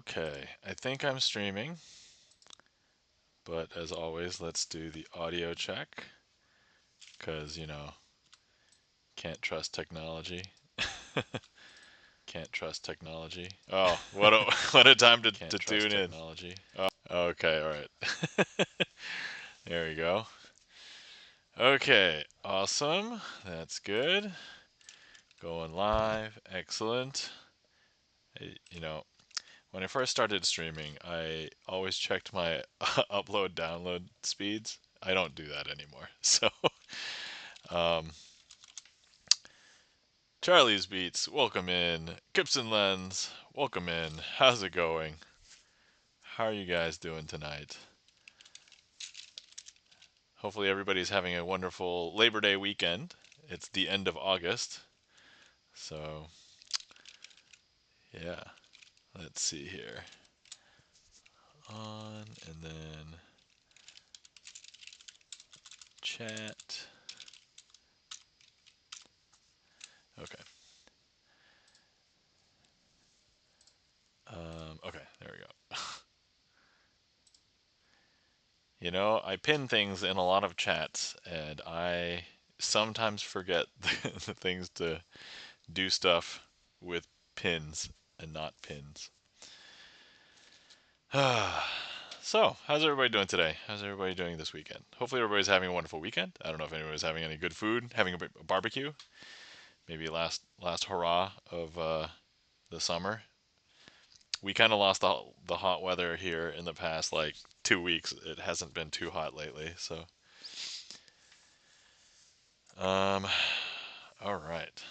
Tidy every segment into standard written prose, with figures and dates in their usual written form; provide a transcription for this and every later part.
Okay, I think I'm streaming, but as always, let's do the audio check, because, can't trust technology. Can't trust technology. Oh, what a what a time to tune in. Technology. Oh, okay, all right. There we go. Okay, awesome. That's good. Going live. Excellent. When I first started streaming, I always checked my upload download speeds. I don't do that anymore. So, um, Charlie's Beats, welcome in. Gibson Lens, welcome in. How's it going? How are you guys doing tonight? Hopefully, everybody's having a wonderful Labor Day weekend. It's the end of August. So, yeah, let's see here. On and then chat. Okay. Okay, there we go. I pin things in a lot of chats, and I sometimes forget the things to do stuff with pins and not pins. So, how's everybody doing today? How's everybody doing this weekend? Hopefully, everybody's having a wonderful weekend. I don't know if anybody's having any good food, having a barbecue, maybe last hurrah of the summer. We kind of lost the hot weather here in the past like 2 weeks. It hasn't been too hot lately, so. Um, all right.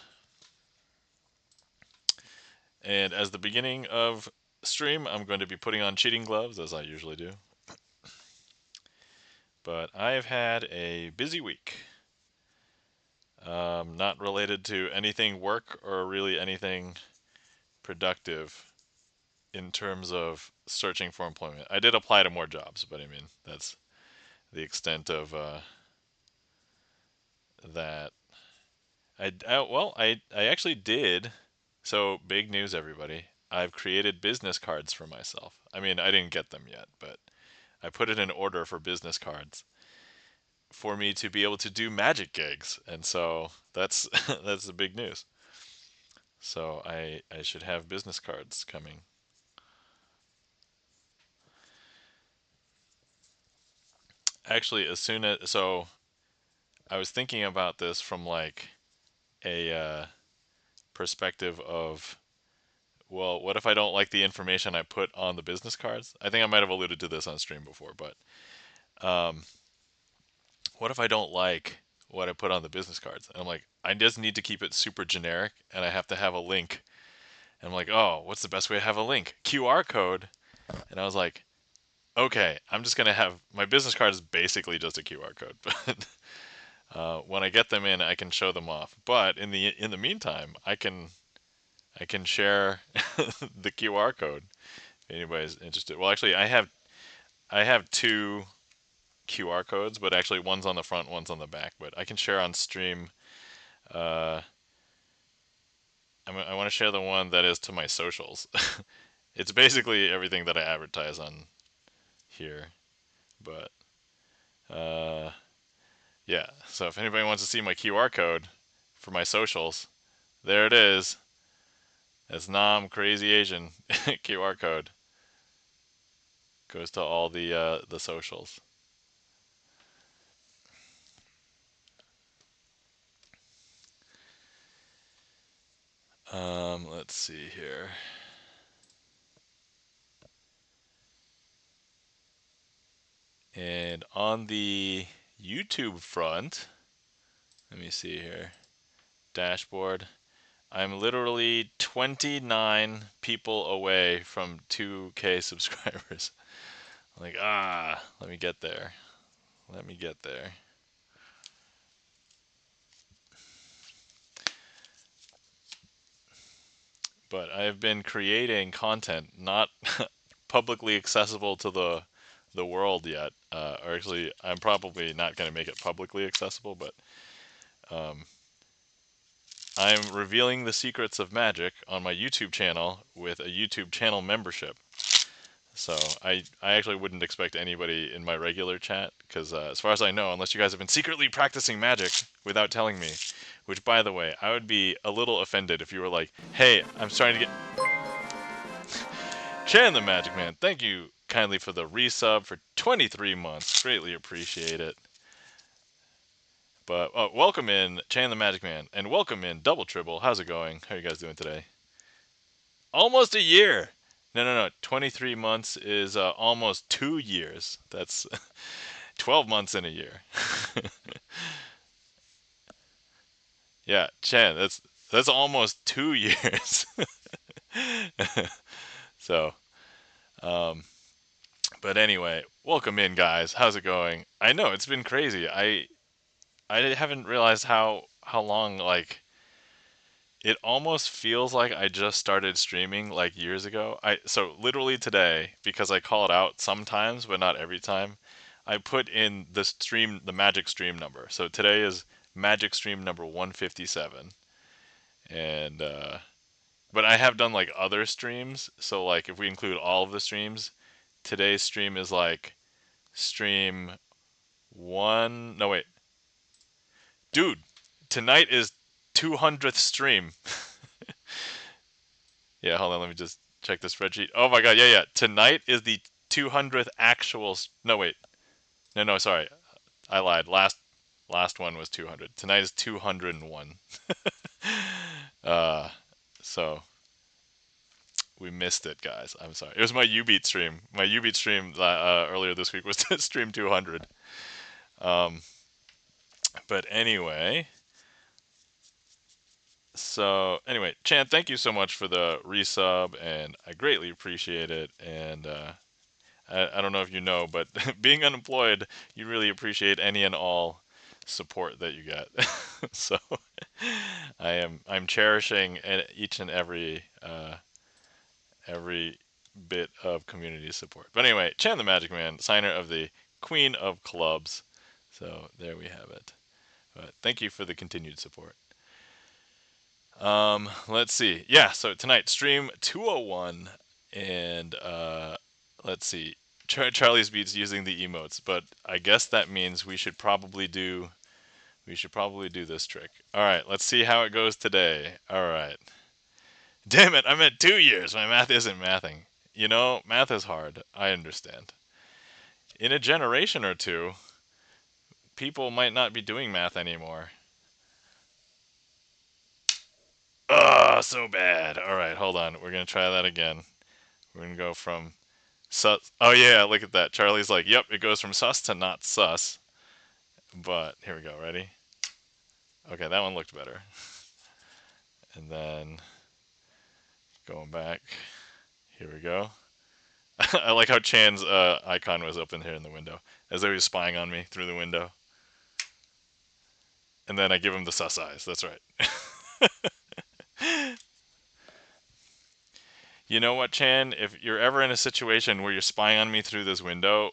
And as the beginning of stream, I'm going to be putting on cheating gloves as I usually do. But I've had a busy week. Not related to anything work or really anything productive in terms of searching for employment. I did apply to more jobs, but I mean, that's the extent of that. I actually did. So, big news, everybody. I've created business cards for myself. I mean, I didn't get them yet, but I put it in order for business cards for me to be able to do magic gigs, and so that's that's the big news. So I should have business cards coming. Actually, as soon as I was thinking about this from like a perspective of, well, what if I don't like the information I put on the business cards? I think I might have alluded to this on stream before, but um, what if I don't like what I put on the business cards? And I'm like, I just need to keep it super generic, and I have to have a link. And I'm like, oh, what's the best way to have a link? QR code. And I was like, okay, I'm just gonna have my business card is basically just a QR code, but when I get them in, I can show them off. But in the meantime, I can share the QR code if anybody's interested. Well, actually, I have two QR codes, but actually one's on the front, one's on the back. But I can share on stream. Uh, I want to share the one that is to my socials. It's basically everything that I advertise on here, but uh, yeah. So if anybody wants to see my QR code for my socials, there it is. That's Nam Crazy Asian QR code. Goes to all the socials. Let's see here. And on the YouTube front, let me see here. Dashboard. I'm literally 29 people away from 2K subscribers. Like, let me get there. Let me get there. But I've been creating content not publicly accessible to the world yet. Or actually, I'm probably not going to make it publicly accessible, but um, I'm revealing the secrets of magic on my YouTube channel with a YouTube channel membership. So I actually wouldn't expect anybody in my regular chat, because as far as I know, unless you guys have been secretly practicing magic without telling me, which, by the way, I would be a little offended if you were like, hey, I'm starting to get... Chan the Magic Man, thank you kindly for the resub for 23 months. Greatly appreciate it. But welcome in, Chan the Magic Man, and welcome in, Double Tribble. How's it going? How are you guys doing today? Almost a year! No. 23 months is almost 2 years. That's 12 months in a year. Yeah, Chan, that's almost 2 years. So, um, but anyway, welcome in, guys. How's it going? I know it's been crazy. I haven't realized how long, like, it almost feels like I just started streaming like years ago. So literally today, because I call it out sometimes but not every time, I put in the magic stream number. So today is magic stream number 157. And but I have done like other streams, so like if we include all of the streams, today's stream is like stream 1. No, wait. Dude, tonight is 200th stream. Yeah, hold on, let me just check the spreadsheet. Oh my god, yeah. Tonight is the 200th actual. No, wait. No, sorry. I lied. Last one was 200. Tonight is 201. uh, so we missed it, guys. I'm sorry. It was my Ubeat stream. My Ubeat stream earlier this week was stream 200. Um, but anyway, so anyway, Chan, thank you so much for the resub, and I greatly appreciate it. And I don't know if you know, but being unemployed, you really appreciate any and all support that you get. So I'm cherishing each and every bit of community support. But anyway, Chan the Magic Man, signer of the Queen of Clubs. So there we have it. But thank you for the continued support. Let's see. Yeah, so tonight, stream 201, and let's see. Charlie's Beats using the emotes, but I guess that means we should probably do this trick. All right, let's see how it goes today. All right. Damn it, I'm at 2 years. My math isn't mathing. You know, math is hard. I understand. In a generation or two, people might not be doing math anymore. Oh, so bad. All right, hold on. We're going to try that again. We're going to go from sus. Oh, yeah, look at that. Charlie's like, yep, it goes from sus to not sus. But here we go. Ready? Okay, that one looked better. And then going back. Here we go. I like how Chan's icon was open here in the window, as though he was spying on me through the window. And then I give him the sus eyes. That's right. You know what, Chan? If you're ever in a situation where you're spying on me through this window,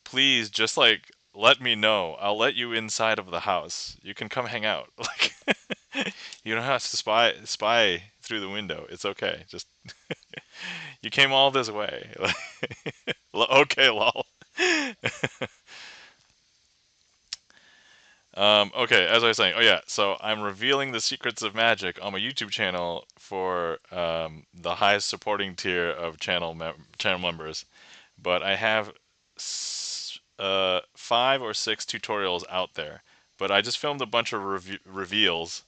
please just like let me know. I'll let you inside of the house. You can come hang out. Like you don't have to spy through the window. It's okay. Just you came all this way. Okay, lol. Okay, as I was saying, oh yeah, so I'm revealing the secrets of magic on my YouTube channel for the highest supporting tier of channel members, but I have 5 or 6 tutorials out there. But I just filmed a bunch of reveals,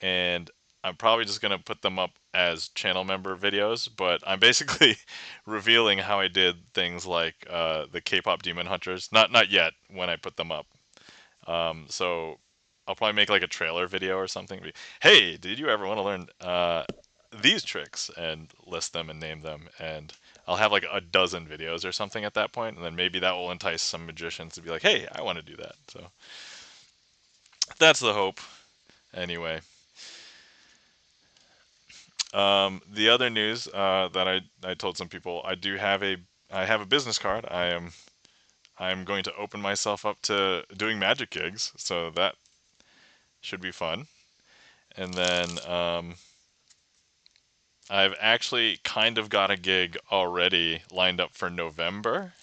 and I'm probably just gonna put them up as channel member videos. But I'm basically revealing how I did things like the K-pop Demon Hunters. Not yet when I put them up. So I'll probably make like a trailer video or something. Hey, did you ever want to learn these tricks, and list them and name them? And I'll have like a dozen videos or something at that point, and then maybe that will entice some magicians to be like, hey, I want to do that. So that's the hope. Anyway, the other news that I told some people, I have a business card. I'm going to open myself up to doing magic gigs, so that should be fun. And then I've actually kind of got a gig already lined up for November.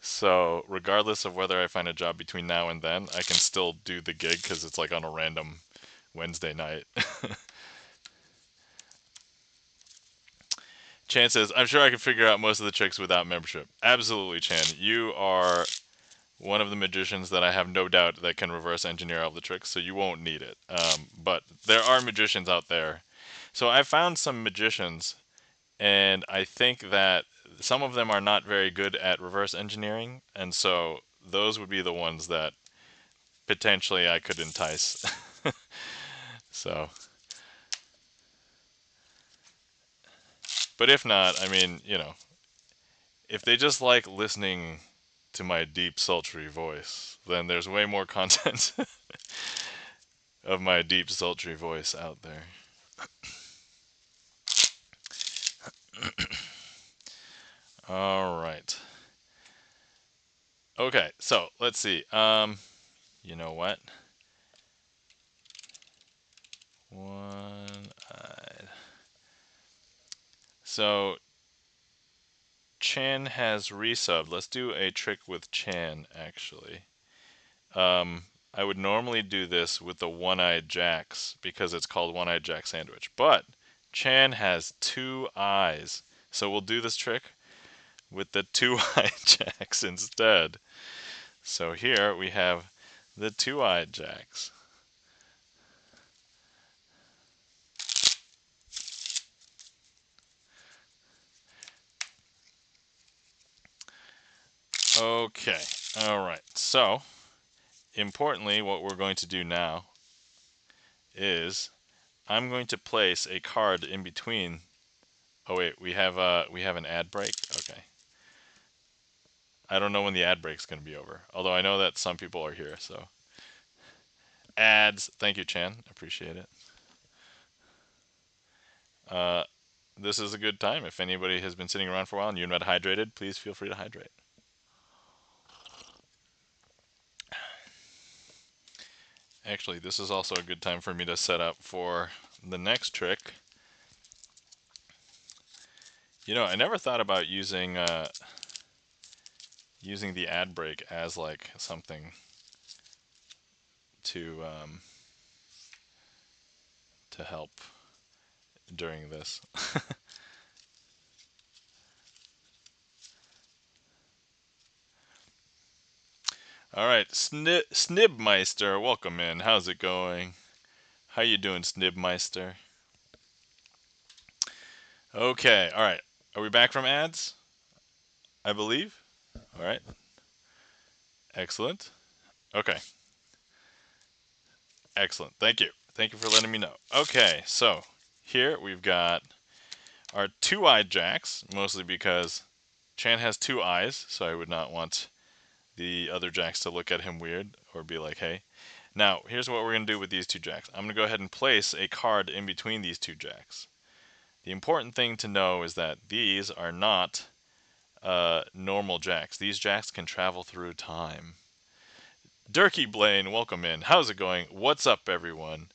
So regardless of whether I find a job between now and then, I can still do the gig because it's like on a random Wednesday night. Chan says, I'm sure I can figure out most of the tricks without membership. Absolutely, Chan. You are one of the magicians that I have no doubt that can reverse engineer all the tricks, so you won't need it. But there are magicians out there. So I found some magicians, and I think that some of them are not very good at reverse engineering, and so those would be the ones that potentially I could entice. So, but if not, I mean, if they just like listening to my deep, sultry voice, then there's way more content of my deep, sultry voice out there. All right. Okay, so let's see. You know what? One-eyed. So Chan has resubbed. Let's do a trick with Chan, actually. I would normally do this with the one-eyed jacks because it's called one-eyed jack sandwich. But Chan has two eyes, so we'll do this trick with the two-eyed jacks instead. So here we have the two-eyed jacks. Okay, all right. So importantly, what we're going to do now is I'm going to place a card in between. Oh wait, we have an ad break. Okay. I don't know when the ad break's going to be over. Although I know that some people are here, so ads. Thank you, Chan. Appreciate it. Uh, this is a good time. If anybody has been sitting around for a while and you're not hydrated, please feel free to hydrate. Actually, this is also a good time for me to set up for the next trick. I never thought about using the ad break as like something to help during this. All right, Snibmeister, welcome in. How's it going? How you doing, Snibmeister? Okay, all right. Are we back from ads? I believe. All right. Excellent. Okay. Excellent. Thank you. Thank you for letting me know. Okay, so here we've got our two-eyed jacks, mostly because Chan has two eyes, so I would not want the other jacks to look at him weird or be like, hey. Now, here's what we're going to do with these two jacks. I'm going to go ahead and place a card in between these two jacks. The important thing to know is that these are not normal jacks. These jacks can travel through time. Durkee Blaine, welcome in. How's it going? What's up, everyone?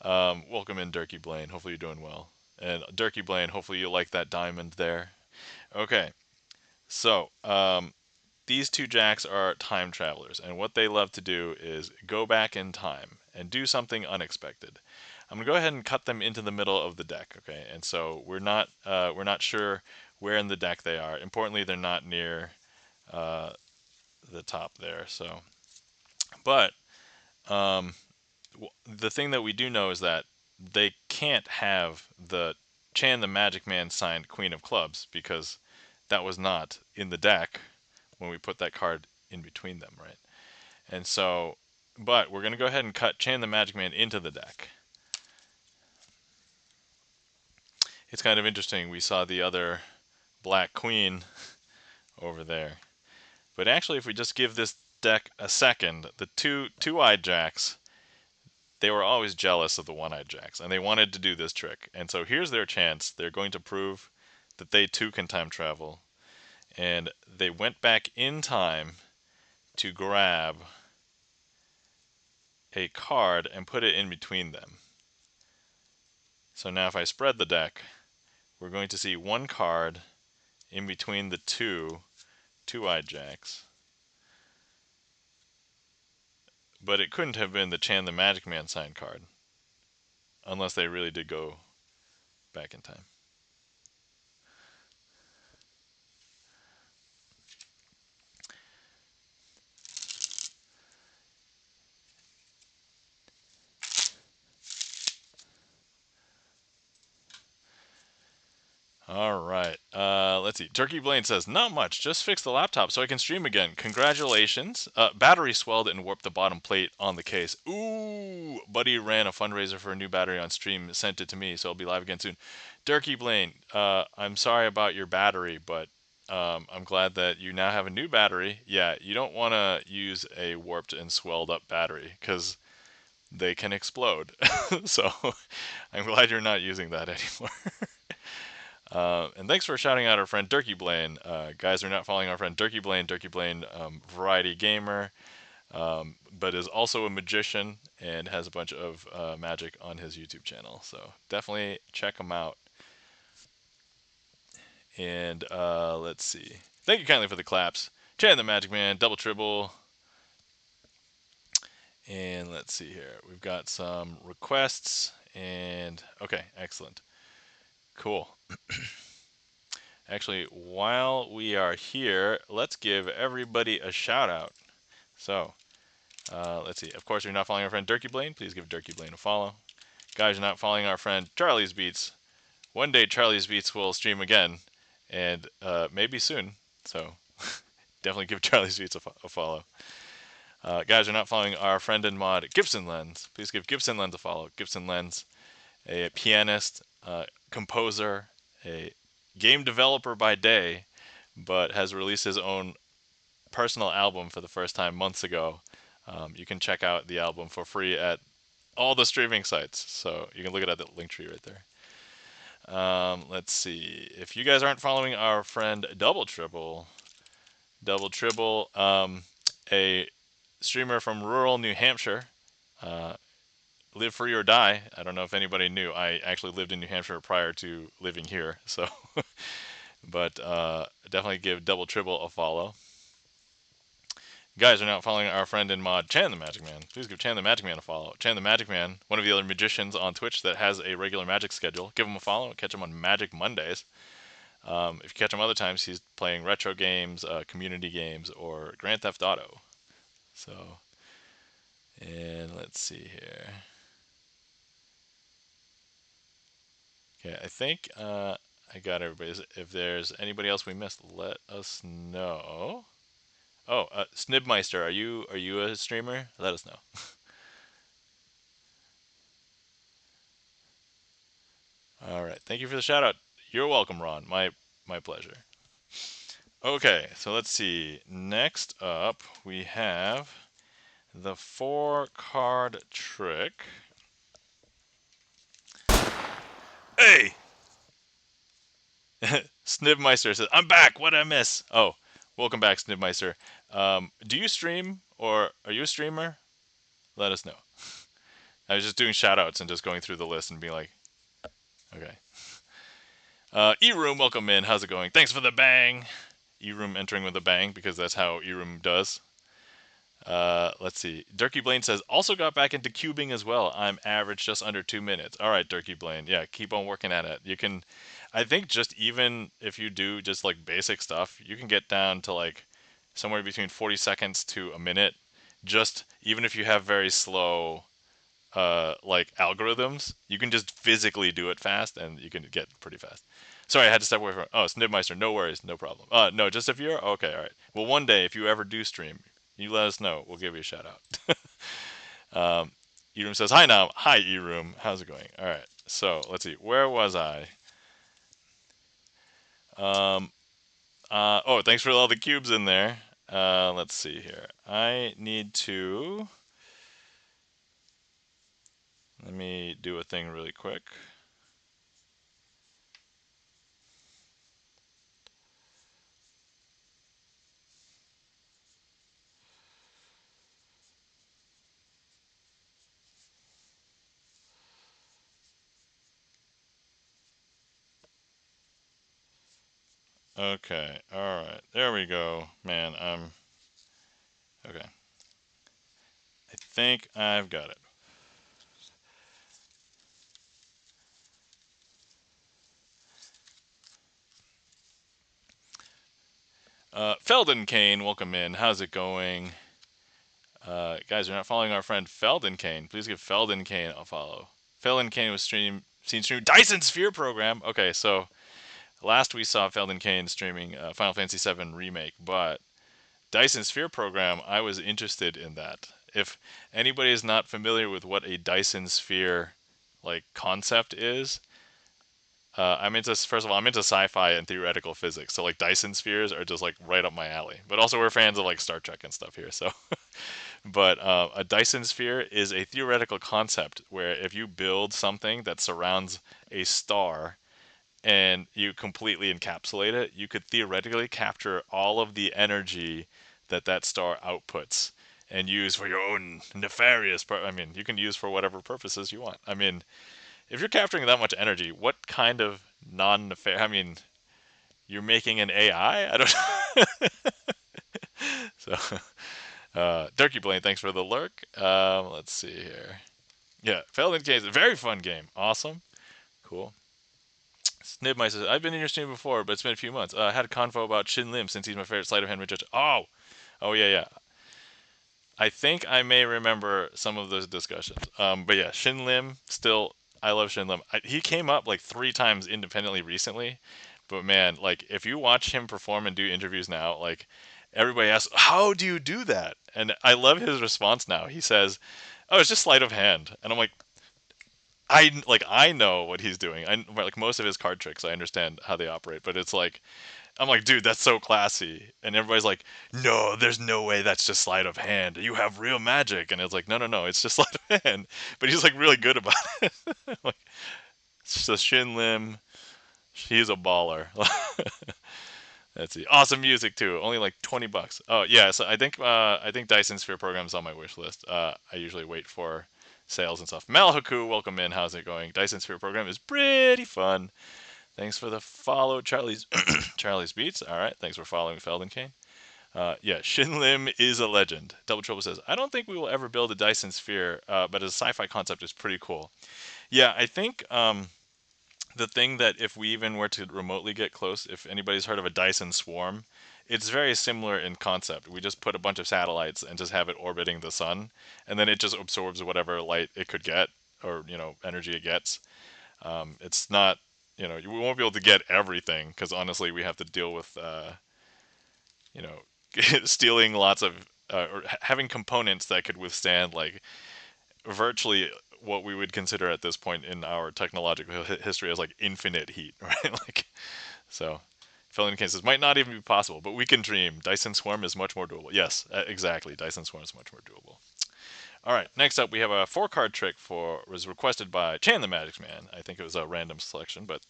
Welcome in, Durkee Blaine. Hopefully you're doing well. And Durkee Blaine, hopefully you like that diamond there. Okay, so these two jacks are time travelers, and what they love to do is go back in time and do something unexpected. I'm gonna go ahead and cut them into the middle of the deck, okay? And so we're not sure where in the deck they are. Importantly, they're not near the top there. So, but the thing that we do know is that they can't have the Chan the Magic Man signed Queen of Clubs because that was not in the deck when we put that card in between them, right? And so, but we're going to go ahead and cut Chan the Magic Man into the deck. It's kind of interesting. We saw the other Black Queen over there. But actually, if we just give this deck a second, the two-eyed jacks, they were always jealous of the one-eyed jacks, and they wanted to do this trick. And so here's their chance. They're going to prove that they too can time travel. And they went back in time to grab a card and put it in between them. So now if I spread the deck, we're going to see one card in between the two-eyed jacks. But it couldn't have been the Chan the Magic Man signed card, unless they really did go back in time. All right. Let's see. Turkey Blaine says, not much. Just fix the laptop so I can stream again. Congratulations. Battery swelled and warped the bottom plate on the case. Ooh. Buddy ran a fundraiser for a new battery on stream. Sent it to me, so I'll be live again soon. Turkey Blaine, I'm sorry about your battery, but I'm glad that you now have a new battery. Yeah, you don't want to use a warped and swelled up battery because they can explode. So I'm glad you're not using that anymore. And thanks for shouting out our friend Durkey Blaine. Guys are not following our friend Durkey Blaine, variety gamer, but is also a magician and has a bunch of magic on his YouTube channel. So definitely check him out. And let's see. Thank you kindly for the claps. Chan the Magic Man, Double Tribble. And let's see here. We've got some requests. And okay, excellent. Cool. Actually, while we are here, let's give everybody a shout out. So, let's see. Of course, if you're not following our friend Durkey Blaine, please give Durkey Blaine a follow. Guys, you're not following our friend Charlie's Beats. One day, Charlie's Beats will stream again, and maybe soon. So, definitely give Charlie's Beats a follow. Guys, you're not following our friend and mod Gibson Lens. Please give Gibson Lens a follow. Gibson Lens, a pianist, composer, a game developer by day, but has released his own personal album for the first time months ago. You can check out the album for free at all the streaming sites. So you can look at the link tree right there. Let's see. If you guys aren't following our friend Double Tribble, a streamer from rural New Hampshire, live free or die. I don't know if anybody knew. I actually lived in New Hampshire prior to living here, so but definitely give Double Tribble a follow. Guys are not following our friend and mod Chan the Magic Man. Please give Chan the Magic Man a follow. Chan the Magic Man, one of the other magicians on Twitch that has a regular magic schedule. Give him a follow. Catch him on Magic Mondays. If you catch him other times, he's playing retro games, community games, or Grand Theft Auto. So, and let's see here. Okay, I think I got everybody's. If there's anybody else we missed, let us know. Oh, Snibmeister, are you a streamer? Let us know. All right, thank you for the shout out. You're welcome, Ron. My pleasure. Okay, so let's see. Next up, we have the 4-card trick. Hey! Snibmeister says, I'm back! What did I miss? Oh, welcome back, Snibmeister. Do you stream, or are you a streamer? Let us know. I was just doing shout outs and just going through the list and being like, okay. E-Room, welcome in. How's it going? Thanks for the bang. E-Room entering with a bang because that's how E-Room does. Let's see. Durkey Blaine says, also got back into cubing as well. I'm average just under 2 minutes. All right, Durkey Blaine. Yeah, keep on working at it. You can, I think just even if you do just like basic stuff, you can get down to like somewhere between 40 seconds to a minute. Just even if you have very slow like algorithms, you can just physically do it fast and you can get pretty fast. Sorry, I had to step away from it. Oh, Snibmeister, no worries, no problem. No, just if you're okay, all right. Well, one day if you ever do stream, you let us know. We'll give you a shout out. Eroom says, hi now. Hi, Eroom. How's it going? All right. So let's see. Where was I? Oh, thanks for all the cubes in there. Let's see here. I need to. Let me do a thing really quick. Okay, all right, there we go, man. Okay. I think I've got it. Felden Kane, welcome in. How's it going? Guys, you're not following our friend Felden Kane. Please give Felden Kane a follow. Felden Kane was seen streaming Dyson Sphere program. Okay, so last we saw Felden Kane streaming Final Fantasy VII Remake, but Dyson Sphere program, I was interested in that. If anybody is not familiar with what a Dyson Sphere like concept is, I'm into first of all, I'm into sci-fi and theoretical physics, so like Dyson spheres are just like right up my alley. But also we're fans of like Star Trek and stuff here, so but a Dyson sphere is a theoretical concept where if you build something that surrounds a star and you completely encapsulate it, you could theoretically capture all of the energy that that star outputs and use for your own nefarious. I mean, you can use for whatever purposes you want. I mean, if you're capturing that much energy, what kind of non-nefarious? I mean, you're making an AI? I don't. So, Durkey Blaine, thanks for the lurk. Let's see here. Yeah, Felden Case, a very fun game. Awesome. Cool. Snibmeister says, I've been in your stream before, but it's been a few months. I had a convo about Shin Lim since he's my favorite sleight of hand magician. Oh! Oh, yeah, yeah. I think I may remember some of those discussions. But yeah, Shin Lim, still, I love Shin Lim. He came up like 3 times independently recently. But man, like, if you watch him perform and do interviews now, like, everybody asks, how do you do that? And I love his response now. He says, oh, it's just sleight of hand. And I'm like, I know what he's doing. I like most of his card tricks. I understand how they operate, but it's like I'm like, dude, that's so classy. And everybody's like, no, there's no way that's just sleight of hand. You have real magic. And it's like, no, no, no, it's just sleight of hand. But he's like really good about it. Like, so Shin Lim, he's a baller. Let's see, awesome music too. Only like $20. Oh yeah, so I think Dyson Sphere program's on my wish list. I usually wait for sales and stuff. Malhaku, welcome in. How's it going? Dyson Sphere program is pretty fun. Thanks for the follow, Charlie's Charlie's Beats. All right, thanks for following Felden Kane. Yeah, Shin Lim is a legend. Double Trouble says, I don't think we will ever build a Dyson Sphere, but as a sci-fi concept, is pretty cool. Yeah, I think the thing that if we even were to remotely get close, if anybody's heard of a Dyson Swarm, it's very similar in concept. We just put a bunch of satellites and just have it orbiting the sun, and then it just absorbs whatever light it could get or energy it gets. It's not we won't be able to get everything because honestly we have to deal with you know stealing lots of or having components that could withstand like virtually what we would consider at this point in our technological history as like infinite heat, right? Like so. Filling cases might not even be possible, but we can dream. Dyson Swarm is much more doable. Yes, exactly. Dyson Swarm is much more doable. All right, next up we have a 4-card trick was requested by Chan the Magic Man. I think it was a random selection, but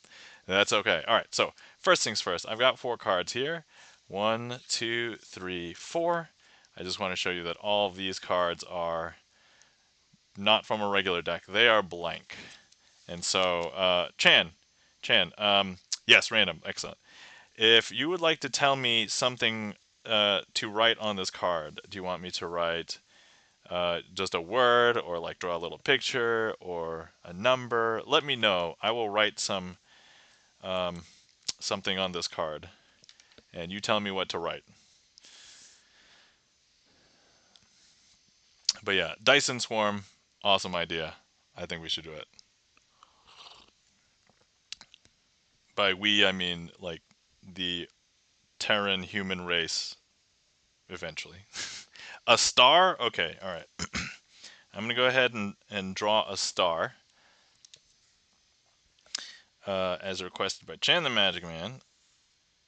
that's okay. All right, so first things first. I've got 4 cards here. 1, 2, 3, 4. I just want to show you that all of these cards are not from a regular deck. They are blank. And so, Chan, yes, random, excellent. If you would like to tell me something to write on this card, do you want me to write just a word or like draw a little picture or a number? Let me know. I will write something on this card, and you tell me what to write. But yeah, Dyson Swarm, awesome idea. I think we should do it. By we, I mean like the Terran human race eventually. A star? Okay, all right. I'm going to go ahead and draw a star as requested by Chan the Magic Man.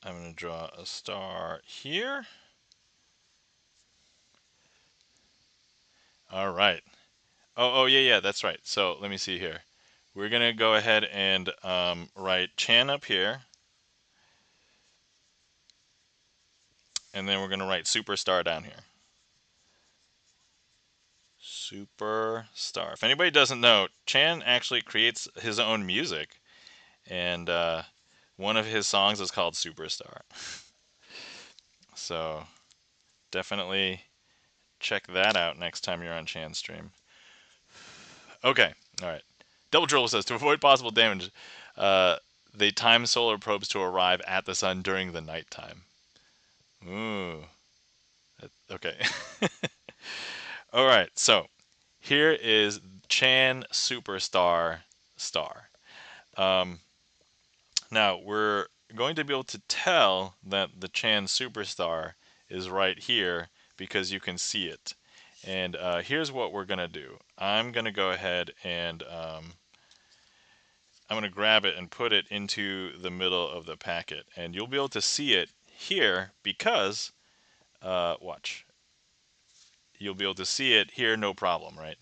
I'm going to draw a star here. All right. Oh, yeah, yeah, that's right. So let me see here. We're going to go ahead and write Chan up here. And then we're going to write Superstar down here. Superstar. If anybody doesn't know, Chan actually creates his own music. And One of his songs is called Superstar. So definitely check that out next time you're on Chan's stream. Okay, all right. Double Drill says to avoid possible damage, uh, they time solar probes to arrive at the sun during the nighttime. Ooh. Okay. All right. So here is Chan Superstar Star. Um, Now we're going to be able to tell that the Chan Superstar is right here because you can see it. And here's what we're going to do. I'm going to go ahead and I'm going to grab it and put it into the middle of the packet. And you'll be able to see it here because, watch, you'll be able to see it here, no problem, right?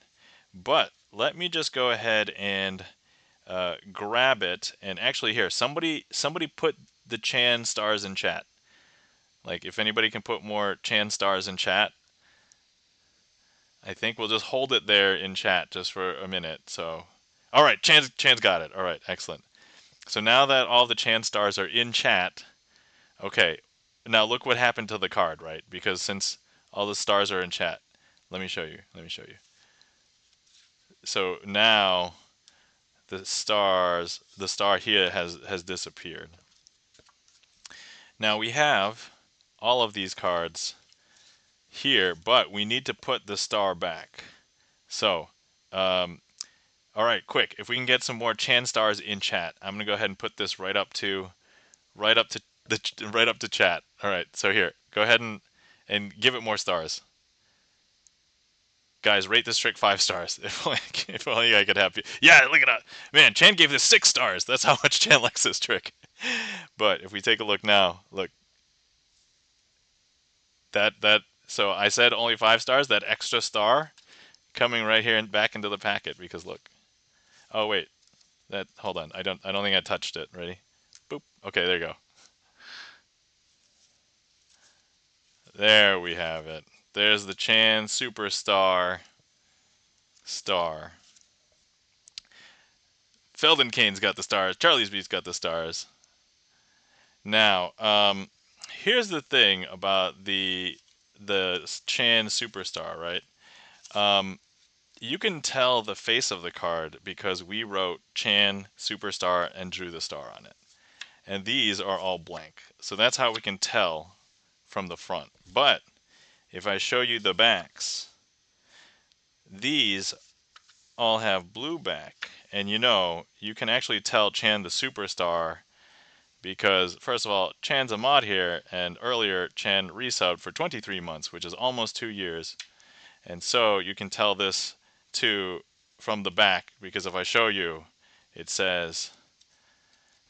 But let me just go ahead and grab it. And actually here, somebody put the Chan stars in chat. Like, if anybody can put more Chan stars in chat, I think we'll just hold it there in chat just for a minute. So, all right, Chan's got it. All right, excellent. So now that all the Chan stars are in chat, okay, now look what happened to the card, right? Because since all the stars are in chat, let me show you. So now the star here has disappeared. Now we have all of these cards here, but we need to put the star back. So, all right, quick! If we can get some more Chan stars in chat, I'm gonna go ahead and put this right up to chat. All right, so here, go ahead and give it more stars. Guys, rate this trick 5 stars. If only I could have you. Yeah, look at that. Man, Chan gave this 6 stars. That's how much Chan likes this trick. But if we take a look now, look. So I said only 5 stars. That extra star coming right here and back into the packet because look. Oh wait. Hold on. I don't think I touched it. Ready? Boop. Okay, there you go. There we have it. There's the Chan Superstar star. Feldenkane's got the stars. Charlie's Beat's got the stars. Now, here's the thing about the Chan Superstar, right? You can tell the face of the card because we wrote Chan Superstar and drew the star on it. And these are all blank. So that's how we can tell from the front. But if I show you the backs, these all have blue back. And you can actually tell Chan the Superstar because, first of all, Chan's a mod here, and earlier Chan resubbed for 23 months, which is almost 2 years. And so you can tell this too from the back, because if I show you, it says,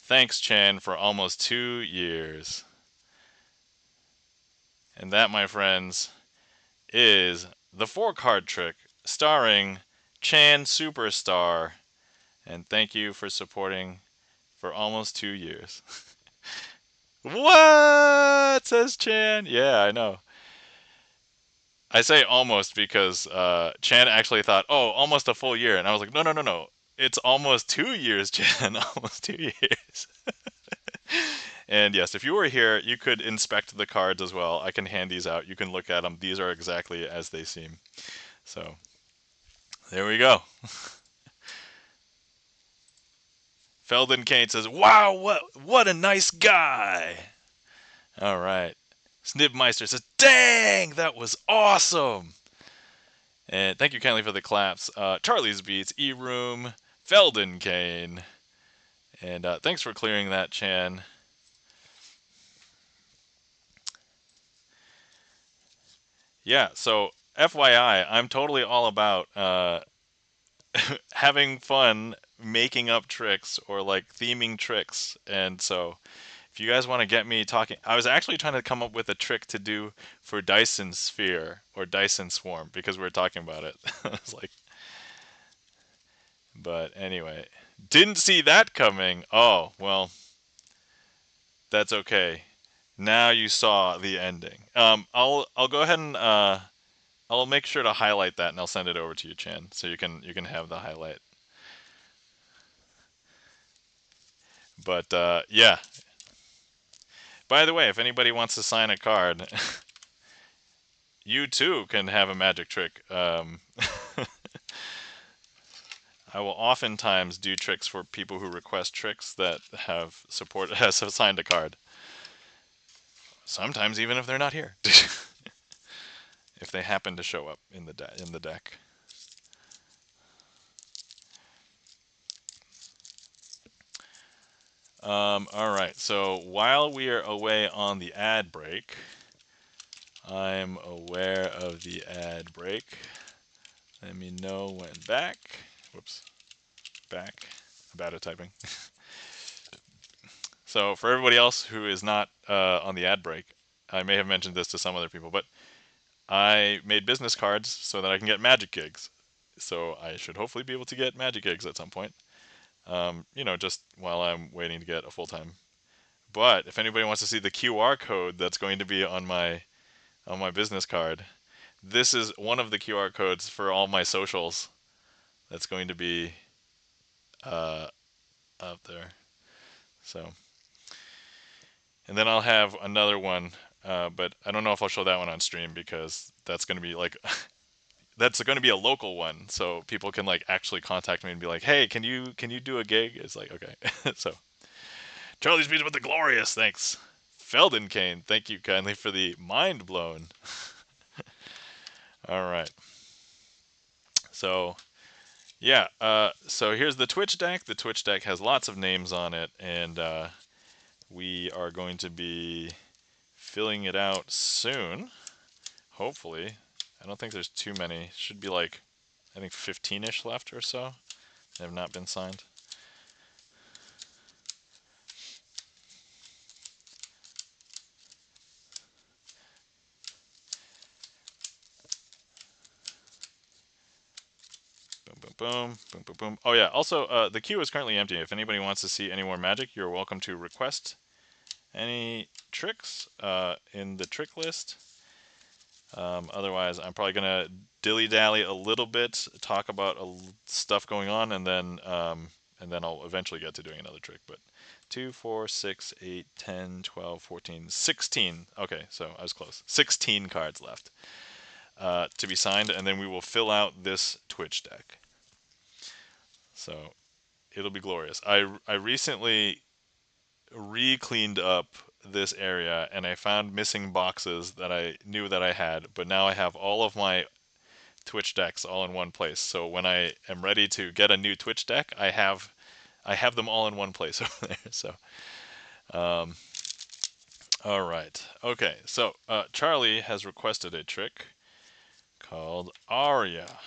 "Thanks, Chan, for almost 2 years." And that, my friends, is the 4-card trick starring Chan Superstar. And thank you for supporting for almost 2 years. What? Says Chan. Yeah, I know. I say almost because Chan actually thought, oh, almost a full year. And I was like, no, no, no, no. It's almost 2 years, Chan. Almost 2 years. And yes, if you were here, you could inspect the cards as well. I can hand these out. You can look at them. These are exactly as they seem. So, there we go. Felden Kane says, wow, what a nice guy. All right. Snibmeister says, dang, that was awesome. And thank you kindly for the claps. Charlie's Beats, E-Room, Felden Kane. And thanks for clearing that, Chan. Yeah, so FYI, I'm totally all about having fun making up tricks or like theming tricks. And so if you guys want to get me talking, I was actually trying to come up with a trick to do for Dyson Sphere or Dyson Swarm because we were talking about it. I was like, but anyway, didn't see that coming. Oh, well, that's okay. Now you saw the ending. I'll go ahead and I'll make sure to highlight that and I'll send it over to you, Chan, so you can have the highlight. But yeah. By the way, if anybody wants to sign a card, you too can have a magic trick. I will oftentimes do tricks for people who request tricks that have support has signed a card. Sometimes even if they're not here, if they happen to show up in the deck. All right. So while we are away on the ad break, I'm aware of the ad break. Let me know when back. Whoops, back. I'm bad at typing. So for everybody else who is not on the ad break, I may have mentioned this to some other people, but I made business cards so that I can get magic gigs. So I should hopefully be able to get magic gigs at some point. Just while I'm waiting to get a full-time. But if anybody wants to see the QR code that's going to be on my business card, this is one of the QR codes for all my socials that's going to be uh, up there. So, and then I'll have another one, but I don't know if I'll show that one on stream because that's going to be like that's going to be a local one, so people can like actually contact me and be like, "Hey, can you do a gig?" It's like okay, so Charlie's Beats with the Glorious, thanks. Feldenkane, thank you kindly for the mind blown. All right, so yeah, so here's the Twitch deck. The Twitch deck has lots of names on it, and we are going to be filling it out soon, hopefully. I don't think there's too many. Should be like, I think 15-ish left or so. They have not been signed. Boom, boom, boom, boom, boom, boom. Oh yeah, also, the queue is currently empty. If anybody wants to see any more magic, you're welcome to request any tricks in the trick list. Otherwise, I'm probably gonna dilly-dally a little bit, talk about stuff going on, and then I'll eventually get to doing another trick. But 2, 4, 6, 8, 10, 12, 14, 16. Okay, so I was close. 16 cards left to be signed, and then we will fill out this Twitch deck. So it'll be glorious. I recently re-cleaned up this area and I found missing boxes that I knew that I had, but now I have all of my Twitch decks all in one place. So when I am ready to get a new Twitch deck, I have them all in one place over there. So um, all right. Okay. So Charlie has requested a trick called Aria.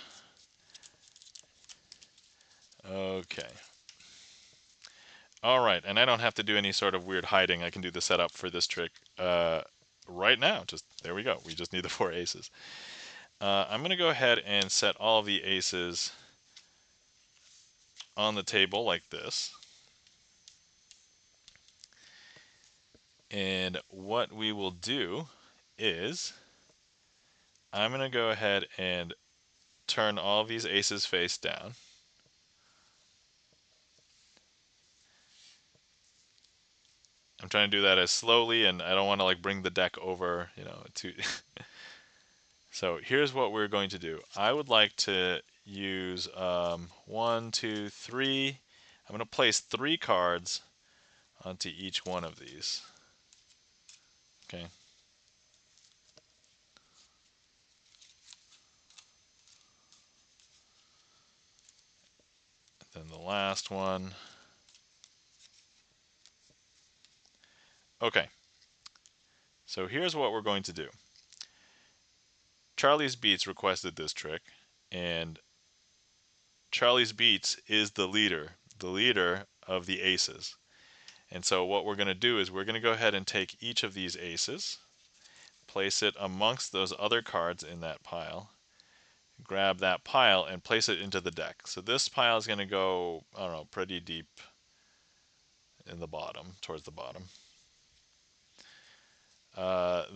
Okay. All right, and I don't have to do any sort of weird hiding. I can do the setup for this trick right now. Just there we go. We just need the 4 aces. I'm going to go ahead and set all of the aces on the table like this. And what we will do is I'm going to go ahead and turn all of these aces face down. I'm trying to do that as slowly, and I don't want to like bring the deck over, to. So here's what we're going to do. I would like to use 1, 2, 3. I'm going to place 3 cards onto each one of these. Okay. Then the last one. Okay. So here's what we're going to do. Charlie's Beats requested this trick, and Charlie's Beats is the leader of the aces. And so what we're going to do is we're going to go ahead and take each of these aces, place it amongst those other cards in that pile, grab that pile and place it into the deck. So this pile is going to go, I don't know, pretty deep in the bottom, towards the bottom.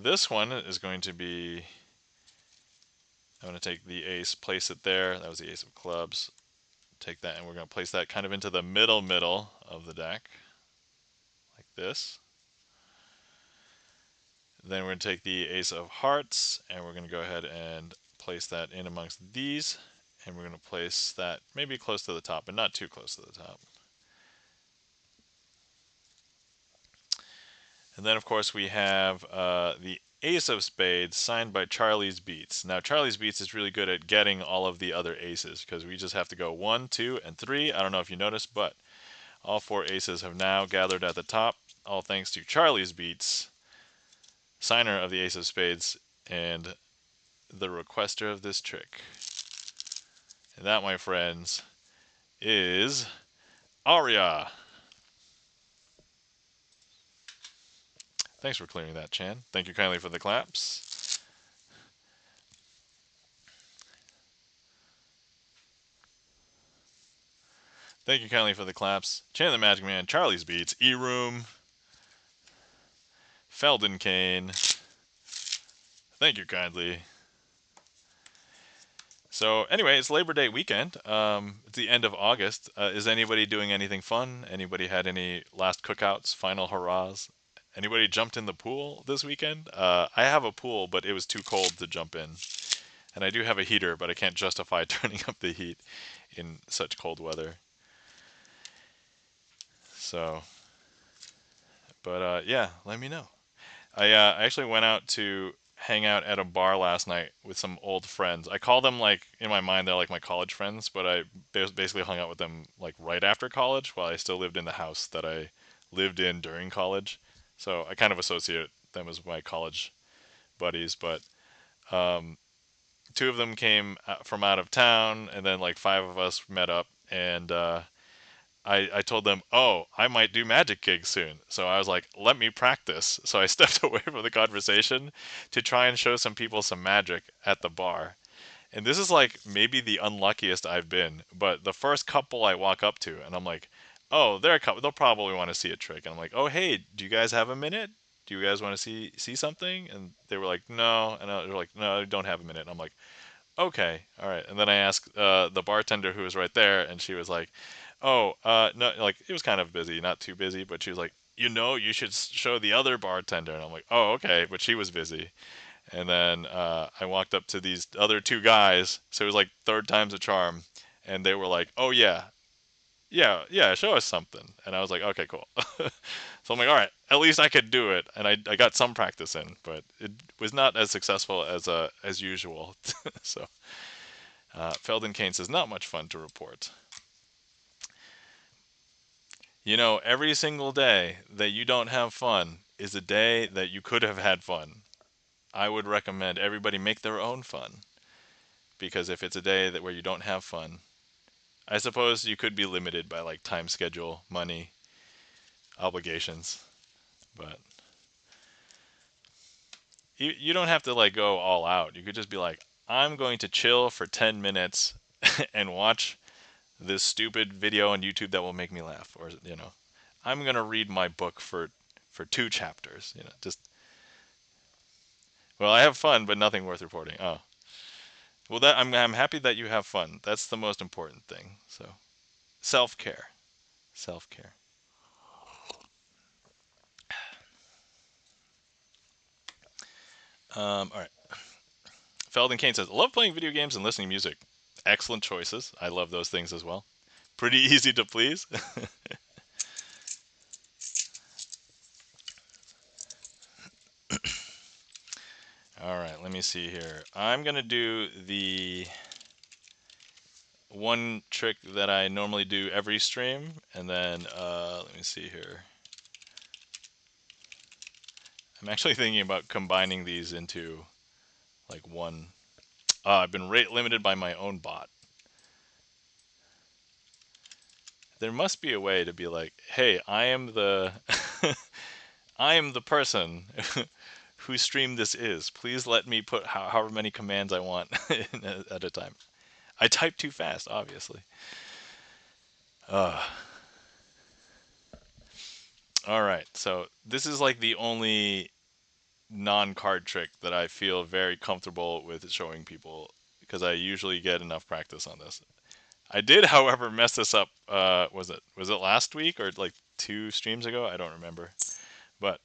This one is going to be, I'm going to take the ace, place it there. That was the ace of clubs. Take that and we're going to place that kind of into the middle of the deck. this. Then we're going to take the Ace of Hearts, and we're going to go ahead and place that in amongst these. And we're going to place that maybe close to the top, but not too close to the top. And then, of course, we have the Ace of Spades, signed by Charlie's Beats. Now, Charlie's Beats is really good at getting all of the other aces, because we just have to go 1, 2, and 3. I don't know if you noticed, but all 4 aces have now gathered at the top, all thanks to Charlie's Beats, signer of the Ace of Spades, and the requester of this trick. And that, my friends, is Aria. Thanks for clearing that, Chan. Thank you kindly for the claps. Thank you kindly for the claps. Chan the Magic Man, Charlie's Beats, E-Room, Felden Kane. Thank you kindly. So anyway, it's Labor Day weekend. It's the end of August. Is anybody doing anything fun? Anybody had any last cookouts, final hurrahs? Anybody jumped in the pool this weekend? I have a pool, but it was too cold to jump in. And I do have a heater, but I can't justify turning up the heat in such cold weather. So, but yeah, let me know. I actually went out to hang out at a bar last night with some old friends. I call them, like, in my mind, they're like my college friends, but I basically hung out with them like right after college while I still lived in the house that I lived in during college. So I kind of associate them as my college buddies, but um, 2 of them came from out of town, and then like 5 of us met up, and I told them, oh, I might do magic gigs soon. So I was like, let me practice. So I stepped away from the conversation to try and show some people some magic at the bar. And this is like maybe the unluckiest I've been. But the first couple I walk up to, and I'm like, oh, they're a couple. They'll probably want to see a trick. And I'm like, oh, hey, do you guys have a minute? Do you guys want to see something? And they were like, no. And they're like, no, I don't have a minute. And I'm like, okay, all right. And then I asked the bartender who was right there, and she was like, oh, no, like it was kind of busy, not too busy, but she was like, you should show the other bartender. And I'm like, oh, okay, but she was busy. And then I walked up to these other 2 guys, so it was like third time's a charm, and they were like, oh yeah, yeah, show us something. And I was like, okay, cool. So I'm like, all right, at least I could do it, and I got some practice in, but it was not as successful as usual. So Felden Kane says, not much fun to report. You know, every single day that you don't have fun is a day that you could have had fun. I would recommend everybody make their own fun, because if it's a day that where you don't have fun, I suppose you could be limited by like time schedule, money, obligations, but you don't have to like go all out. You could just be like, I'm going to chill for 10 minutes and watch this stupid video on YouTube that will make me laugh, or I'm going to read my book for 2 chapters, just well, I have fun but nothing worth reporting. Oh. Well, that I'm happy that you have fun. That's the most important thing. So, self-care. Self-care. All right. Felden Kane says, I love playing video games and listening to music. Excellent choices. I love those things as well. Pretty easy to please. All right, let me see here. I'm going to do the one trick that I normally do every stream, and then let me see here. I'm actually thinking about combining these into like one. I've been rate limited by my own bot. There must be a way to be like, hey, I am the I am the person whose stream this is. Please let me put however many commands I want at a time. I type too fast, obviously. All right, so this is like the only non-card trick that I feel very comfortable with showing people, because I usually get enough practice on this. I did, however, mess this up. Was it last week or like 2 streams ago. I don't remember. But,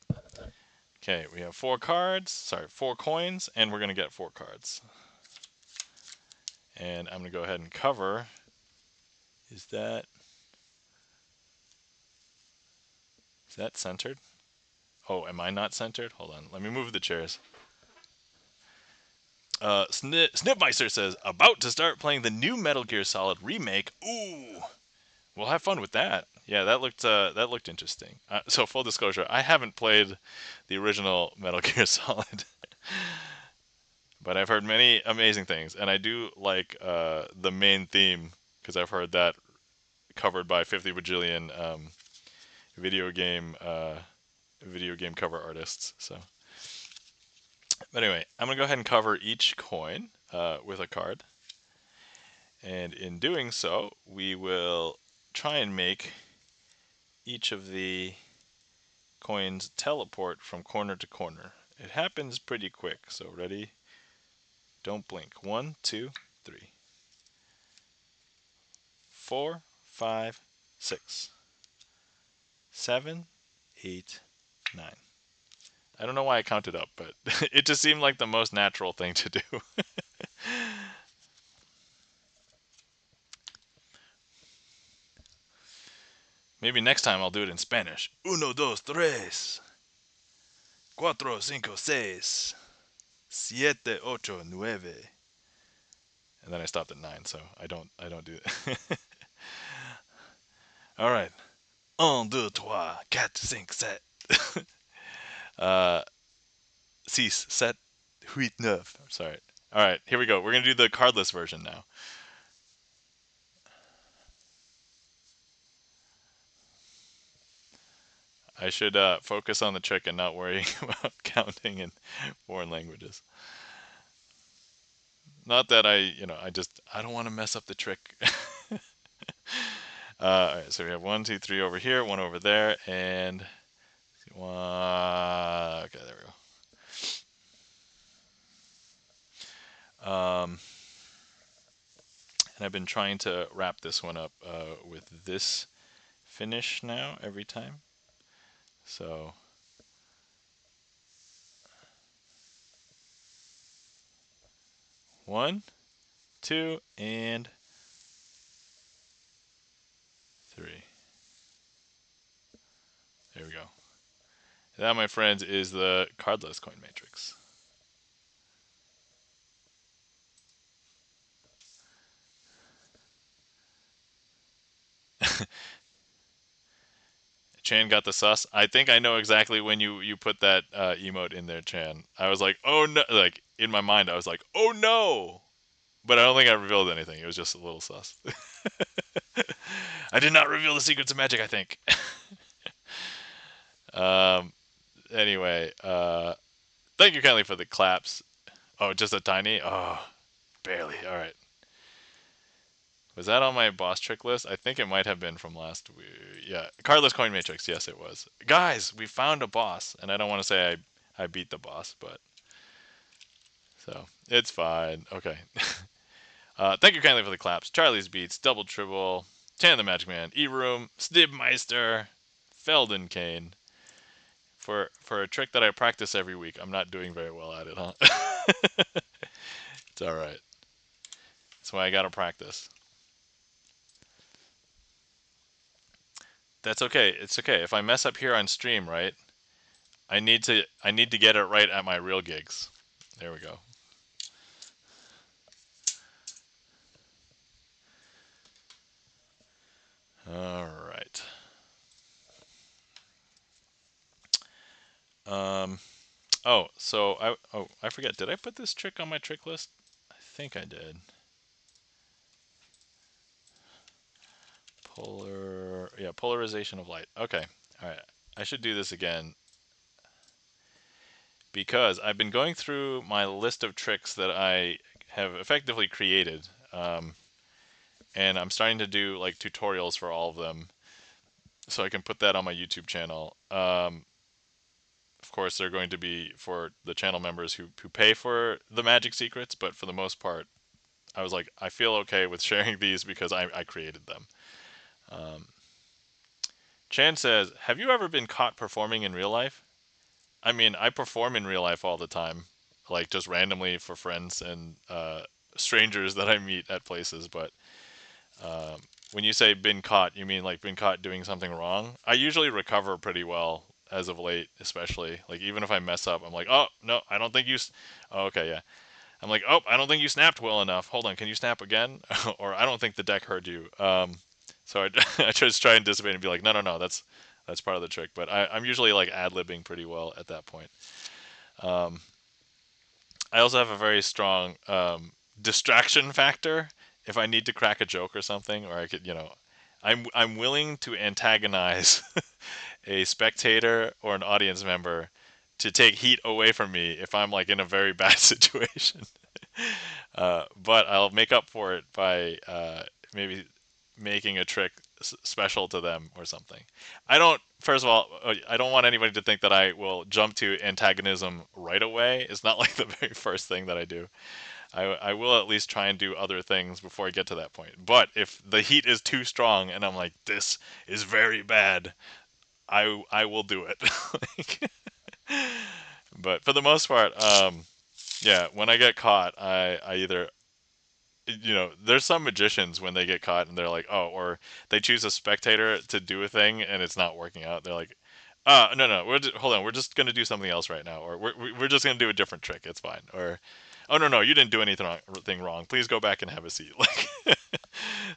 okay, we have 4 cards. Sorry, 4 coins, and we're going to get 4 cards. And I'm going to go ahead and cover. Is that centered? Oh, am I not centered? Hold on. Let me move the chairs. Snipmeister says, about to start playing the new Metal Gear Solid remake. Ooh, we'll have fun with that. Yeah, that looked interesting. So full disclosure, I haven't played the original Metal Gear Solid, but I've heard many amazing things, and I do like the main theme because I've heard that covered by 50 bajillion video game cover artists. So, but anyway, I'm gonna go ahead and cover each coin with a card, and in doing so, we will try and make each of the coins teleport from corner to corner. It happens pretty quick, so ready? Don't blink. 1, 2, 3, 4, 5, 6, 7, 8, 9. I don't know why I counted up, but it just seemed like the most natural thing to do. Maybe next time I'll do it in Spanish. Uno, dos, tres. Cuatro, cinco, seis. Siete, ocho, nueve. And then I stopped at 9, so I don't do that. All right. Un, deux, trois, quatre, cinq, sept. 6, 7, 8, 9. Sorry. All right, here we go. We're going to do the cardless version now. I should focus on the trick and not worry about counting in foreign languages. Not that I don't want to mess up the trick. All right, so we have 1, 2, 3 over here, 1 over there, and 1. Okay, there we go. And I've been trying to wrap this one up with this finish now every time. So 1, 2, and 3. There we go. That, my friends, is the cardless coin matrix. Chan got the sus. I think I know exactly when you put that emote in there, Chan. I was like, oh no, like in my mind, I was like, oh no, but I don't think I revealed anything. It was just a little sus. I did not reveal the secrets of magic, I think. um, anyway, thank you kindly for the claps. Oh, just a tiny? Oh, barely. All right. Was that on my boss trick list? I think it might have been from last week. Yeah, cardless coin matrix. Yes, it was. Guys, we found a boss, and I don't want to say I beat the boss, but so it's fine. Okay. Thank you kindly for the claps. Charlie's Beats, Double Triple, Tan the Magic Man, E-Room, Snibmeister, Felden Kane. For a trick that I practice every week, I'm not doing very well at it, huh? It's all right. That's why I gotta practice. That's okay. It's okay. If I mess up here on stream, right? I need to get it right at my real gigs. There we go. All right. I forget. Did I put this trick on my trick list? I think I did. Polarization of light. Okay. All right. I should do this again because I've been going through my list of tricks that I have effectively created, and I'm starting to do like tutorials for all of them, so I can put that on my YouTube channel. Of course, they're going to be for the channel members who pay for the magic secrets, but for the most part, I was like, I feel okay with sharing these because I created them. Chan says, "Have you ever been caught performing in real life?" I mean, I perform in real life all the time, like just randomly for friends and strangers that I meet at places. But when you say been caught, you mean like been caught doing something wrong? I usually recover pretty well as of late, especially. Like even if I mess up, I'm like, oh no, I don't think you. Oh, okay, yeah. I'm like, oh, I don't think you snapped well enough. Hold on, can you snap again? Or I don't think the deck heard you. So I, I just try and dissipate and be like, no, no, no, that's part of the trick. But I'm usually like ad libbing pretty well at that point. Um, I also have a very strong distraction factor. If I need to crack a joke or something, or I could, I'm willing to antagonize a spectator or an audience member to take heat away from me if I'm like in a very bad situation. But I'll make up for it by maybe making a trick special to them or something. I don't. First of all, I don't want anybody to think that I will jump to antagonism right away. It's not like the very first thing that I do. I will at least try and do other things before I get to that point. But if the heat is too strong and I'm like, this is very bad, I will do it. Like, but for the most part, yeah, when I get caught, I either there's some magicians when they get caught and they're like, oh, or they choose a spectator to do a thing and it's not working out. They're like, no, no, hold on, we're just gonna do something else right now, or we're just gonna do a different trick. It's fine. Or, oh no, no, you didn't do anything wrong. Please go back and have a seat. Like,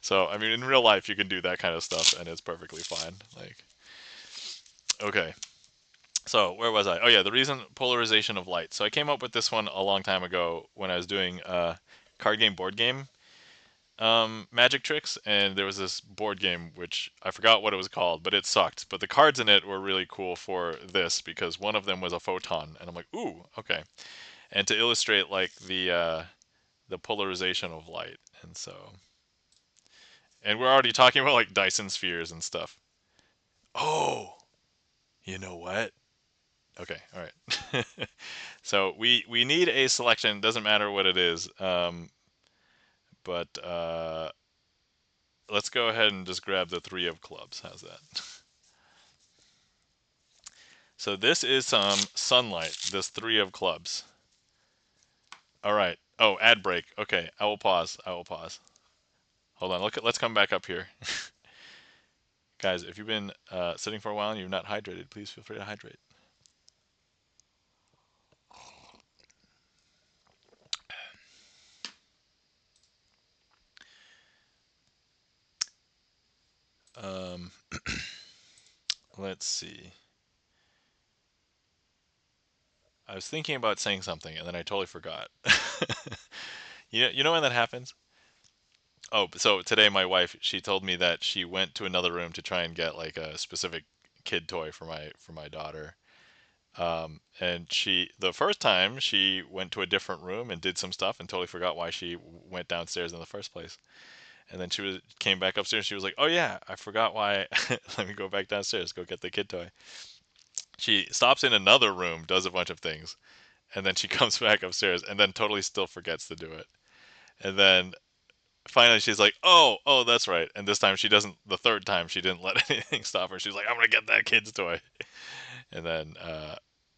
so I mean, in real life, you can do that kind of stuff and it's perfectly fine. Like, okay. So where was I? Oh yeah, the reason polarization of light. So I came up with this one a long time ago when I was doing card game board game magic tricks, and there was this board game which I forgot what it was called, but it sucked. But the cards in it were really cool for this because one of them was a photon, and I'm like, ooh, okay. And to illustrate like the polarization of light, and so, and we're already talking about like Dyson spheres and stuff. Oh, you know what? Okay, all right. So we need a selection. Doesn't matter what it is. But let's go ahead and just grab the three of clubs. How's that? So this is some sunlight. This three of clubs. All right. Oh, ad break. Okay, I will pause. I will pause. Hold on. Let's come back up here, guys. If you've been sitting for a while and you're not hydrated, please feel free to hydrate. Um, let's see. I was thinking about saying something and then I totally forgot. You know when that happens? Oh, so today my wife, she told me that she went to another room to try and get like a specific kid toy for my daughter. And the first time she went to a different room and did some stuff and totally forgot why she went downstairs in the first place. And then came back upstairs. She was like, "Oh yeah, I forgot why. Let me go back downstairs, go get the kid toy." She stops in another room, does a bunch of things, and then she comes back upstairs and then totally still forgets to do it. And then finally she's like, "Oh, oh, that's right." And this time she doesn't. The third time she didn't let anything stop her. She's like, "I'm gonna get that kid's toy." And then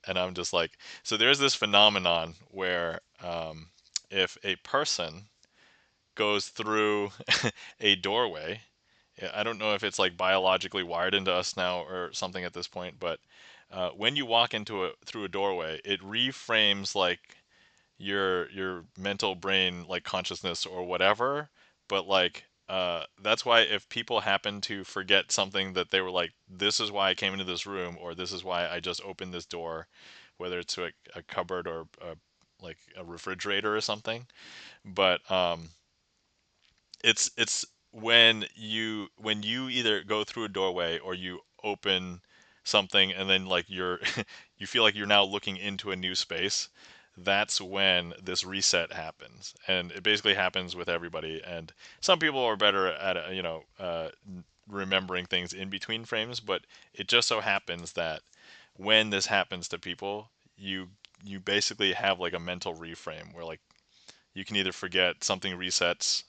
and I'm just like, so there's this phenomenon where if a person goes through a doorway, I don't know if it's like biologically wired into us now or something at this point, but when you walk through a doorway, it reframes like your mental brain like consciousness or whatever. But like that's why if people happen to forget something that they were like, this is why I came into this room, or this is why I just opened this door, whether it's to a cupboard or like a refrigerator or something. But it's when you either go through a doorway or you open something and then like you're you feel like you're now looking into a new space. That's when this reset happens, and it basically happens with everybody. And some people are better at remembering things in between frames, but it just so happens that when this happens to people, you basically have like a mental reframe where like you can either forget, something resets,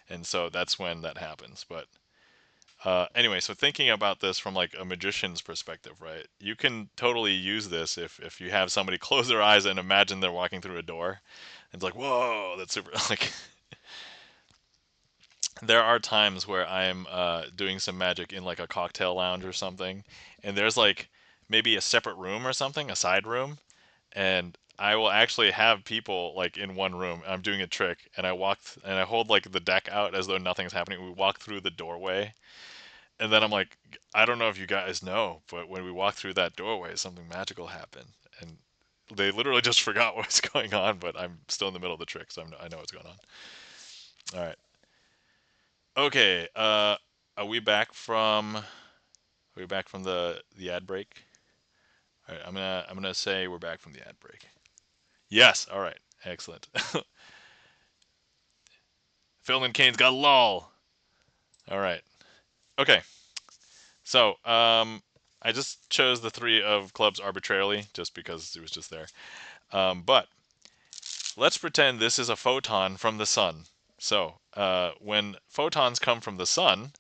and so that's when that happens. But Anyway, so thinking about this from like a magician's perspective, right? You can totally use this if you have somebody close their eyes and imagine they're walking through a door. It's like, whoa, that's super. Like, there are times where I'm doing some magic in like a cocktail lounge or something, and there's like maybe a separate room or something, a side room, and I will actually have people like in one room. I'm doing a trick, and I hold like the deck out as though nothing's happening. We walk through the doorway, and then I'm like, I don't know if you guys know, but when we walk through that doorway, something magical happened, and they literally just forgot what's going on. But I'm still in the middle of the trick, so I know what's going on. All right. Okay. Are we back from? Are we back from the ad break? All right. I'm gonna say we're back from the ad break. Yes. All right. Excellent. Phil and Kane's got lol. All right. Okay. So, I just chose the three of clubs arbitrarily, just because it was just there. But let's pretend this is a photon from the sun. So, when photons come from the sun,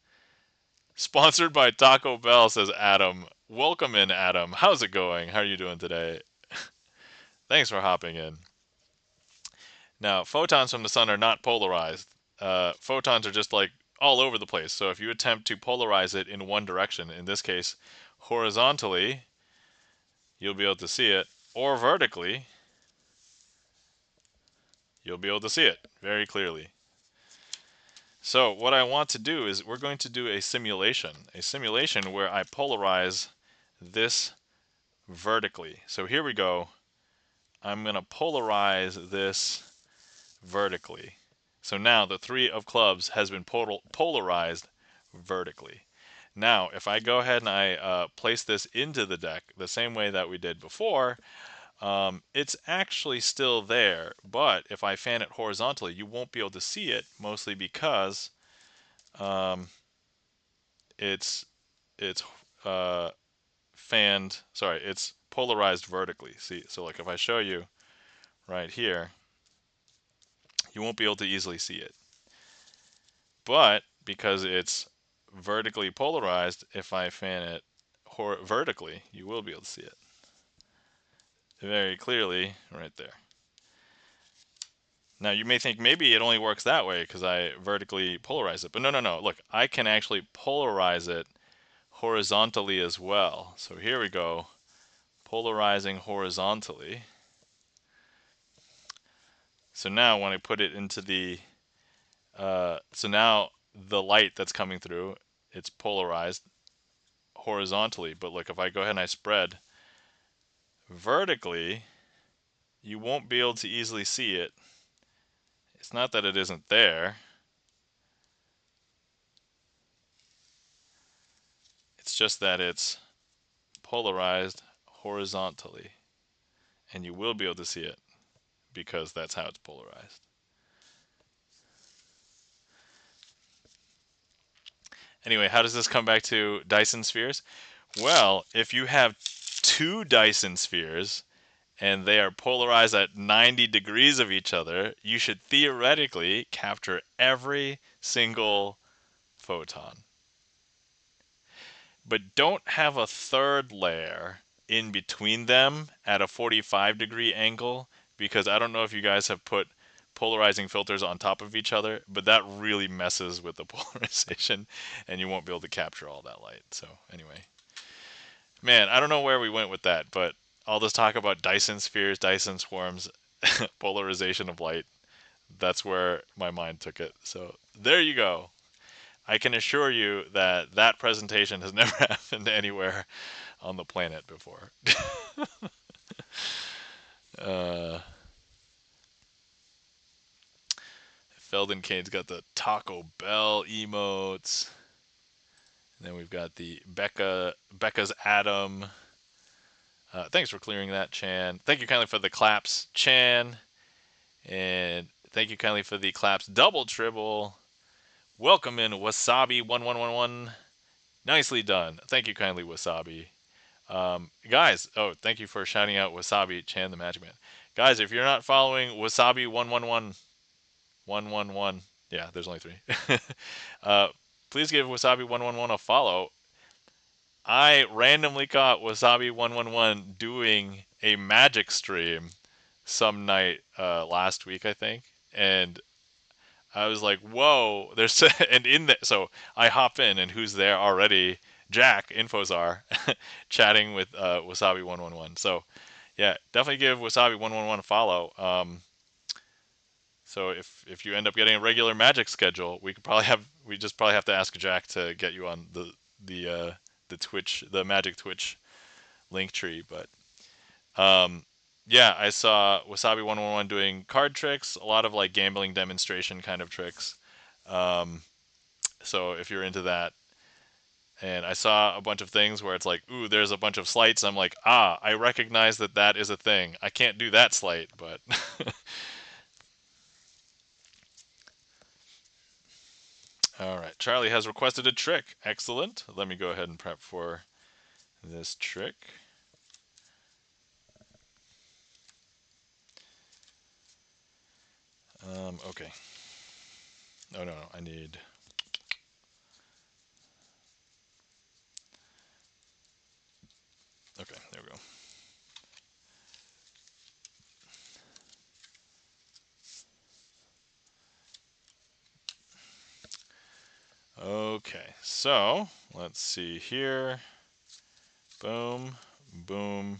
sponsored by Taco Bell, says Adam. Welcome in, Adam. How's it going? How are you doing today? Thanks for hopping in. Now, photons from the sun are not polarized. Photons are just like all over the place. So if you attempt to polarize it in one direction, in this case, horizontally, you'll be able to see it, or vertically, you'll be able to see it very clearly. So what I want to do is we're going to do a simulation where I polarize this vertically. So here we go. I'm going to polarize this vertically. So now the three of clubs has been polarized vertically. Now, if I go ahead and I place this into the deck the same way that we did before, it's actually still there, but if I fan it horizontally, you won't be able to see it, mostly because um, it's uh, it's polarized vertically. See, so like if I show you right here, you won't be able to easily see it. But because it's vertically polarized, if I fan it vertically, you will be able to see it very clearly right there. Now you may think maybe it only works that way because I vertically polarize it, but no. Look, I can actually polarize it horizontally as well. So here we go, polarizing horizontally. So now when I put it into the, so now the light that's coming through, it's polarized horizontally. But look, if I go ahead and I spread vertically, you won't be able to easily see it. It's not that it isn't there. It's just that it's polarized horizontally. And you will be able to see it because that's how it's polarized. Anyway, how does this come back to Dyson spheres? Well, if you have two Dyson spheres and they are polarized at 90 degrees of each other, you should theoretically capture every single photon. But don't have a third layer in between them at a 45-degree angle, because I don't know if you guys have put polarizing filters on top of each other, but that really messes with the polarization and you won't be able to capture all that light. So anyway, man, I don't know where we went with that, but all this talk about Dyson spheres, Dyson swarms, polarization of light, that's where my mind took it. So there you go. I can assure you that that presentation has never happened anywhere on the planet before. uh, Felden Kane's got the Taco Bell emotes. And then we've got the Becca's Adam. Thanks for clearing that, Chan. Thank you kindly for the claps, Chan. And thank you kindly for the claps, double triple. Welcome in, Wasabi1111. Nicely done. Thank you kindly, Wasabi. Guys, oh, thank you for shouting out Wasabi Chan the Magic Man. Guys, if you're not following Wasabi 111, 111, yeah, there's only three. please give Wasabi111 a follow. I randomly caught Wasabi111 doing a magic stream some night last week, I think, and I was like, "Whoa!" There's and in that, so I hop in, and who's there already? Jack Infozar, chatting with Wasabi111. So yeah, definitely give Wasabi111 a follow. So if you end up getting a regular magic schedule, we just probably have to ask Jack to get you on the Twitch, the magic Twitch link tree. But um, yeah, I saw Wasabi111 doing card tricks, a lot of like gambling demonstration kind of tricks. Um, so if you're into that, and I saw a bunch of things where it's like, ooh, there's a bunch of sleights. I'm like, ah, I recognize that that is a thing. I can't do that sleight, but all right. Charlie has requested a trick. Excellent. Let me go ahead and prep for this trick. Okay. No, no, no. I need. Okay, there we go. Okay, so let's see here. Boom, boom,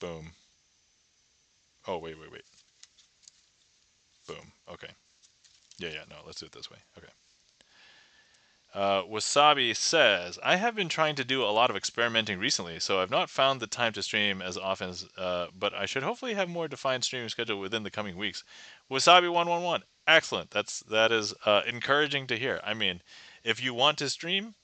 boom. Oh, wait, wait, wait. Boom. Okay. Yeah, yeah, no, let's do it this way. Okay. Wasabi says, I have been trying to do a lot of experimenting recently, so I've not found the time to stream as often as, but I should hopefully have more defined streaming schedule within the coming weeks. Wasabi111, excellent. That is encouraging to hear. I mean, if you want to stream,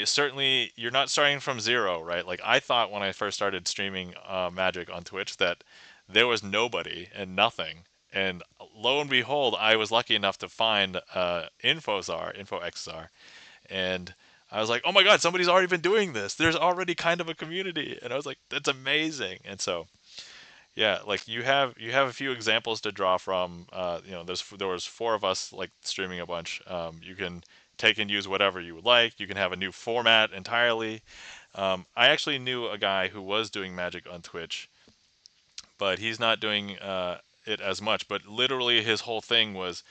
certainly you're not starting from zero, right? Like I thought when I first started streaming Magic on Twitch that there was nobody and nothing. And lo and behold, I was lucky enough to find InfoXR, and I was like, "Oh my God, somebody's already been doing this. There's already kind of a community." And I was like, "That's amazing." And so, yeah, like you have a few examples to draw from. There was four of us like streaming a bunch. You can take and use whatever you would like. You can have a new format entirely. I actually knew a guy who was doing Magic on Twitch, but he's not doing it as much. But literally, his whole thing was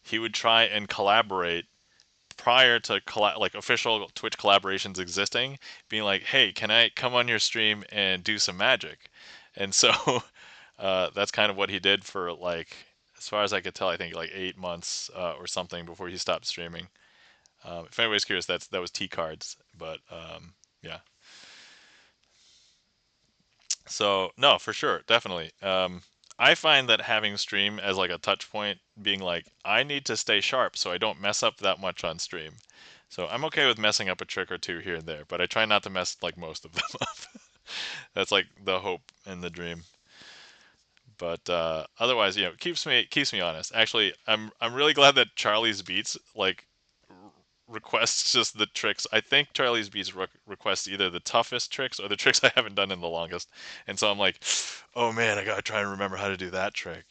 he would try and collaborate prior to like official Twitch collaborations existing, being like, "Hey, can I come on your stream and do some Magic?" And so that's kind of what he did for like, as far as I could tell, I think like 8 months or something before he stopped streaming. If anybody's curious, that was T cards, but yeah. So no, for sure, definitely. I find that having stream as like a touch point, being like, I need to stay sharp so I don't mess up that much on stream. So I'm okay with messing up a trick or two here and there, but I try not to mess like most of them up. That's like the hope and the dream. But otherwise, keeps me honest. Actually, I'm really glad that Charlie's Beats like requests just the tricks. I think Charlie's Beats requests either the toughest tricks or the tricks I haven't done in the longest. And so I'm like, oh man, I gotta try and remember how to do that trick.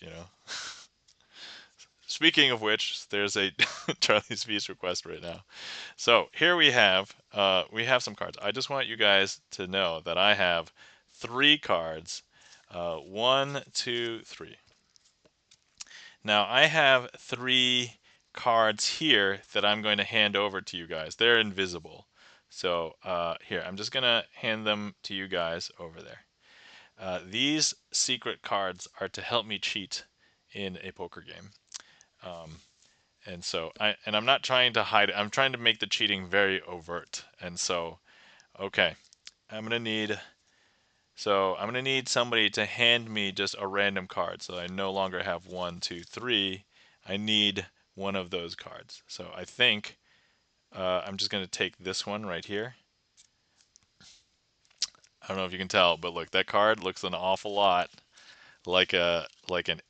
Speaking of which, there's a Charlie's Beats request right now. So here we have some cards. I just want you guys to know that I have three cards. One, two, three. Now I have three cards here that I'm going to hand over to you guys. They're invisible. So here, I'm just going to hand them to you guys over there. These secret cards are to help me cheat in a poker game. Um, and I'm not trying to hide it. I'm trying to make the cheating very overt. And so, okay, I'm gonna need I'm gonna need somebody to hand me just a random card, so I no longer have one, two, three. I need one of those cards. So I think I'm just gonna take this one right here. I don't know if you can tell, but look, that card looks an awful lot like an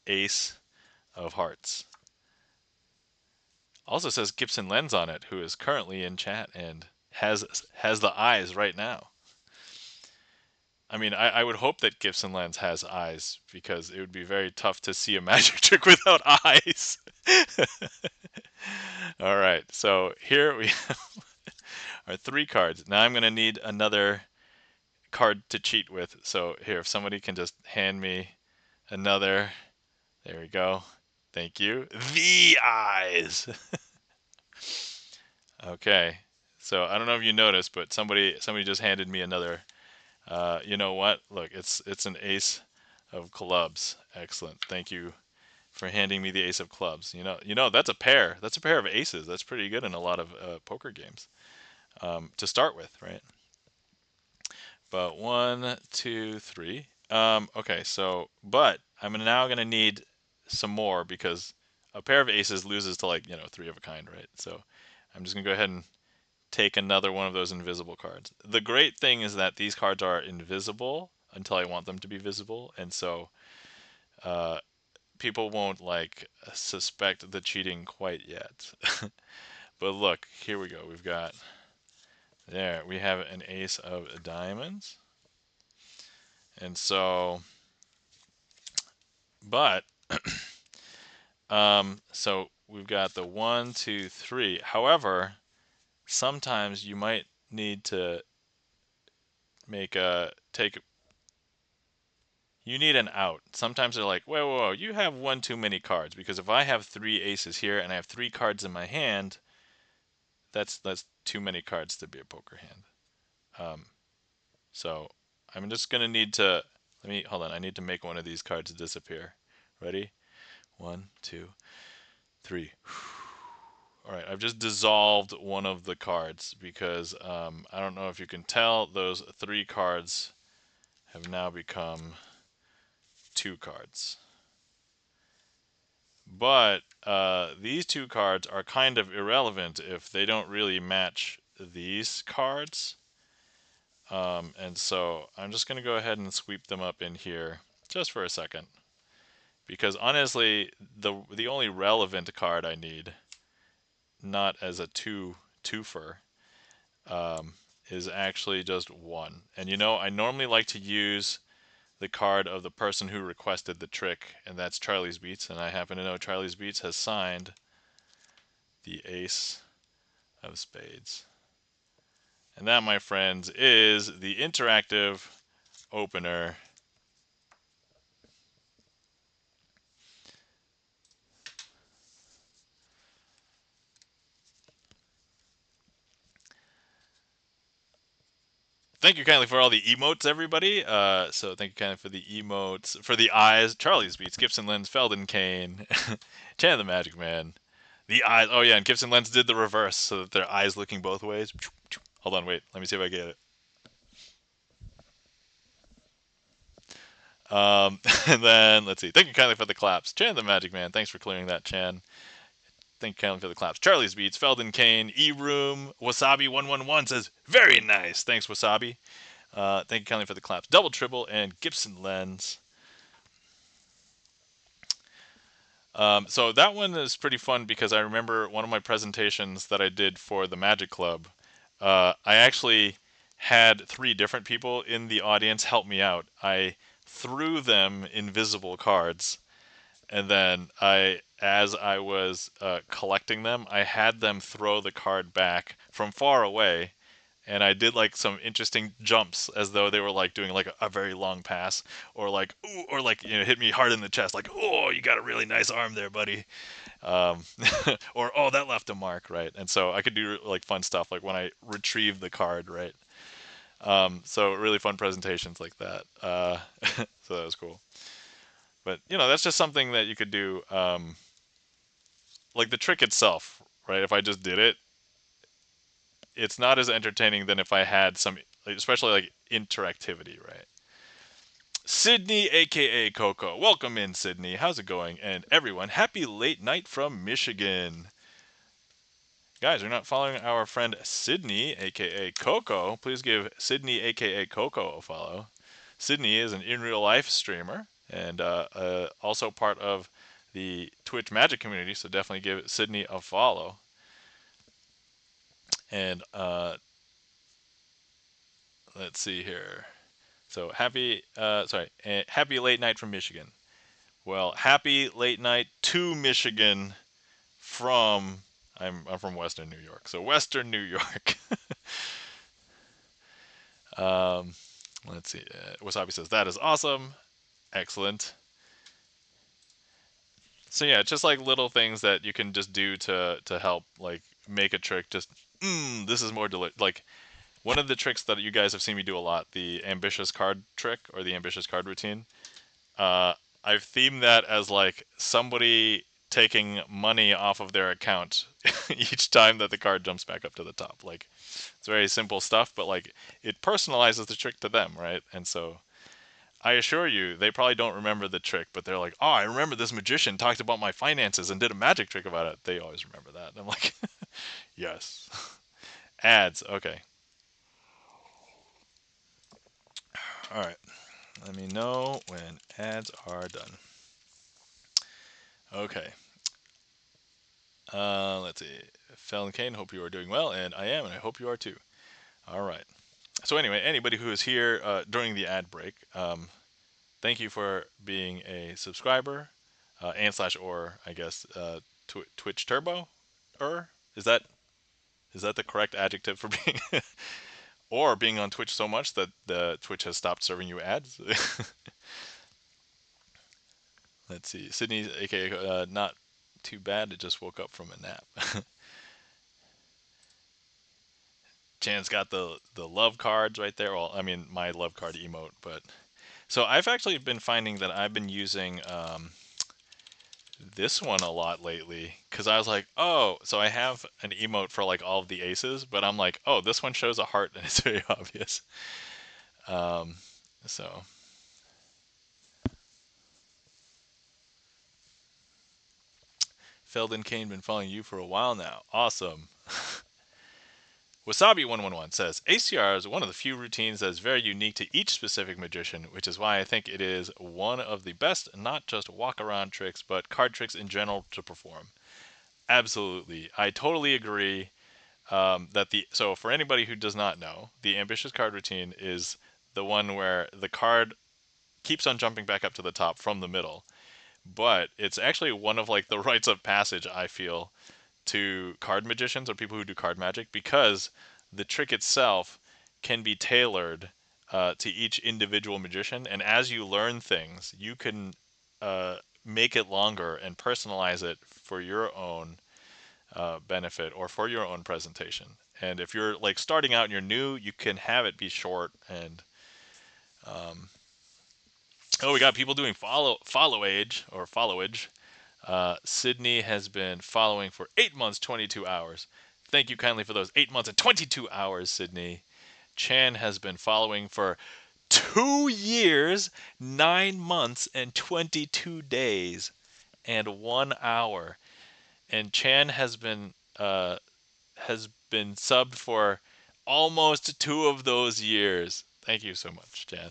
ace of hearts. Also says Gibson Lens on it, who is currently in chat and has the eyes right now. I mean, I would hope that Gibson Lens has eyes because it would be very tough to see a magic trick without eyes. All right, so here we have our 3 cards. Now I'm going to need another card to cheat with. So here, if somebody can just hand me another. There we go. Thank you. The eyes. Okay. So I don't know if you noticed, but somebody just handed me another. You know what? Look, it's an ace of clubs. Excellent. Thank you for handing me the ace of clubs. You know that's a pair. That's a pair of aces. That's pretty good in a lot of poker games to start with, right? But one, two, three. Okay, so but I'm now gonna need some more because a pair of aces loses to like 3 of a kind, right? So I'm just gonna go ahead and take another one of those invisible cards. The great thing is that these cards are invisible until I want them to be visible, and so uh, people won't like suspect the cheating quite yet. But look, here we go. We have an ace of diamonds, and so but so we've got the one, two, three. However, sometimes you might need to make a take. You need an out. Sometimes they're like, whoa, whoa, whoa, you have one too many cards because if I have 3 aces here and I have 3 cards in my hand, that's too many cards to be a poker hand. Um, so I'm just gonna need to let me hold on. I need to make one of these cards disappear. Ready? One, two, three. All right, I've just dissolved one of the cards because I don't know if you can tell, those 3 cards have now become 2 cards. But these 2 cards are kind of irrelevant if they don't really match these cards. And so I'm just going to go ahead and sweep them up in here just for a second. Because honestly, the only relevant card I need, not as a twofer, um, is actually just one. And I normally like to use the card of the person who requested the trick, and that's Charlie's Beats. And I happen to know Charlie's Beats has signed the Ace of Spades. And that, my friends, is the interactive opener. Thank you kindly for all the emotes, everybody. So thank you kindly for the emotes, for the eyes. Charlie's Beats, Gibson Lens, Felden Kane, Chan the Magic Man. The eyes. Oh yeah, and Gibson Lens did the reverse, so that their eyes looking both ways. Hold on, wait. Let me see if I get it. And then let's see. Thank you kindly for the claps, Chan the Magic Man. Thanks for clearing that, Chan. Thank you kindly for the claps. Charlie's Beats, Felden Kane, E Room, Wasabi111 says very nice. Thanks, Wasabi. Thank you kindly for the claps. Double Triple and Gibson Lens. So that one is pretty fun because I remember one of my presentations that I did for the Magic Club. I actually had 3 different people in the audience help me out. I threw them invisible cards, and then as I was collecting them, I had them throw the card back from far away, and I did like some interesting jumps as though they were like doing like a very long pass, or like ooh, or like hit me hard in the chest, like oh, you got a really nice arm there, buddy, um, or oh, that left a mark, right? And so I could do like fun stuff like when I retrieve the card, right? So really fun presentations like that. So that was cool. But that's just something that you could do. Like the trick itself, right? If I just did it, it's not as entertaining than if I had some, especially like interactivity, right? Sydney, aka Coco, welcome in, Sydney. How's it going? And everyone, happy late night from Michigan. Guys, you're not following our friend Sydney, aka Coco. Please give Sydney, aka Coco, a follow. Sydney is an in real life streamer and also part of the Twitch Magic community, so definitely give Sydney a follow. And let's see here. So happy late night from Michigan. Well, happy late night to Michigan from I'm from Western New York, so Western New York. um, let's see. Wasabi says that is awesome, excellent. So yeah, just like little things that you can just do to help like make a trick. Just this is more like one of the tricks that you guys have seen me do a lot, the ambitious card trick or the ambitious card routine. Uh, I've themed that as like somebody taking money off of their account each time that the card jumps back up to the top. Like it's very simple stuff, but like it personalizes the trick to them, right? And so I assure you, they probably don't remember the trick, but they're like, "Oh, I remember this magician talked about my finances and did a magic trick about it." They always remember that. And I'm like, "Yes." Ads. Okay. All right. Let me know when ads are done. Okay. Let's see. Felon Kane, hope you are doing well, and I am, and I hope you are too. All right. So anyway, anybody who is here during the ad break, thank you for being a subscriber and slash or I guess Twitch Turbo. Is that the correct adjective for being or being on Twitch so much that the Twitch has stopped serving you ads? Let's see. Sydney, aka not too bad. It just woke up from a nap. Chan's got the love cards right there. Well, I mean my love card emote, but so I've actually been finding that I've been using this one a lot lately because I was like, oh, so I have an emote for like all of the aces, but I'm like, oh, this one shows a heart and it's very obvious. Um, so Feldon Kane been following you for a while now. Awesome. Wasabi111 says ACR is one of the few routines that is very unique to each specific magician, which is why I think it is one of the best, not just walk around tricks, but card tricks in general to perform. Absolutely. I totally agree. That the so for anybody who does not know, the ambitious card routine is the one where the card keeps on jumping back up to the top from the middle. But it's actually one of like the rites of passage I feel to card magicians or people who do card magic because the trick itself can be tailored to each individual magician, and as you learn things, you can make it longer and personalize it for your own benefit or for your own presentation. And if you're like starting out and you're new, you can have it be short. And oh, we got people doing follow age or followage. Sydney has been following for 8 months, 22 hours. Thank you kindly for those 8 months and 22 hours, Sydney. Chan has been following for 2 years, 9 months, and 22 days, and 1 hour. And Chan has been subbed for almost 2 of those years. Thank you so much, Chan.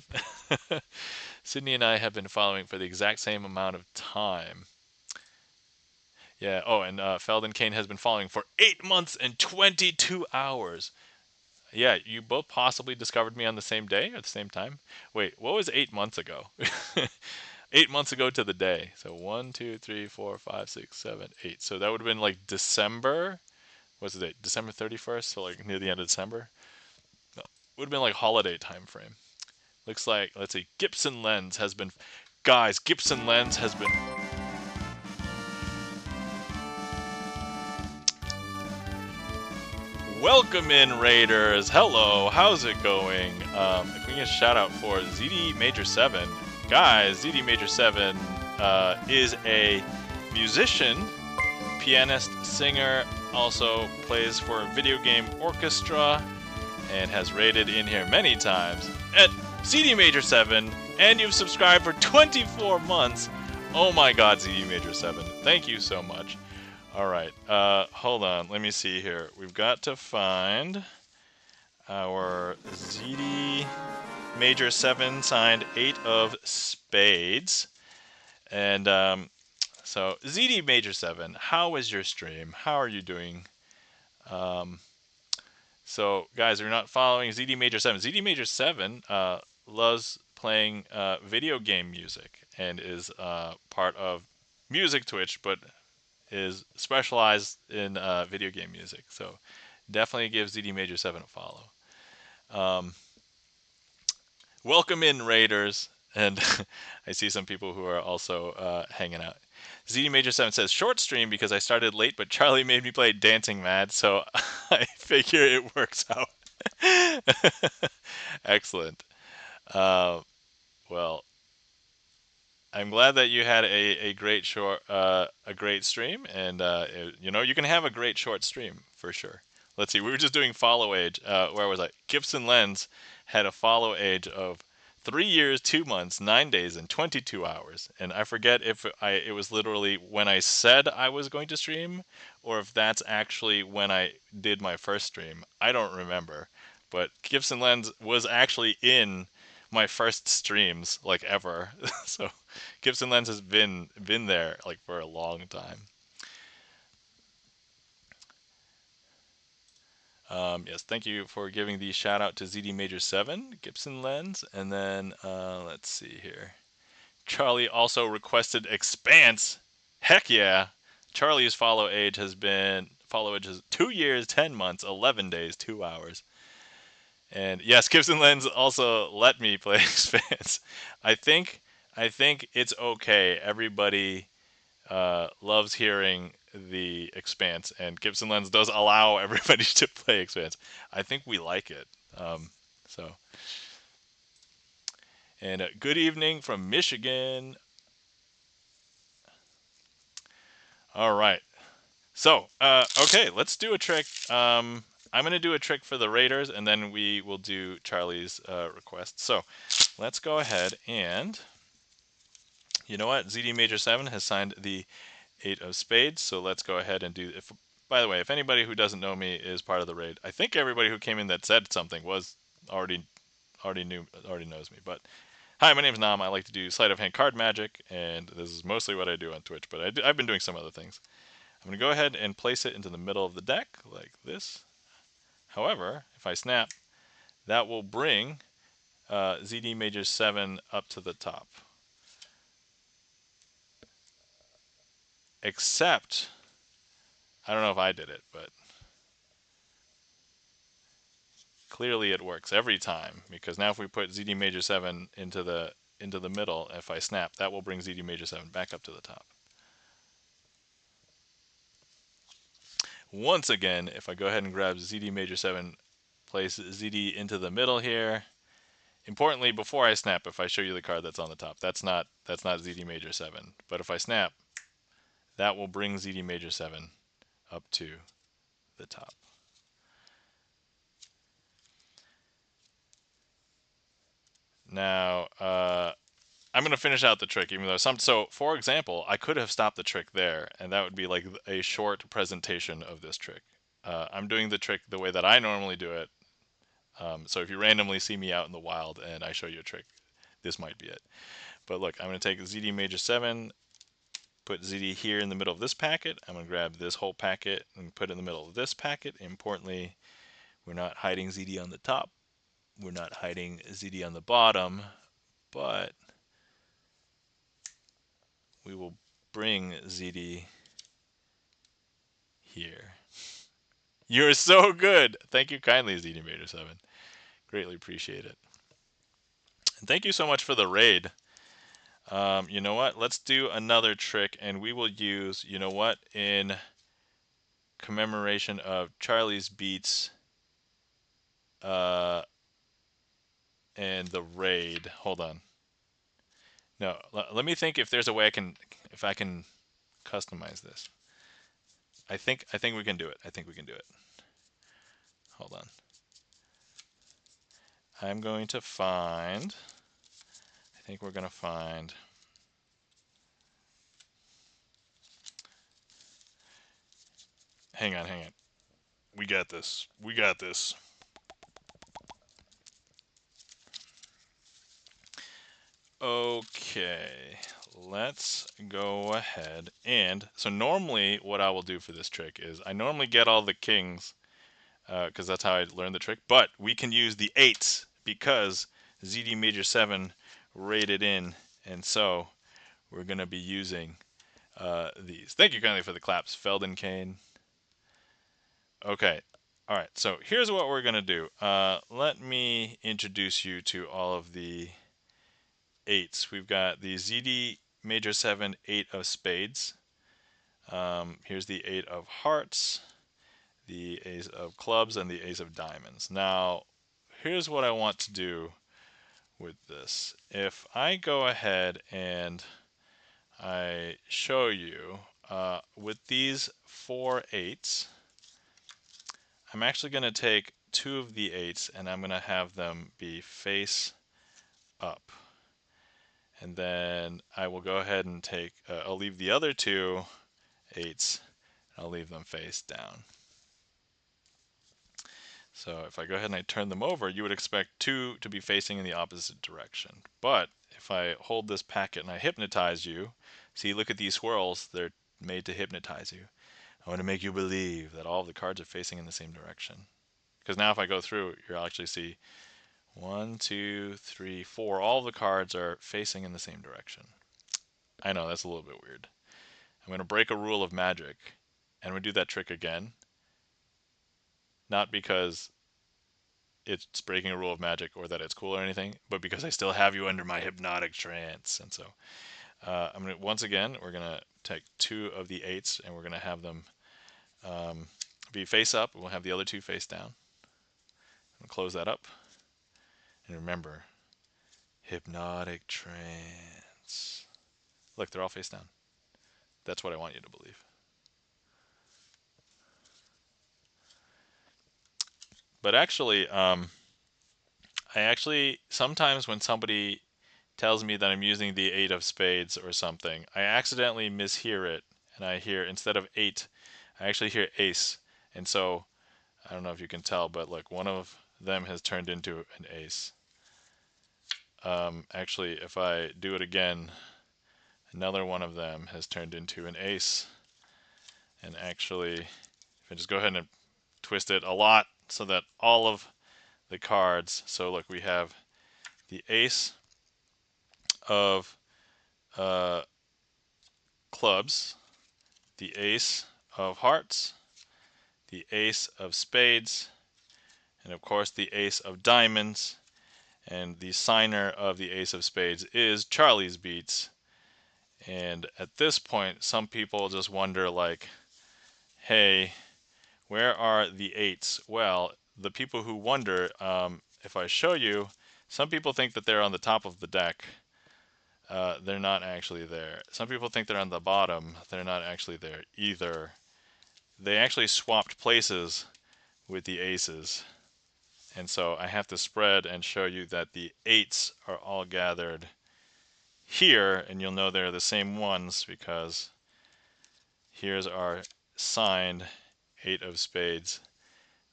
Sydney and I have been following for the exact same amount of time. Yeah. Oh, and Feldon Kane has been following for 8 months and 22 hours. Yeah, you both possibly discovered me on the same day or the same time. Wait, what was 8 months ago? 8 months ago to the day. So 1, 2, 3, 4, 5, 6, 7, 8. So that would have been like December. What's the date? December 31st. So like near the end of December. No, would have been like holiday time frame. Looks like, let's see, Gibson Lens has been. Guys, Gibson Lens has been. Welcome in, Raiders. Hello, how's it going? If we can shout out for ZD Major 7. Guys, ZD Major 7 is a musician, pianist, singer, also plays for a video game orchestra, and has raided in here many times at ZD Major 7, and you've subscribed for 24 months. Oh my god, ZD Major 7. Thank you so much. Alright, hold on, let me see here. We've got to find our ZD Major 7 signed 8 of Spades. And, so, ZD Major 7, how was your stream? How are you doing? So, guys, if you're not following ZD Major 7, ZD Major 7 loves playing video game music and is part of Music Twitch, but is specialized in video game music. So definitely give ZD Major 7 a follow. Um, Welcome in, Raiders. And I see some people who are also hanging out. ZD Major 7 says, short stream because I started late, but Charlie made me play Dancing Mad, so I figure it works out. Excellent. Uh, well, I'm glad that you had a great a great stream, and you know, you can have a great short stream for sure. Let's see, we were just doing follow age. Where was I? Gibson Lens had a follow age of 3 years, 2 months, 9 days, and 22 hours. And I forget if it was literally when I said I was going to stream, or if that's actually when I did my first stream. I don't remember, but Gibson Lens was actually in my first streams like ever. So Gibson Lens has been there like for a long time. Yes, thank you for giving the shout out to ZD Major 7, Gibson Lens, and then let's see here. Charlie also requested Expanse. Heck yeah! Charlie's follow age is 2 years, 10 months, 11 days, 2 hours. And yes, Gibson Lens also let me play Expanse. I think I think it's okay. Everybody loves hearing the Expanse, and Gibson Lens does allow everybody to play Expanse. I think we like it. So, and good evening from Michigan. All right. So, okay, let's do a trick. I'm going to do a trick for the Raiders, and then we will do Charlie's request. So, let's go ahead and, you know what? ZD Major 7 has signed the 8 of spades, so let's go ahead and do. If, by the way, if anybody who doesn't know me is part of the raid, I think everybody who came in that said something was already knows me. But hi, my name's Nam. I like to do sleight of hand card magic, and this is mostly what I do on Twitch. But I've been doing some other things. I'm gonna go ahead and place it into the middle of the deck like this. However, if I snap, that will bring ZD Major 7 up to the top. Except, I don't know if I did it, but clearly it works every time, because now if we put ZD Major 7 into the middle, if I snap, that will bring ZD Major 7 back up to the top. Once again, if I go ahead and grab ZD Major 7, place ZD into the middle here. Importantly, before I snap, if I show you the card that's on the top, that's not ZD Major 7. But if I snap, that will bring ZD Major 7 up to the top. Now, I'm going to finish out the trick, even though so, for example, I could have stopped the trick there, and that would be like a short presentation of this trick. I'm doing the trick the way that I normally do it. So if you randomly see me out in the wild and I show you a trick, this might be it. But look, I'm going to take ZD Major 7, put ZD here in the middle of this packet. I'm going to grab this whole packet and put it in the middle of this packet. Importantly, we're not hiding ZD on the top. We're not hiding ZD on the bottom, but we will bring ZD here. You're so good. Thank you kindly, ZD Major 7. Greatly appreciate it. And thank you so much for the raid. You know what? Let's do another trick, and we will use, you know what, in commemoration of Charlie's Beats and the raid. Hold on. No, let me think if there's a way if I can customize this. I think we can do it. I think we can do it. Hold on. I'm going to find. I think we're going to find. Hang on. We got this. We got this. Okay, let's go ahead and, so normally what I will do for this trick is I normally get all the kings because that's how I learned the trick, but we can use the 8s because ZD Major 7 raided in, and so we're going to be using these. Thank you kindly for the claps, Feldenkane. Okay. All right. So here's what we're gonna do. Let me introduce you to all of the eights. We've got the ZD major 7, 8 of spades. Here's the 8 of hearts, the ace of clubs, and the ace of diamonds. Now, here's what I want to do with this. If I go ahead and I show you with these 4 eights, I'm actually going to take 2 of the eights and I'm going to have them be face up. And then I will go ahead and take, I'll leave the other 2 eights, and I'll leave them face down. So if I go ahead and I turn them over, you would expect 2 to be facing in the opposite direction. But if I hold this packet and I hypnotize you, see, look at these swirls, they're made to hypnotize you. I want to make you believe that all of the cards are facing in the same direction. Because now if I go through, you'll actually see 1, 2, 3, 4, all of the cards are facing in the same direction. I know, that's a little bit weird. I'm going to break a rule of magic, and we do that trick again. Not because it's breaking a rule of magic or that it's cool or anything, but because I still have you under my hypnotic trance. And so I'm going to, once again, we're going to take 2 of the eights and we're going to have them be face up. We'll have the other 2 face down. I'm going to close that up. And remember, hypnotic trance. Look, they're all face down. That's what I want you to believe. But actually, I actually, sometimes when somebody tells me that I'm using the 8 of spades or something, I accidentally mishear it, and I hear, instead of 8, I actually hear ace. And so, I don't know if you can tell, but look, one of them has turned into an ace. Actually, if I do it again, another one of them has turned into an ace. And actually, if I just go ahead and twist it a lot so that all of the cards, so look, we have the ace of clubs, the ace of hearts, the ace of spades, and of course the ace of diamonds. And the signer of the ace of spades is Charlie's Beats. And at this point, some people just wonder, like, hey, where are the eights? Well, the people who wonder, if I show you, some people think that they're on the top of the deck. They're not actually there. Some people think they're on the bottom. They're not actually there either. They actually swapped places with the aces. And so I have to spread and show you that the eights are all gathered here, and you'll know they're the same ones because here's our signed 8 of spades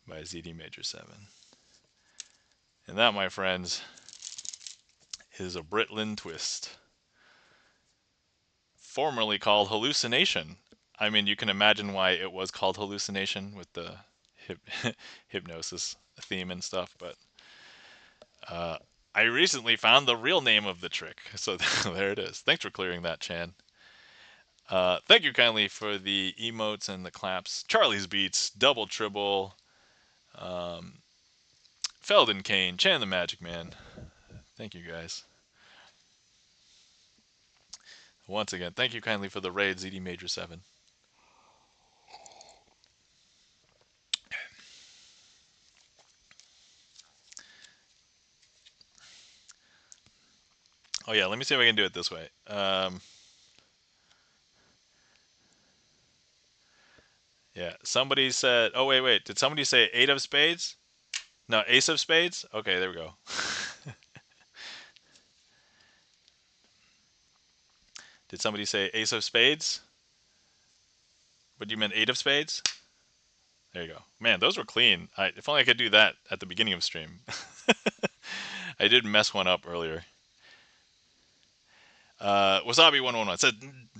by ZD major 7. And that, my friends, is a Britlin twist, formerly called hallucination. I mean, you can imagine why it was called hallucination with the hypnosis theme and stuff, but I recently found the real name of the trick, so there it is. Thanks for clearing that, Chan. Thank you kindly for the emotes and the claps. Charlie's Beats, Double Tribble, Feldenkane, Chan the Magic Man. Thank you guys. Once again, thank you kindly for the raid, ZD Major 7. Oh yeah, let me see if I can do it this way. Yeah, somebody said, oh wait, did somebody say 8 of spades? No, ace of spades? Okay, there we go. Did somebody say ace of spades? But you meant 8 of spades? There you go. Man, those were clean. If only I could do that at the beginning of stream. I did mess one up earlier. Wasabi111 said,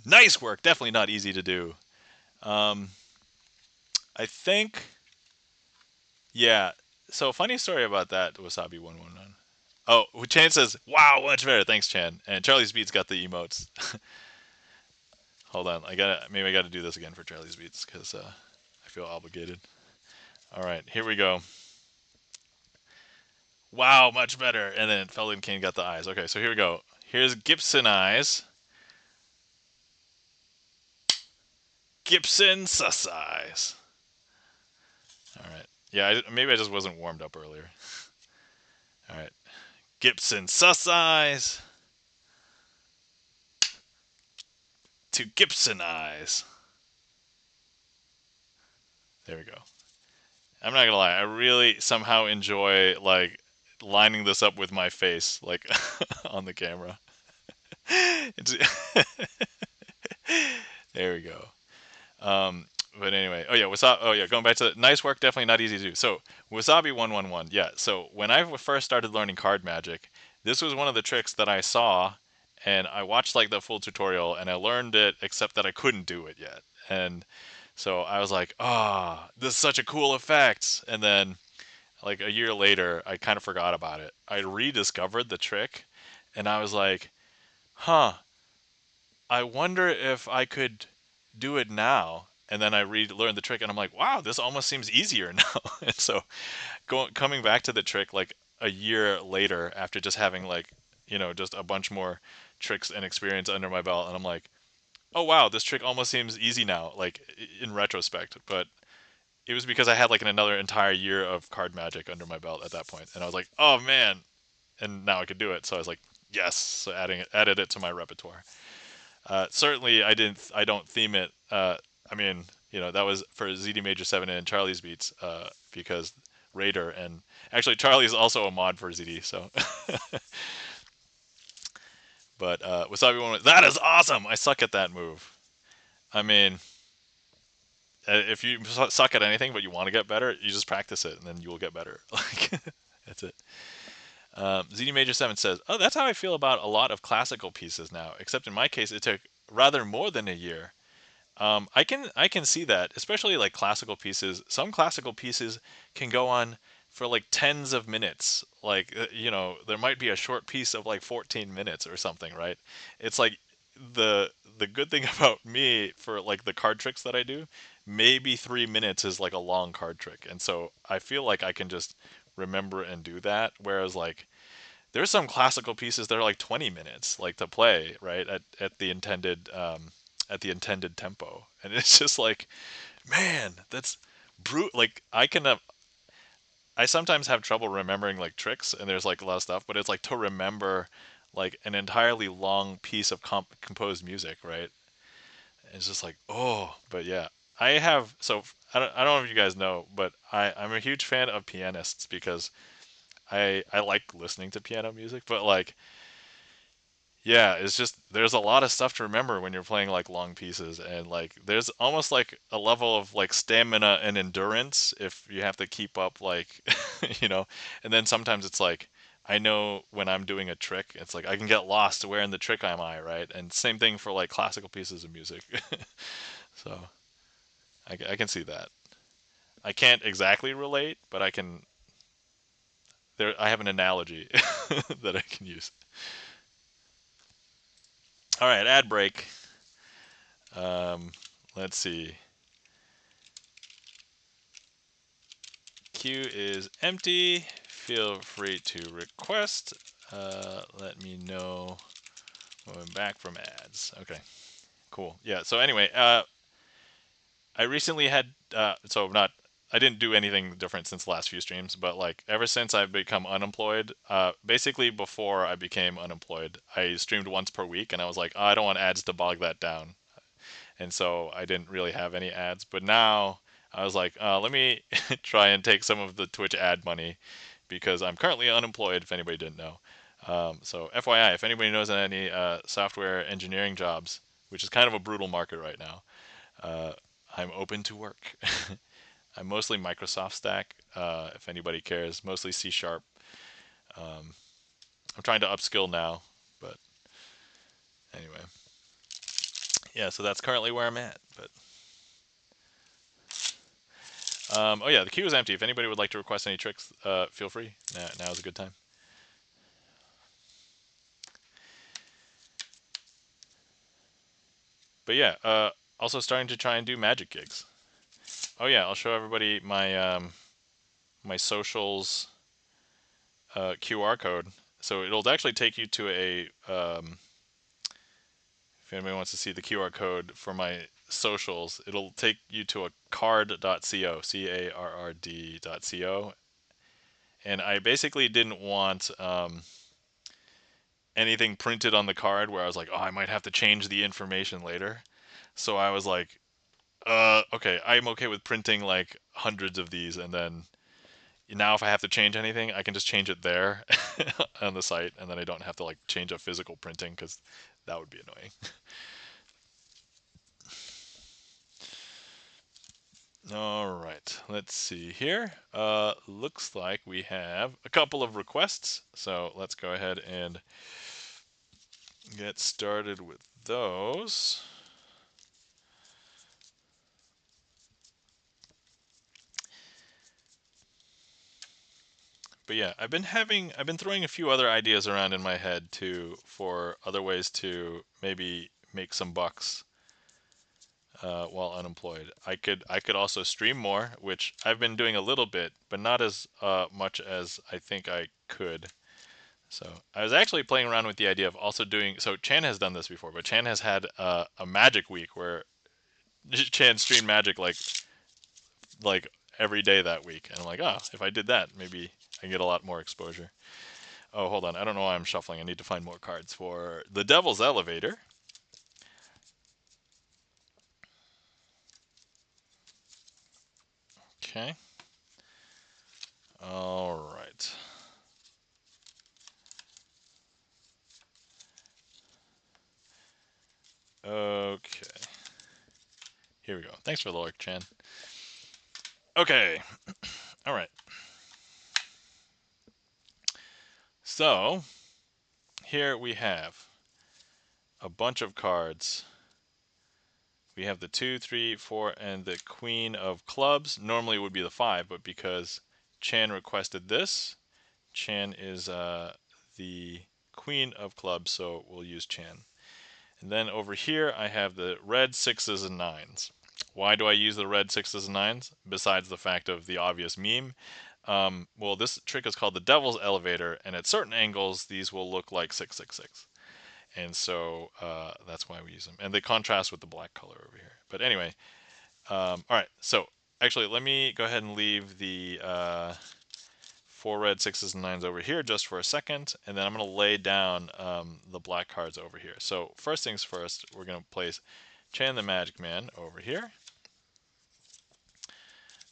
nice work. Definitely not easy to do. I think, yeah. So funny story about that, Wasabi111. Oh, Chan says, wow, much better. Thanks, Chan. And Charlie Speed's got the emotes. Hold on. Maybe I gotta do this again for Charlie's Beats because I feel obligated. All right, here we go. Wow, much better. And then Felden King got the eyes. Okay, so here we go. Here's Gibson eyes. Gibson sus eyes. All right. Yeah, maybe I just wasn't warmed up earlier. All right. Gibson sus eyes to Gibson eyes. There we go. I'm not gonna lie. I really somehow enjoy like lining this up with my face, like on the camera. It's there we go. Um, but anyway, oh yeah, Wasabi. Oh yeah, going back to nice work. Definitely not easy to do. So Wasabi 111. Yeah. So when I first started learning card magic, this was one of the tricks that I saw, and I watched like the full tutorial, and I learned it, except that I couldn't do it yet. And so I was like, ah, oh, this is such a cool effect. And then like a year later, I kind of forgot about it. I rediscovered the trick, and I was like, huh, I wonder if I could do it now. And then I relearned the trick, and I'm like, wow, this almost seems easier now. And so coming back to the trick like a year later after just having like, just a bunch more tricks and experience under my belt, and I'm like, oh wow, this trick almost seems easy now, like in retrospect. But it was because I had like another entire year of card magic under my belt at that point, and I was like, oh man, and now I could do it. So I was like, yes, so added it to my repertoire. Certainly, I don't theme it. I mean, that was for ZD Major 7 and Charlie's Beats, because Raider, and actually Charlie is also a mod for ZD. So, but Wasabi one, that is awesome. I suck at that move. I mean, if you suck at anything but you want to get better, you just practice it and then you will get better. Like that's it. ZD Major 7 says, oh, that's how I feel about a lot of classical pieces now, except in my case, it took rather more than a year. I can see that, especially like classical pieces. Some classical pieces can go on for like tens of minutes. Like there might be a short piece of like 14 minutes or something, right? It's like the good thing about me for like the card tricks that I do, maybe 3 minutes is like a long card trick, and so I feel like I can just remember and do that. Whereas like there's some classical pieces that are like 20 minutes like to play, right, at the intended tempo, and it's just like, man, that's brute. Like I sometimes have trouble remembering like tricks, and there's like a lot of stuff, but it's like to remember like an entirely long piece of composed music, right? It's just like, oh. But yeah, I have, so I don't know if you guys know, but I'm a huge fan of pianists because I like listening to piano music, but like, yeah, it's just there's a lot of stuff to remember when you're playing like long pieces, and like there's almost like a level of like stamina and endurance if you have to keep up like you know, and then sometimes it's like I know when I'm doing a trick, it's like I can get lost where in the trick am I, right? And same thing for like classical pieces of music. So I can see that. I can't exactly relate, but I have an analogy that I can use. All right, ad break. Um, let's see. Queue is empty. Feel free to request. Let me know when I'm back from ads. Okay, cool. Yeah. So anyway, I recently had so not I didn't do anything different since the last few streams, but like ever since I've become unemployed, basically before I became unemployed, I streamed once per week, and I was like, oh, I don't want ads to bog that down, and so I didn't really have any ads. But now I was like, let me try and take some of the Twitch ad money because I'm currently unemployed. If anybody didn't know, so FYI, if anybody knows any software engineering jobs, which is kind of a brutal market right now, uh, I'm open to work. I'm mostly Microsoft stack. If anybody cares, mostly C sharp. Um, I'm trying to upskill now, but anyway, yeah. So that's currently where I'm at. But oh yeah, the queue is empty. If anybody would like to request any tricks, feel free. Now is a good time. But yeah, also starting to try and do magic gigs. Oh yeah, I'll show everybody my my socials QR code. So it'll actually take you to a if anybody wants to see the QR code for my socials, it'll take you to a card.co, carrd.co. And I basically didn't want anything printed on the card where I was like, oh, I might have to change the information later. So I was like, okay, I'm okay with printing like hundreds of these, and then now if I have to change anything, I can just change it there on the site, and then I don't have to like change a physical printing because that would be annoying. All right, let's see here. Looks like we have a couple of requests, so let's go ahead and get started with those. But yeah, I've been throwing a few other ideas around in my head too for other ways to maybe make some bucks while unemployed. I could also stream more, which I've been doing a little bit, but not as much as I think I could. So I was actually playing around with the idea of also doing. So Chan has done this before, but Chan has had a magic week where Chan streamed magic like every day that week, and I'm like, oh, if I did that, maybe I can get a lot more exposure. Oh, hold on, I don't know why I'm shuffling. I need to find more cards for the Devil's Elevator. Okay. All right. Okay. Here we go. Thanks for the lurk, Chan. Okay. All right. So here we have a bunch of cards. We have the 2, 3, 4, and the Queen of Clubs. Normally it would be the 5, but because Chan requested this, Chan is the Queen of Clubs, so we'll use Chan. And then over here I have the red 6s and 9s. Why do I use the red 6s and 9s? Besides the fact of the obvious meme. Well, this trick is called the Devil's Elevator, and at certain angles, these will look like 666. And so that's why we use them. And they contrast with the black color over here. But anyway, all right. So actually, let me go ahead and leave the 4 red 6s and 9s over here just for a second. And then I'm going to lay down the black cards over here. So first things first, we're going to place Chan the Magic Man over here.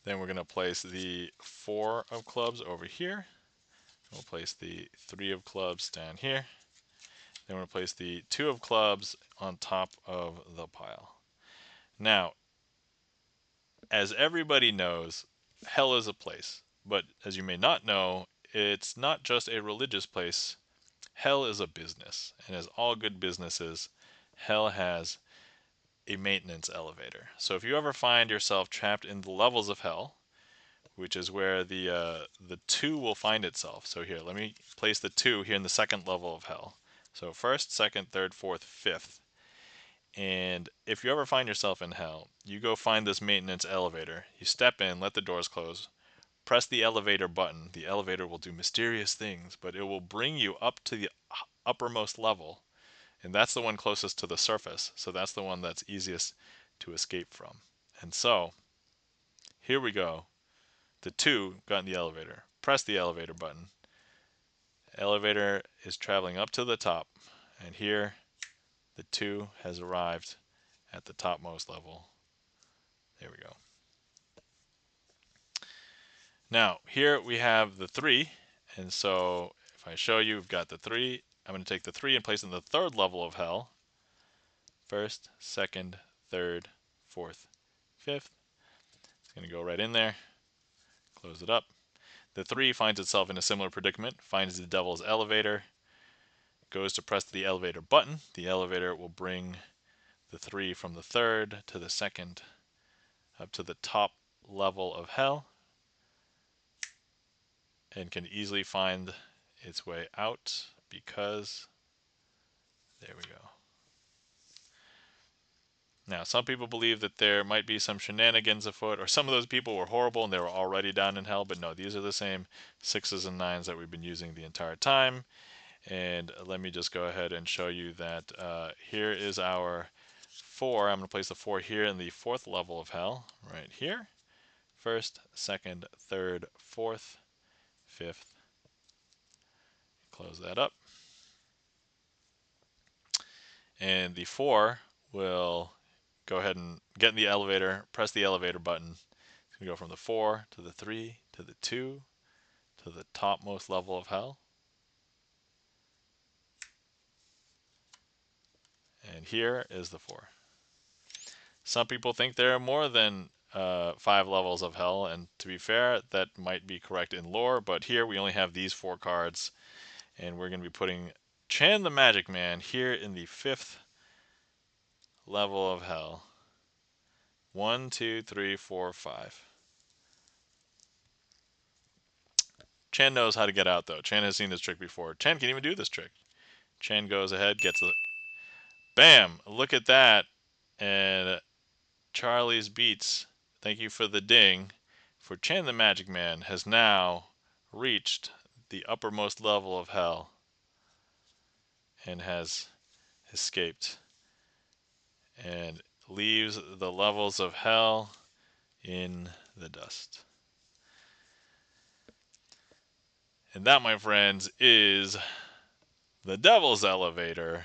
Then we're going to place the 4 of clubs over here. We'll place the 3 of clubs down here. Then we're going to place the 2 of clubs on top of the pile. Now, as everybody knows, hell is a place. But as you may not know, it's not just a religious place. Hell is a business. And as all good businesses, hell has a maintenance elevator. So if you ever find yourself trapped in the levels of hell, which is where the 2 will find itself. So here, let me place the 2 here in the second level of hell. So first, second, third, fourth, fifth. And if you ever find yourself in hell, you go find this maintenance elevator. You step in, let the doors close, press the elevator button. The elevator will do mysterious things, but it will bring you up to the uppermost level. And that's the one closest to the surface. So that's the one that's easiest to escape from. And so, here we go. The 2 got in the elevator. Press the elevator button. Elevator is traveling up to the top. And here, the 2 has arrived at the topmost level. There we go. Now, here we have the 3. And so, if I show you, we've got the 3. I'm going to take the 3 and place it in the third level of hell. First, second, third, fourth, fifth. It's going to go right in there. Close it up. The 3 finds itself in a similar predicament, finds the devil's elevator, goes to press the elevator button. The elevator will bring the 3 from the third to the second up to the top level of hell and can easily find its way out because there we go. Now, some people believe that there might be some shenanigans afoot, or some of those people were horrible and they were already down in hell, but no, these are the same 6s and 9s that we've been using the entire time. And let me just go ahead and show you that here is our 4. I'm going to place the 4 here in the 4th level of hell, right here. 1st, 2nd, 3rd, 4th, 5th. Close that up. And the 4 will go ahead and get in the elevator, press the elevator button. It's going to go from the 4 to the 3 to the 2 to the topmost level of hell. And here is the 4. Some people think there are more than 5 levels of hell, and to be fair, that might be correct in lore, but here we only have these 4 cards, and we're going to be putting Chan the Magic Man here in the 5th level of hell. 1, 2, 3, 4, 5. Chan knows how to get out, though. Chan has seen this trick before. Chan can even do this trick. Chan goes ahead, gets the... Bam! Look at that. And Charlie's Beats, thank you for the ding, for Chan the Magic Man, has now reached the uppermost level of hell and has escaped and leaves the levels of hell in the dust. And that, my friends, is the Devil's Elevator.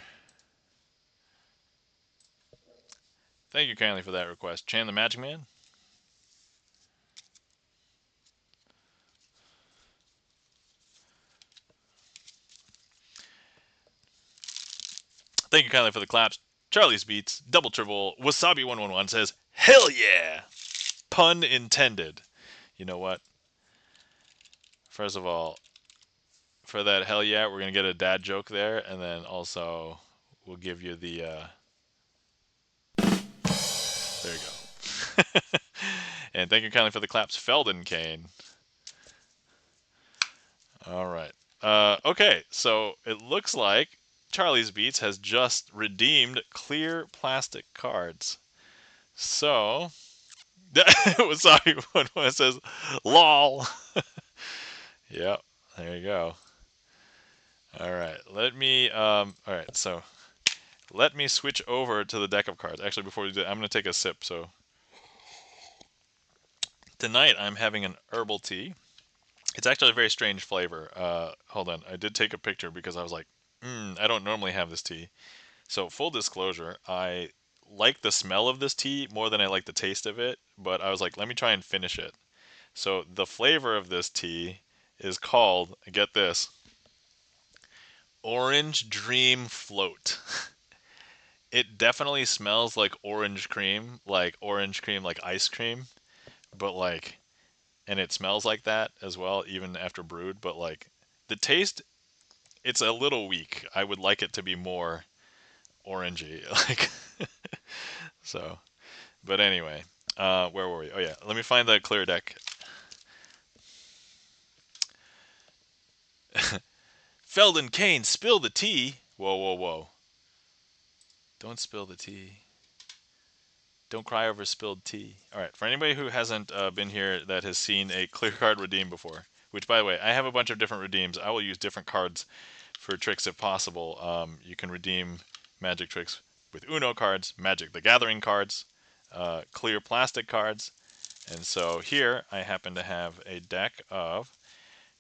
Thank you kindly for that request, Chan the Magic Man. Thank you kindly for the claps. Charlie's Beats, Double Triple, Wasabi111 says, hell yeah! Pun intended. You know what? First of all, for that hell yeah, we're going to get a dad joke there, and then also we'll give you the... There you go. And thank you kindly for the claps, Felden Kane. All right. Okay, so it looks like Charlie's Beats has just redeemed clear plastic cards. So, sorry, when it says lol. Yep, there you go. All right, so let me switch over to the deck of cards. Actually, before we do that, I'm going to take a sip. So, tonight I'm having an herbal tea. It's actually a very strange flavor. Hold on, I did take a picture because I was like, I don't normally have this tea. So full disclosure, I like the smell of this tea more than I like the taste of it, but I was like, let me try and finish it. So the flavor of this tea is called, get this, Orange Dream Float. It definitely smells like orange cream, like ice cream, but like, and it smells like that as well, even after brewed, but like, the taste, it's a little weak. I would like it to be more orangey, like, so, but anyway, where were we? Oh yeah, let me find the clear deck. Felden Kane, spill the tea. Whoa, whoa, whoa. Don't spill the tea. Don't cry over spilled tea. All right, for anybody who hasn't been here that has seen a clear card redeem before, which, by the way, I have a bunch of different redeems. I will use different cards for tricks if possible. You can redeem magic tricks with Uno cards, Magic the Gathering cards, clear plastic cards. And so here I happen to have a deck of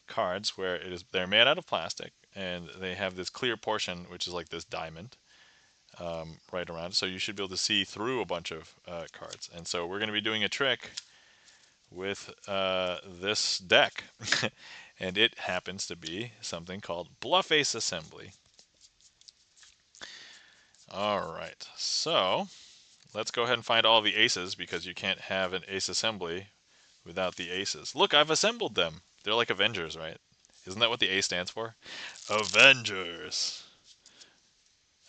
cards where they're made out of plastic and they have this clear portion, which is like this diamond. Right around, so you should be able to see through a bunch of cards. And so we're going to be doing a trick with this deck, and it happens to be something called Bluff Ace Assembly. All right, so let's go ahead and find all the aces, because you can't have an ace assembly without the aces. Look, I've assembled them. They're like Avengers, right? Isn't that what the A stands for? Avengers.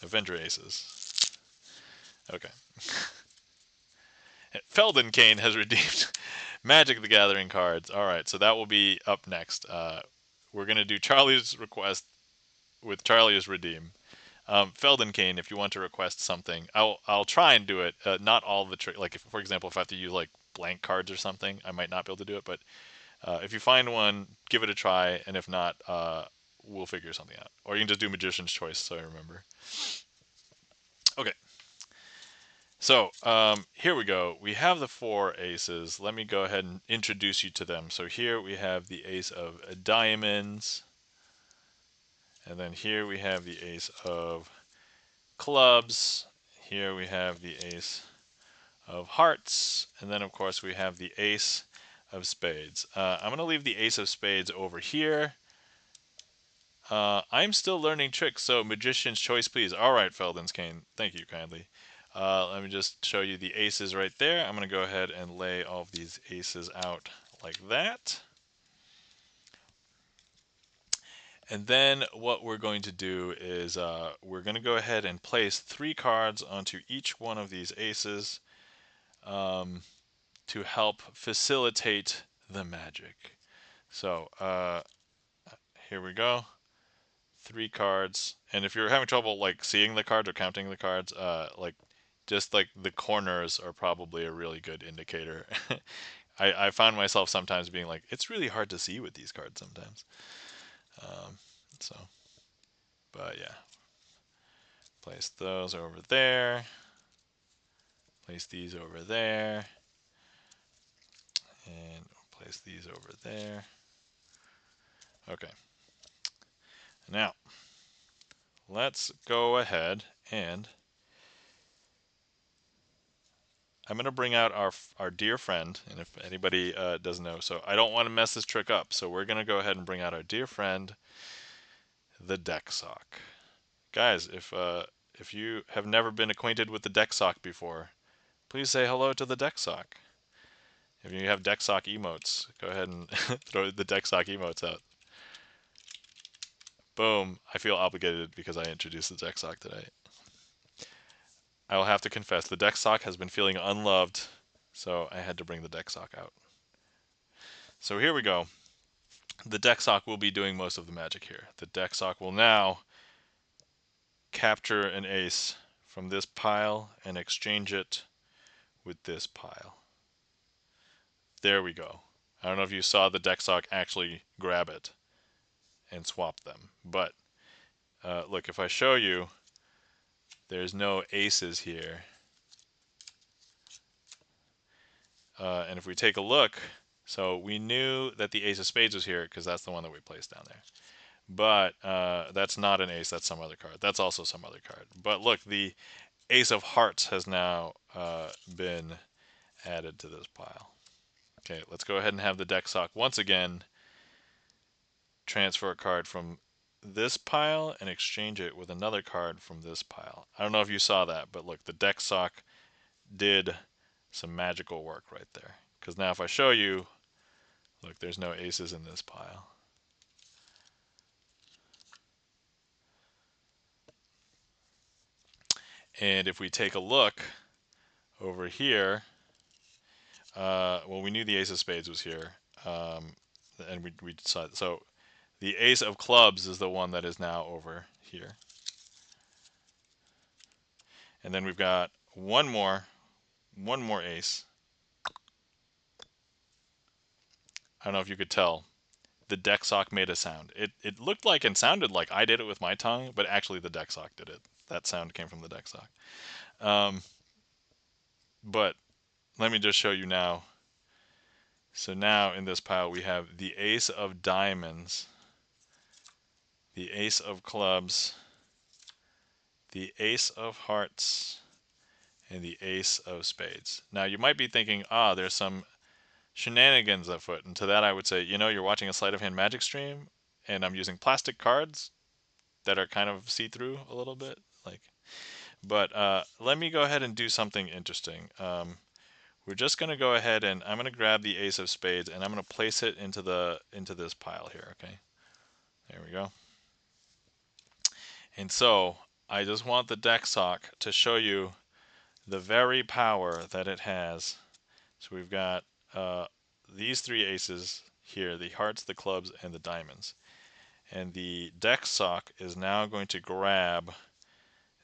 Avenger aces. Okay. Felden Kane has redeemed Magic the Gathering cards. All right, so that will be up next. We're going to do Charlie's request with Charlie's redeem. Felden Kane, if you want to request something, I'll try and do it. Not all the trick. Like, if, for example, if I have to use like blank cards or something, I might not be able to do it. But if you find one, give it a try, and if not, we'll figure something out. Or you can just do Magician's Choice, so I remember. Okay. So here we go. We have the 4 aces. Let me go ahead and introduce you to them. So here we have the ace of diamonds. And then here we have the ace of clubs. Here we have the ace of hearts. And then, of course, we have the ace of spades. I'm going to leave the ace of spades over here. I'm still learning tricks, so Magician's Choice, please. All right, Felden's Cane. Thank you kindly. Let me just show you the aces right there. I'm going to go ahead and lay all of these aces out like that. And then what we're going to do is we're going to go ahead and place 3 cards onto each one of these aces to help facilitate the magic. So here we go. 3 cards, and if you're having trouble like seeing the cards or counting the cards, like just like the corners are probably a really good indicator. I found myself sometimes being like, it's really hard to see with these cards sometimes. So, but yeah, place those over there. Place these over there, and place these over there. Okay. Now, let's go ahead and I'm going to bring out our dear friend, and if anybody doesn't know, so I don't want to mess this trick up, so we're going to go ahead and bring out our dear friend, the deck sock. Guys, if you have never been acquainted with the deck sock before, please say hello to the deck sock. If you have deck sock emotes, go ahead and throw the deck sock emotes out. Boom. I feel obligated because I introduced the deck sock today. I will have to confess, the deck sock has been feeling unloved, so I had to bring the deck sock out. So here we go. The deck sock will be doing most of the magic here. The deck sock will now capture an ace from this pile and exchange it with this pile. There we go. I don't know if you saw the deck sock actually grab it and swap them, but look, if I show you, there's no aces here. And if we take a look, so we knew that the ace of spades was here because that's the one that we placed down there. But that's not an ace, that's some other card. That's also some other card. But look, the ace of hearts has now been added to this pile. Okay, let's go ahead and have the deck sock once again transfer a card from this pile and exchange it with another card from this pile. I don't know if you saw that, but look, the deck sock did some magical work right there. Because now if I show you, look, there's no aces in this pile. And if we take a look over here, well, we knew the ace of spades was here, and we decided. So the ace of clubs is the one that is now over here. And then we've got one more ace. I don't know if you could tell. The deck sock made a sound. It looked like and sounded like I did it with my tongue, but actually the deck sock did it. That sound came from the deck sock. But let me just show you now. So now in this pile we have the ace of diamonds, the ace of clubs, the ace of hearts, and the ace of spades. Now you might be thinking, there's some shenanigans afoot. And to that I would say, you're watching a sleight of hand magic stream, and I'm using plastic cards that are kind of see-through a little bit. But let me go ahead and do something interesting. We're just going to go ahead and I'm going to grab the ace of spades and I'm going to place it into this pile here. Okay, there we go. And so I just want the deck sock to show you the very power that it has. So we've got these 3 aces here, the hearts, the clubs, and the diamonds. And the deck sock is now going to grab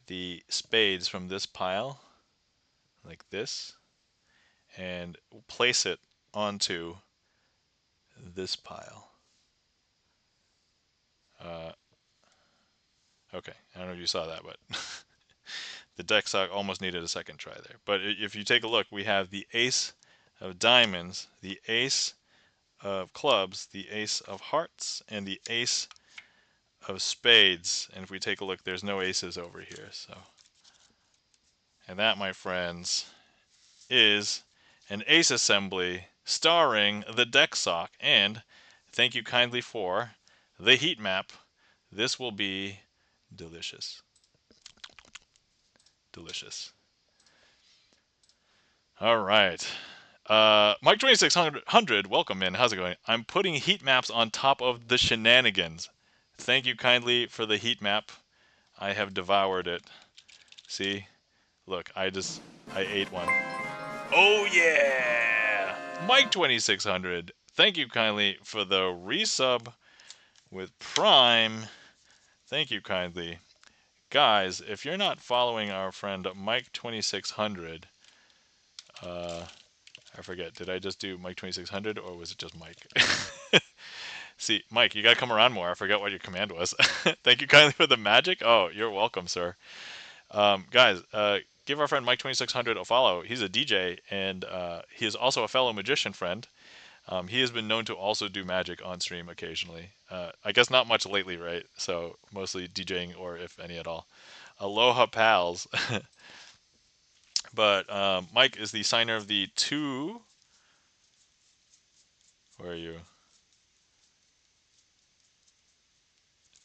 the spades from this pile, like this, and place it onto this pile. Okay, I don't know if you saw that, but the deck sock almost needed a second try there. But if you take a look, we have the ace of diamonds, the ace of clubs, the ace of hearts, and the ace of spades. And if we take a look, there's no aces over here. So, and that, my friends, is an ace assembly starring the deck sock. And thank you kindly for the heat map. This will be delicious. Delicious. All right. Mike 2600, welcome in. How's it going? I'm putting heat maps on top of the shenanigans. Thank you kindly for the heat map. I have devoured it. See? Look, I ate one. Oh yeah! Mike 2600, thank you kindly for the resub with Prime. Thank you kindly. Guys, if you're not following our friend Mike 2600, I forget, did I just do Mike 2600 or was it just Mike? See, Mike, you gotta come around more. I forgot what your command was. Thank you kindly for the magic. Oh, you're welcome, sir. Guys, give our friend Mike 2600 a follow. He's a DJ and he is also a fellow magician friend. He has been known to also do magic on stream occasionally. I guess not much lately, right? So mostly DJing or if any at all. Aloha pals. But Mike is the signer of the two. Where are you?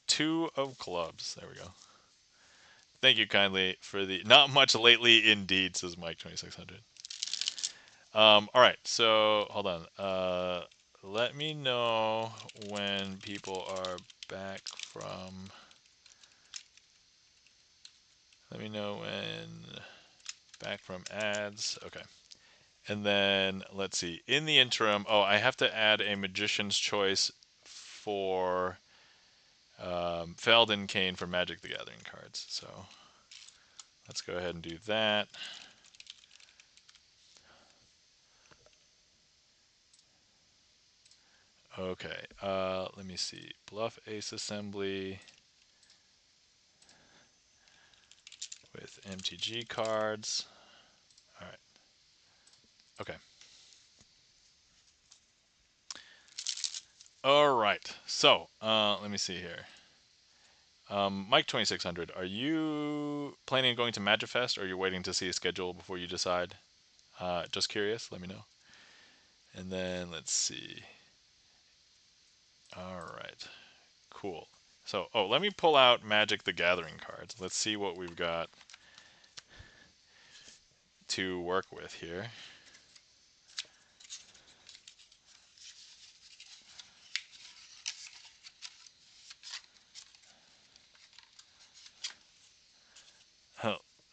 Two of clubs. There we go. Thank you kindly for the not much lately indeed, says Mike 2600. All right, so hold on. Let me know when people are back from. Let me know when back from ads. Okay. And then let's see. In the interim, oh, I have to add a magician's choice for Feld and Kane for Magic the Gathering cards. So let's go ahead and do that. Okay, let me see. Bluff Ace Assembly with MTG cards. All right. Okay. All right. So let me see here. Mike 2600, are you planning on going to Magifest or are you waiting to see a schedule before you decide? Just curious. Let me know. And then let's see. All right. Cool. So, oh, let me pull out Magic the Gathering cards. Let's see what we've got to work with here.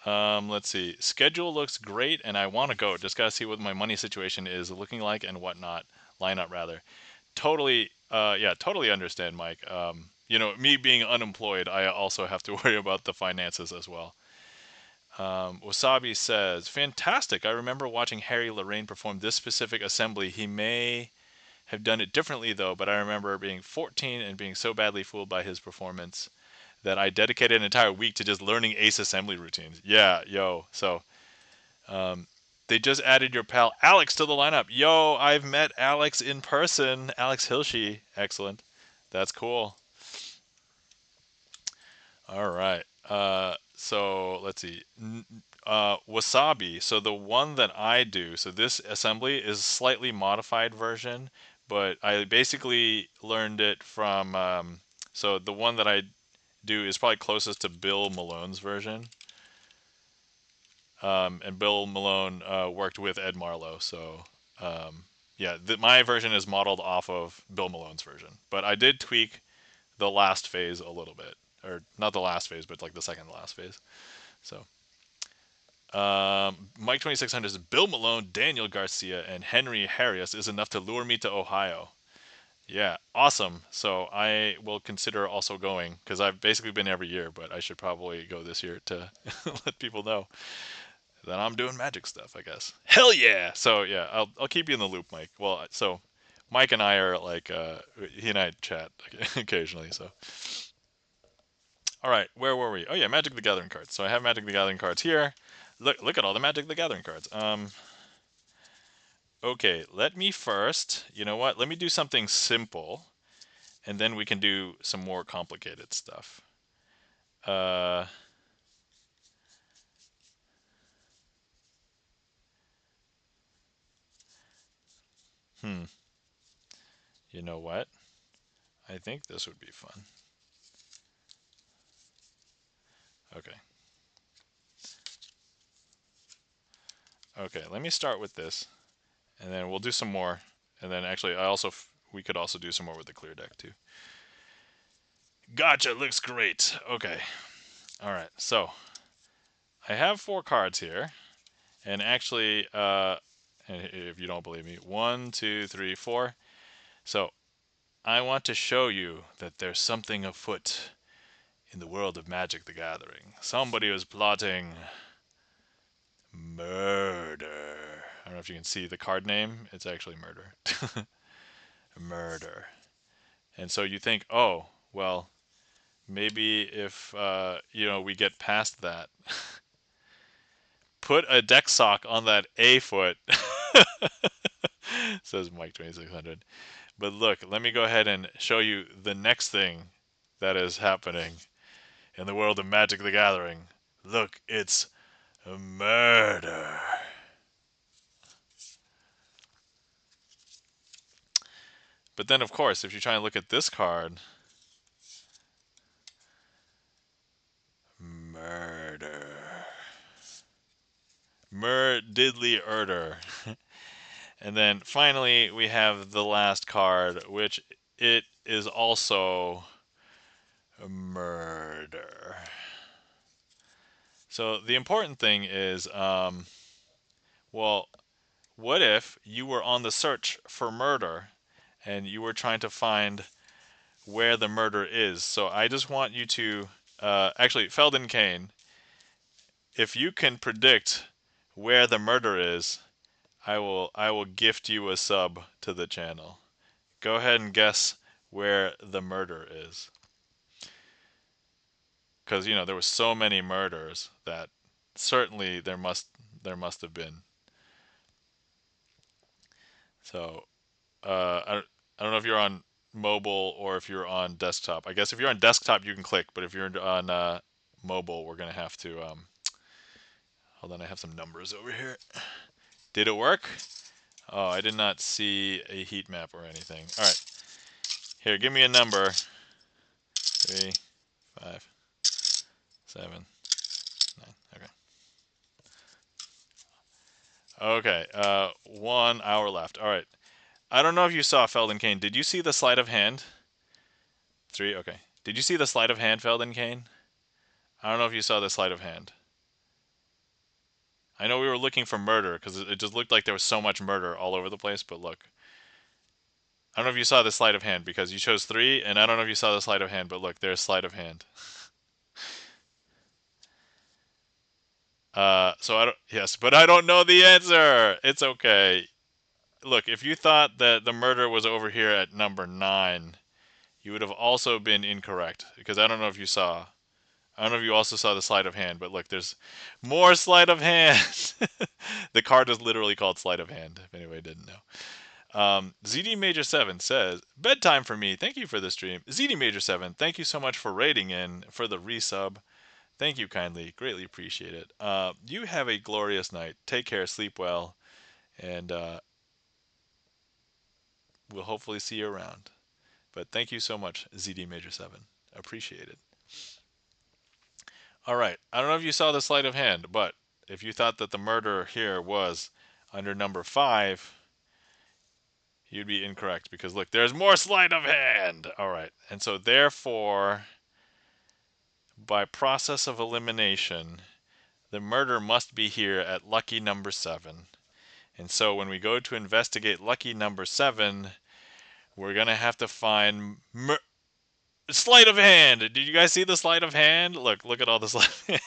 Let's see. Schedule looks great, and I want to go. Just gotta see what my money situation is looking like and whatnot. Lineup rather. Totally. Yeah, totally understand, Mike. Me being unemployed, I also have to worry about the finances as well. Wasabi says, "Fantastic! I remember watching Harry Lorraine perform this specific assembly. He may have done it differently though, but I remember being 14 and being so badly fooled by his performance that I dedicated an entire week to just learning Ace assembly routines." Yeah, yo. So they just added your pal Alex to the lineup. Yo, I've met Alex in person. Alex Hilschi. Excellent. That's cool. All right. So let's see. Wasabi. So the one that I do, so this assembly is a slightly modified version, but I basically learned it from. So the one that I do is probably closest to Bill Malone's version. And Bill Malone worked with Ed Marlowe, so yeah, my version is modeled off of Bill Malone's version. But I did tweak the last phase a little bit, or not the last phase, but like the second to last phase. So Mike 2600 is Bill Malone, Daniel Garcia, and Henry Harris is enough to lure me to Ohio. Yeah. Awesome. So I will consider also going because I've basically been every year, but I should probably go this year to let people know that I'm doing magic stuff, I guess. Hell yeah! So yeah, I'll keep you in the loop, Mike. Well, so Mike and I are like he and I chat occasionally. So all right, where were we? Oh yeah, Magic the Gathering cards. So I have Magic the Gathering cards here. Look at all the Magic the Gathering cards. Okay, let me first. You know what? Let me do something simple, and then we can do some more complicated stuff. Uh, hmm. You know what? I think this would be fun. Okay. Okay, let me start with this, and then we'll do some more. And then actually, we could also do some more with the clear deck too. Gotcha, looks great. Okay. All right. So I have 4 cards here, and actually, if you don't believe me, 1, 2, 3, 4. So I want to show you that there's something afoot in the world of Magic the Gathering. Somebody was plotting murder. I don't know if you can see the card name. It's actually murder. Murder. And so you think, oh, well, maybe if we get past that, put a deck sock on that A foot, says Mike 2600. But look, let me go ahead and show you the next thing that is happening in the world of Magic the Gathering. Look, it's murder. But then, of course, if you try and look at this card, murder. Diddly Erder. And then finally, we have the last card, which it is also murder. So the important thing is, well, what if you were on the search for murder and you were trying to find where the murder is? So I just want you to, actually, Felden Kane, if you can predict where the murder is, I will gift you a sub to the channel. Go ahead and guess where the murder is. Because there were so many murders that certainly there must have been. So I don't know if you're on mobile or if you're on desktop. I guess if you're on desktop you can click, but if you're on mobile, we're gonna have to. Hold on, I have some numbers over here. Did it work? Oh, I did not see a heat map or anything. All right, here, give me a number. 3, 5, 7, 9. Okay. Okay. 1 hour left. All right. I don't know if you saw Felden Kane. Did you see the sleight of hand? 3. Okay. Did you see the sleight of hand, Felden Kane? I don't know if you saw the sleight of hand. I know we were looking for murder because it just looked like there was so much murder all over the place. But look, I don't know if you saw the sleight of hand because you chose 3, and I don't know if you saw the sleight of hand. But look, there's sleight of hand. So I don't. Yes, but I don't know the answer. It's okay. Look, if you thought that the murder was over here at number 9, you would have also been incorrect because I don't know if you saw. I don't know if you also saw the sleight of hand, but look, there's more sleight of hand. The card is literally called sleight of hand, if anybody didn't know. ZD Major 7 says, bedtime for me. Thank you for the stream. ZD Major 7, thank you so much for rating in for the resub. Thank you kindly. Greatly appreciate it. You have a glorious night. Take care. Sleep well. And we'll hopefully see you around. But thank you so much, ZD Major 7. Appreciate it. All right. I don't know if you saw the sleight of hand, but if you thought that the murder here was under number 5, you'd be incorrect because look, there's more sleight of hand. All right. And so therefore, by process of elimination, the murder must be here at lucky number 7. And so when we go to investigate lucky number 7, we're gonna have to find sleight of hand. Did you guys see the sleight of hand? Look at all the sleight of hand.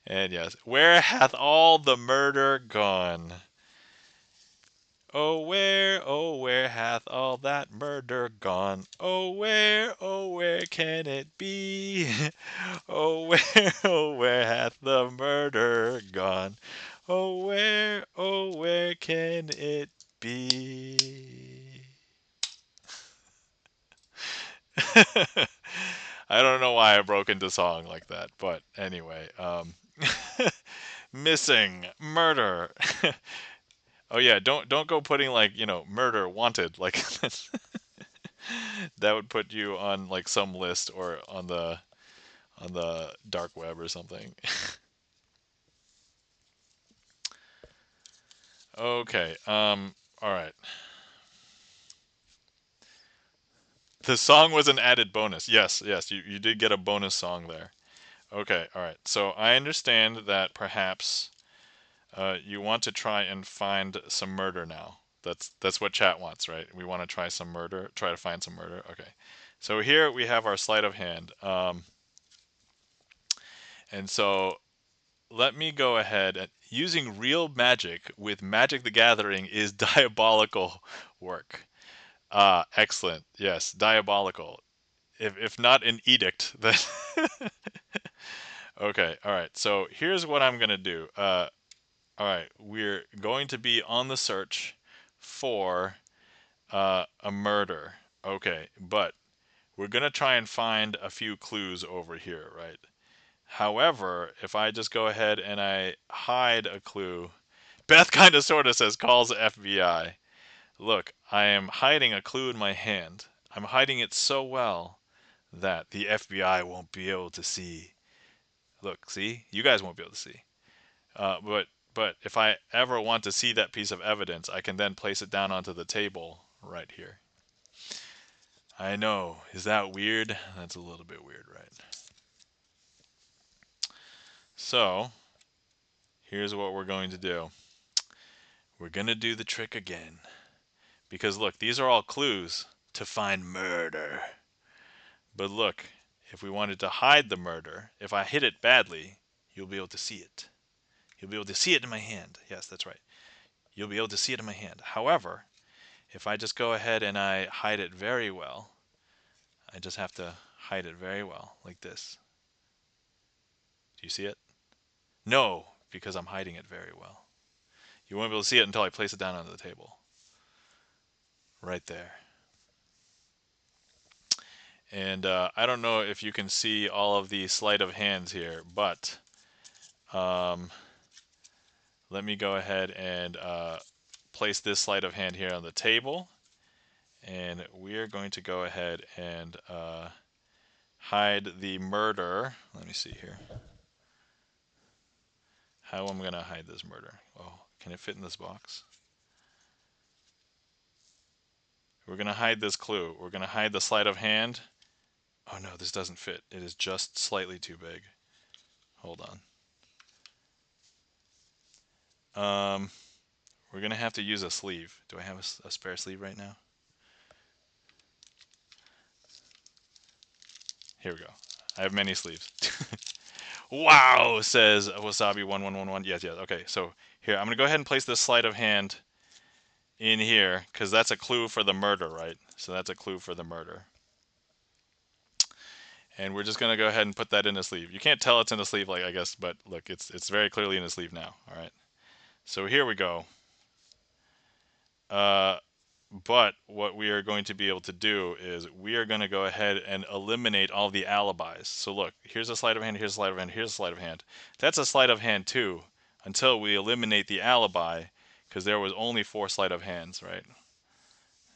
And yes, where hath all the murder gone? Oh, where hath all that murder gone? Oh, where can it be? Oh, where hath the murder gone? Oh, where can it be? I don't know why I broke into song like that, but anyway, missing, murder. Oh yeah, don't go putting like, murder wanted like that would put you on like some list or on the dark web or something. Okay. All right. The song was an added bonus. Yes, yes, you did get a bonus song there. Okay, all right. So I understand that perhaps you want to try and find some murder now. That's what chat wants, right? We want to try some murder, try to find some murder. Okay. So here we have our sleight of hand. And so let me go ahead and using real magic with Magic the Gathering is diabolical work. Excellent. Yes, diabolical. If not an edict, then okay. All right. So here's what I'm gonna do. All right, we're going to be on the search for a murder. Okay, but we're gonna try and find a few clues over here, right? However, if I just go ahead and I hide a clue, Beth kind of sort of says calls the FBI. Look, I am hiding a clue in my hand. I'm hiding it so well that the FBI won't be able to see. Look, see? You guys won't be able to see. But if I ever want to see that piece of evidence, I can then place it down onto the table right here. I know. Is that weird? That's a little bit weird, right? So, here's what we're going to do. We're going to do the trick again. Because look, these are all clues to find murder. But look, if we wanted to hide the murder, if I hit it badly, you'll be able to see it. You'll be able to see it in my hand. Yes, that's right. You'll be able to see it in my hand. However, if I just go ahead and I hide it very well, I just have to hide it very well, like this. Do you see it? No, because I'm hiding it very well. You won't be able to see it until I place it down on the table. Right there. And I don't know if you can see all of the sleight of hands here, but um, let me go ahead and place this sleight of hand here on the table. And we're going to go ahead and hide the murder. Let me see here. How am I going to hide this murder? Oh, can it fit in this box? We're going to hide this clue. We're going to hide the sleight of hand. Oh no, this doesn't fit. It is just slightly too big. Hold on. We're going to have to use a sleeve. Do I have a spare sleeve right now? Here we go. I have many sleeves. Wow, says Wasabi1111. Yes, yes. Okay, so here, I'm going to go ahead and place this sleight of hand in here because that's a clue for the murder, right? So that's a clue for the murder. And we're just going to go ahead and put that in the sleeve. You can't tell it's in the sleeve, like I guess, but look, it's very clearly in the sleeve now. All right. So here we go. But what we are going to be able to do is we are going to go ahead and eliminate all the alibis. So look, here's a sleight of hand, here's a sleight of hand, here's a sleight of hand. That's a sleight of hand too, until we eliminate the alibi, because there was only 4 sleight of hands, right?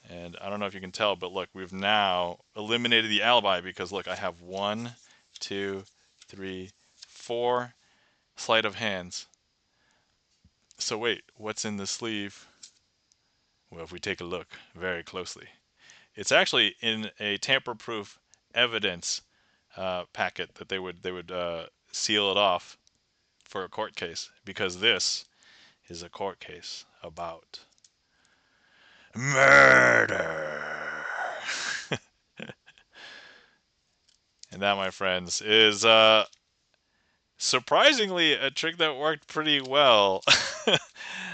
And I don't know if you can tell, but look, we've now eliminated the alibi because look, I have 1, 2, 3, 4 sleight of hands. So wait, what's in the sleeve? Well, if we take a look very closely, it's actually in a tamper-proof evidence packet that they would seal it off for a court case, because this is a court case about murder. And that, my friends, is surprisingly a trick that worked pretty well.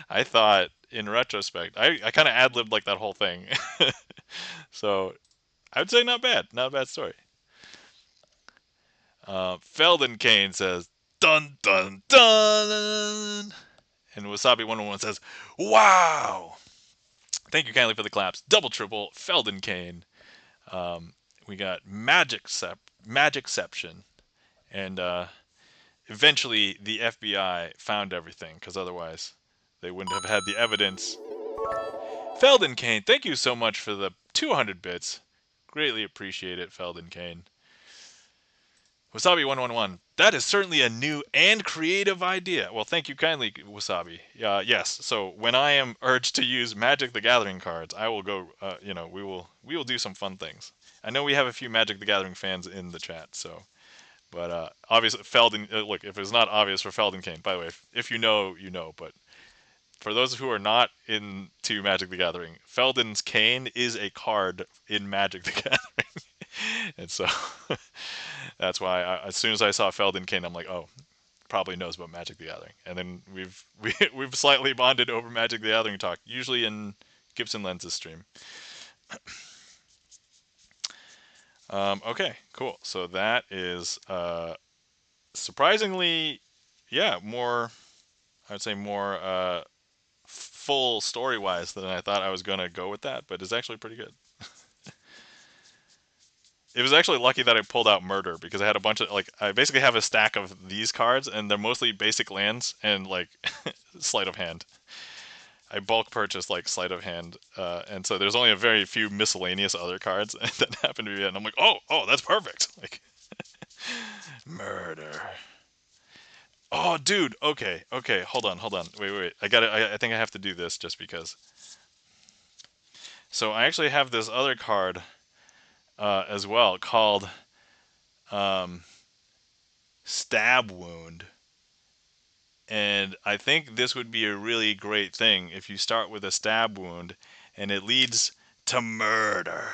I thought in retrospect. I kind of ad-libbed like that whole thing. So I would say not bad. Not a bad story. Felden Kane says, dun dun dun. And Wasabi101 says, wow. Thank you kindly for the claps. Double triple, Felden Kane. We got Magicception. And eventually the FBI found everything, because otherwise they wouldn't have had the evidence. Felden Kane, thank you so much for the 200 bits. Greatly appreciate it, Felden Kane. Wasabi111, that is certainly a new and creative idea. Well, thank you kindly, Wasabi. Yes, so when I am urged to use Magic the Gathering cards, I will go, we will do some fun things. I know we have a few Magic the Gathering fans in the chat, so. But obviously, Felden, look, if it's not obvious for Felden Kane, by the way, if you know, you know, but for those who are not into Magic the Gathering, Felden's Kane is a card in Magic the Gathering. And so that's why as soon as I saw Felden Kane, I'm like, oh, probably knows about Magic the Gathering. And then we've slightly bonded over Magic the Gathering talk, usually in Gibson Lens's stream. Okay, cool. So that is surprisingly, yeah, more, I would say more full story-wise than I thought I was going to go with that, but it's actually pretty good. It was actually lucky that I pulled out Murder, because I had a bunch of, like, I basically have a stack of these cards, and they're mostly basic lands and, like, Sleight of Hand. I bulk purchased, like, Sleight of Hand, and so there's only a very few miscellaneous other cards that happen to be it, and I'm like, oh, that's perfect. Like, Murder. Oh, dude. Okay. Hold on. Wait. I think I have to do this just because. So I actually have this other card as well called Stab Wound, and I think this would be a really great thing if you start with a stab wound, and it leads to murder.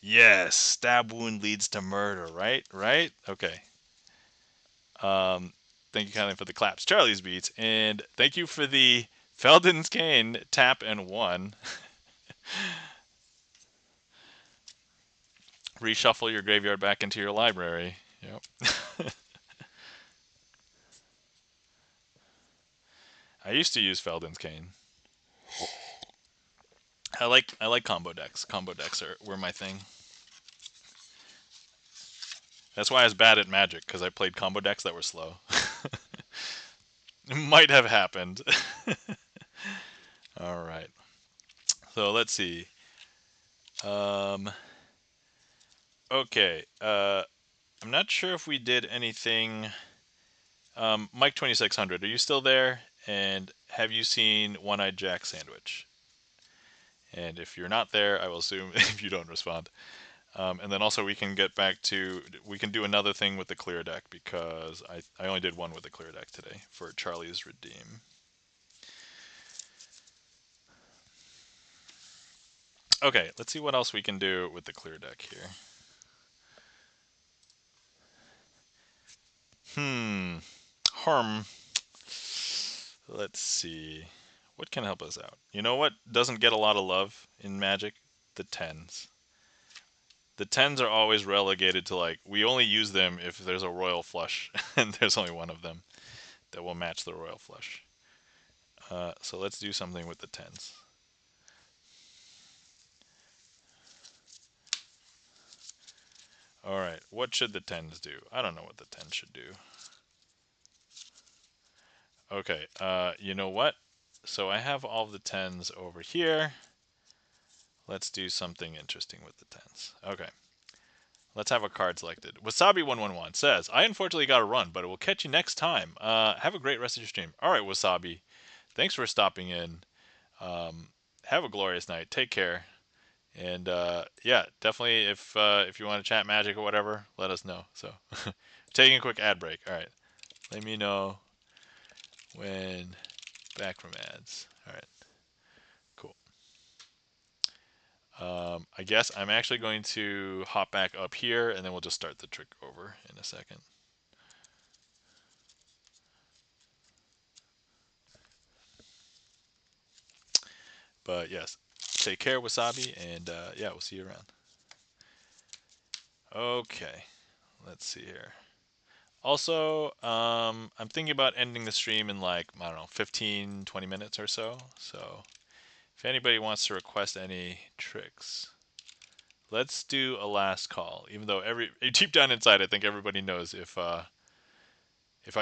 Yes, stab wound leads to murder. Right. Okay. Thank you kindly for the claps, Charlie's Beats, and thank you for the Felden's Kane tap and one. Reshuffle your graveyard back into your library. Yep. I used to use Felden's Kane. I like combo decks. Combo decks were my thing. That's why I was bad at Magic, because I played combo decks that were slow. It might have happened. All right. So let's see. Okay. I'm not sure if we did anything. Mike 2600, are you still there? And have you seen One-Eyed Jack Sandwich? And if you're not there, I will assume if you don't respond. And then also we can do another thing with the clear deck, because I only did one with the clear deck today for Charlie's Redeem. Okay, let's see what else we can do with the clear deck here. Let's see. What can help us out? You know what doesn't get a lot of love in Magic? The 10s. The 10s are always relegated to, like, we only use them if there's a royal flush, and there's only one of them that will match the royal flush. So let's do something with the 10s. Alright, what should the 10s do? I don't know what the 10s should do. Okay, you know what? So I have all the 10s over here. Let's do something interesting with the 10s. Okay. Let's have a card selected. Wasabi111 says, I unfortunately got to run, but it will catch you next time. Have a great rest of your stream. All right, Wasabi. Thanks for stopping in. Have a glorious night. Take care. And yeah, definitely if you want to chat Magic or whatever, let us know. So taking a quick ad break. All right. Let me know when back from ads. All right. Cool. I guess I'm actually going to hop back up here, and then we'll just start the trick over in a second. But yes, take care, Wasabi, and yeah, we'll see you around. Okay, let's see here. Also, I'm thinking about ending the stream in like, I don't know, 15, 20 minutes or so. So if anybody wants to request any tricks, let's do a last call. Even though deep down inside, I think everybody knows if I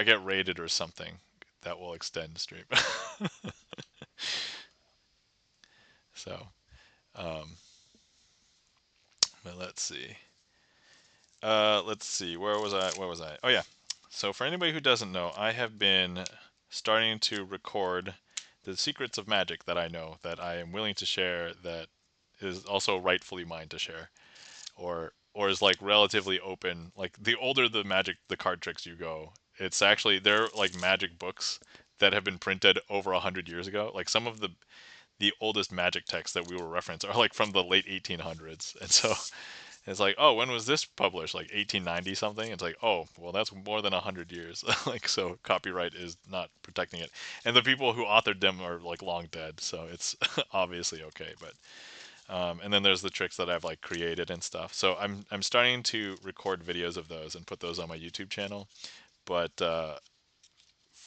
get raided or something, that will extend stream. So, um, but let's see. Let's see. Where was I? Where was I? Oh yeah. So for anybody who doesn't know, I have been starting to record the secrets of magic that I know that I am willing to share that is also rightfully mine to share, or is like relatively open. Like the older the card tricks you go, it's actually they're like magic books that have been printed over 100 years ago. Like some of the oldest magic texts that we will reference are like from the late 1800s, and so it's like, oh, when was this published? Like 1890 something. It's like, oh, well, that's more than 100 years. Like, so copyright is not protecting it, and the people who authored them are like long dead, so it's obviously okay. But and then there's the tricks that I've like created and stuff. So I'm starting to record videos of those and put those on my YouTube channel, but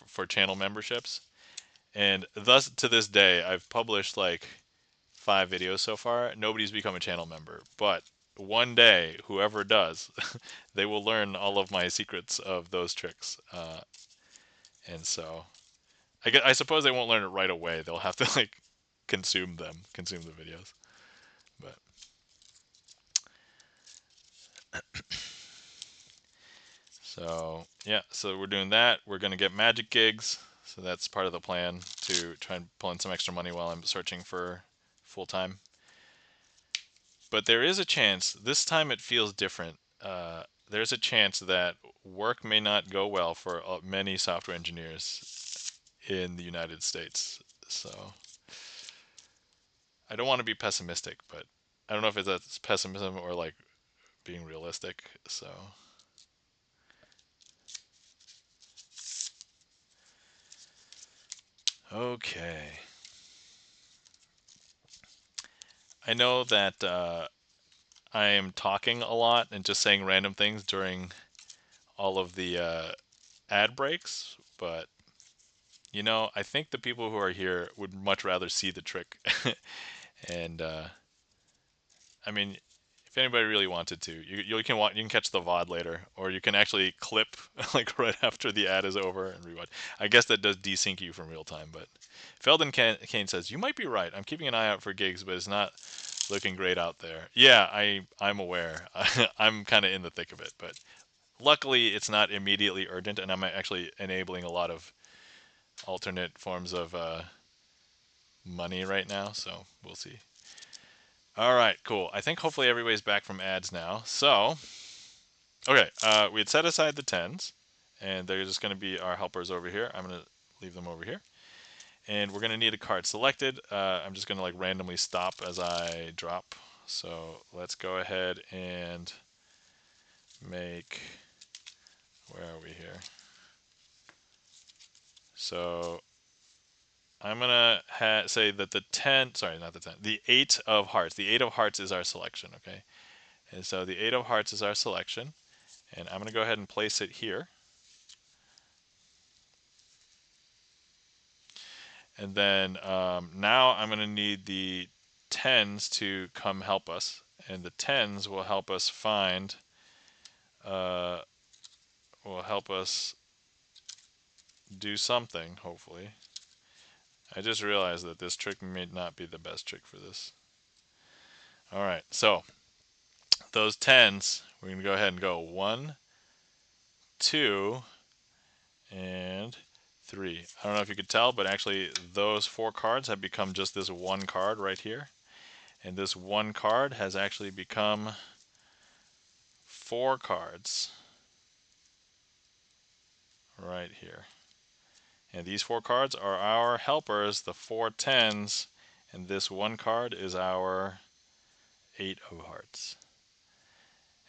for channel memberships. And thus to this day, I've published like 5 videos so far. Nobody's become a channel member, but one day, whoever does, they will learn all of my secrets of those tricks. And so, I suppose they won't learn it right away. They'll have to like consume the videos. But so yeah, so we're doing that. We're gonna get magic gigs. So that's part of the plan to try and pull in some extra money while I'm searching for full time. But there is a chance, this time it feels different. There's a chance that work may not go well for many software engineers in the United States. So I don't want to be pessimistic, but I don't know if that's pessimism or like being realistic. So, okay. I know that I am talking a lot and just saying random things during all of the ad breaks, but I think the people who are here would much rather see the trick. And I mean, if anybody really wanted to, you can catch the VOD later, or you can actually clip like right after the ad is over and rewatch. I guess that does desync you from real time, but Felden Kane says you might be right. I'm keeping an eye out for gigs, but it's not looking great out there. Yeah, I'm aware. I'm kind of in the thick of it, but luckily it's not immediately urgent, and I'm actually enabling a lot of alternate forms of money right now, so we'll see. All right, cool. I think hopefully everybody's back from ads now. So, okay, we had set aside the tens, and they're just going to be our helpers over here. I'm going to leave them over here. And we're going to need a card selected. I'm just going to like randomly stop as I drop. So let's go ahead and make, where are we here? So I'm going to say that the 10, sorry, not the 10, the 8 of hearts. The 8 of hearts is our selection, okay? And so the 8 of hearts is our selection. And I'm going to go ahead and place it here. And then now I'm going to need the tens to come help us. And the tens will help us find, uh, will help us do something, hopefully. I just realized that this trick may not be the best trick for this. All right, so those tens, we're going to go ahead and go 1, 2, and 3. I don't know if you could tell, but actually those 4 cards have become just this one card right here. And this one card has actually become 4 cards right here. And these 4 cards are our helpers, the 4 tens, and this one card is our 8 of hearts.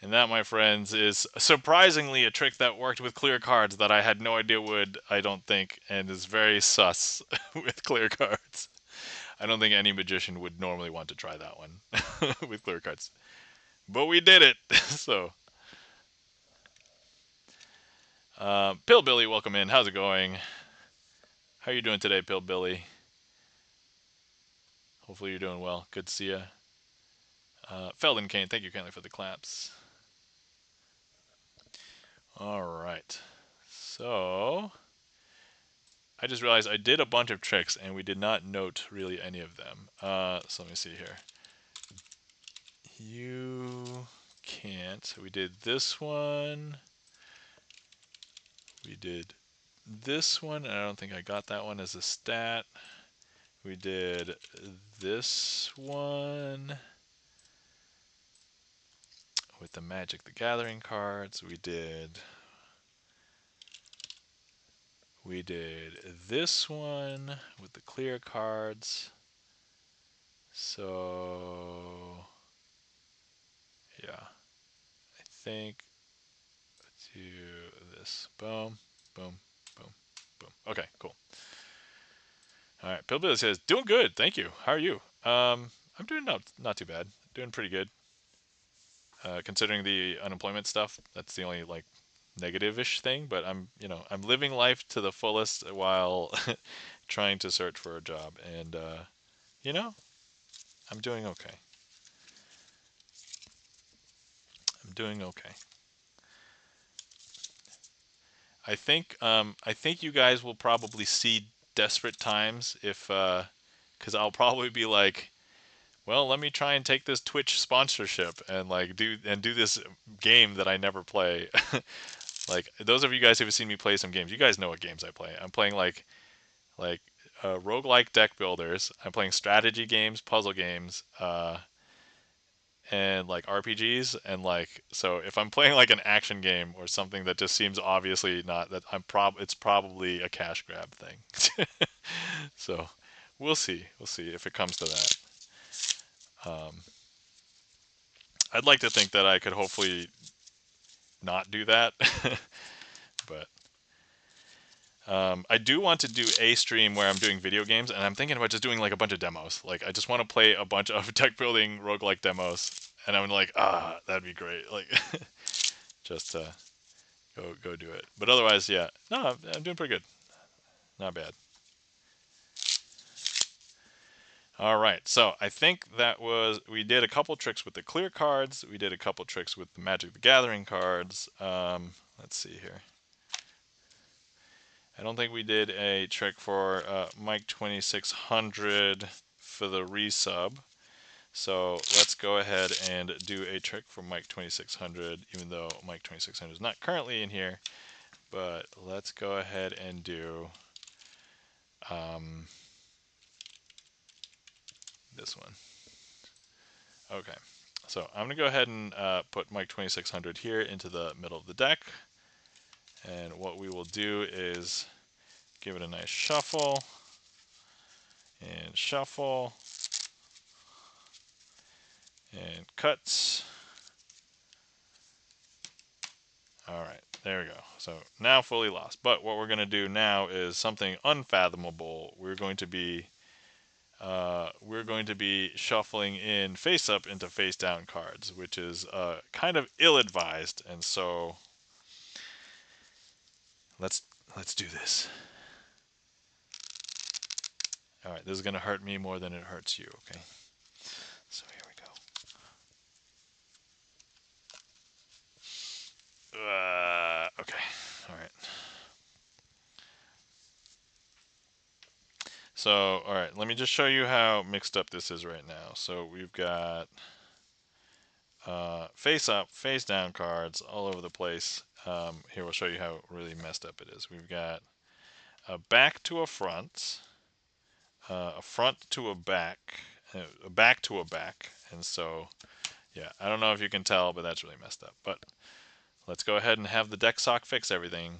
And that, my friends, is surprisingly a trick that worked with clear cards that I had no idea would, I don't think, and is very sus with clear cards. I don't think any magician would normally want to try that one with clear cards. But we did it! So, Pillbilly, welcome in. How's it going? How are you doing today, Pillbilly? Hopefully you're doing well. Good to see you. Felden Kane, thank you kindly for the claps. All right. So, I just realized I did a bunch of tricks and we did not note really any of them. So let me see here. You can't. We did this one. We did this one. I don't think I got that one as a stat. We did this one with the Magic the Gathering cards. We did this one with the clear cards. So yeah, I think let's do this. Boom, boom, boom, boom. Okay, cool. All right, Pillbilly says, doing good, thank you. How are you? I'm doing not too bad. Doing pretty good. Considering the unemployment stuff, that's the only like negative-ish thing. But I'm living life to the fullest while trying to search for a job, and you know, I'm doing okay. I'm doing okay. I think you guys will probably see desperate times if, because I'll probably be like, well, let me try and take this Twitch sponsorship and like do this game that I never play. Like those of you guys who have seen me play some games, you guys know what games I play. I'm playing like roguelike deck builders. I'm playing strategy games, puzzle games, and like RPGs. And like so, if I'm playing like an action game or something that just seems obviously not that, it's probably a cash grab thing. So we'll see. We'll see if it comes to that. Um, I'd like to think that I could hopefully not do that, but I do want to do a stream where I'm doing video games, and I'm thinking about just doing like a bunch of demos. Like I just want to play a bunch of deck building roguelike demos, and I'm like, that'd be great. Like just go do it. But otherwise, yeah, no, I'm doing pretty good. Not bad. All right, so I think we did a couple tricks with the clear cards. We did a couple tricks with the Magic the Gathering cards. Let's see here. I don't think we did a trick for Mike 2600 for the resub. So let's go ahead and do a trick for Mike 2600, even though Mike 2600 is not currently in here. But let's go ahead and do this one. Okay, so I'm going to go ahead and put Mike 2600 here into the middle of the deck. And what we will do is give it a nice shuffle and shuffle and cuts. All right, there we go. So now fully lost. But what we're going to do now is something unfathomable. We're going to be shuffling in face up into face down cards, which is kind of ill-advised. And so let's do this. All right, this is going to hurt me more than it hurts you. Okay. So here we go. Okay. All right. So, all right, let me just show you how mixed up this is right now. So we've got face up, face down cards all over the place. Here, we'll show you how really messed up it is. We've got a back to a front to a back to a back. And so, yeah, I don't know if you can tell, but that's really messed up. But let's go ahead and have the deck sock fix everything.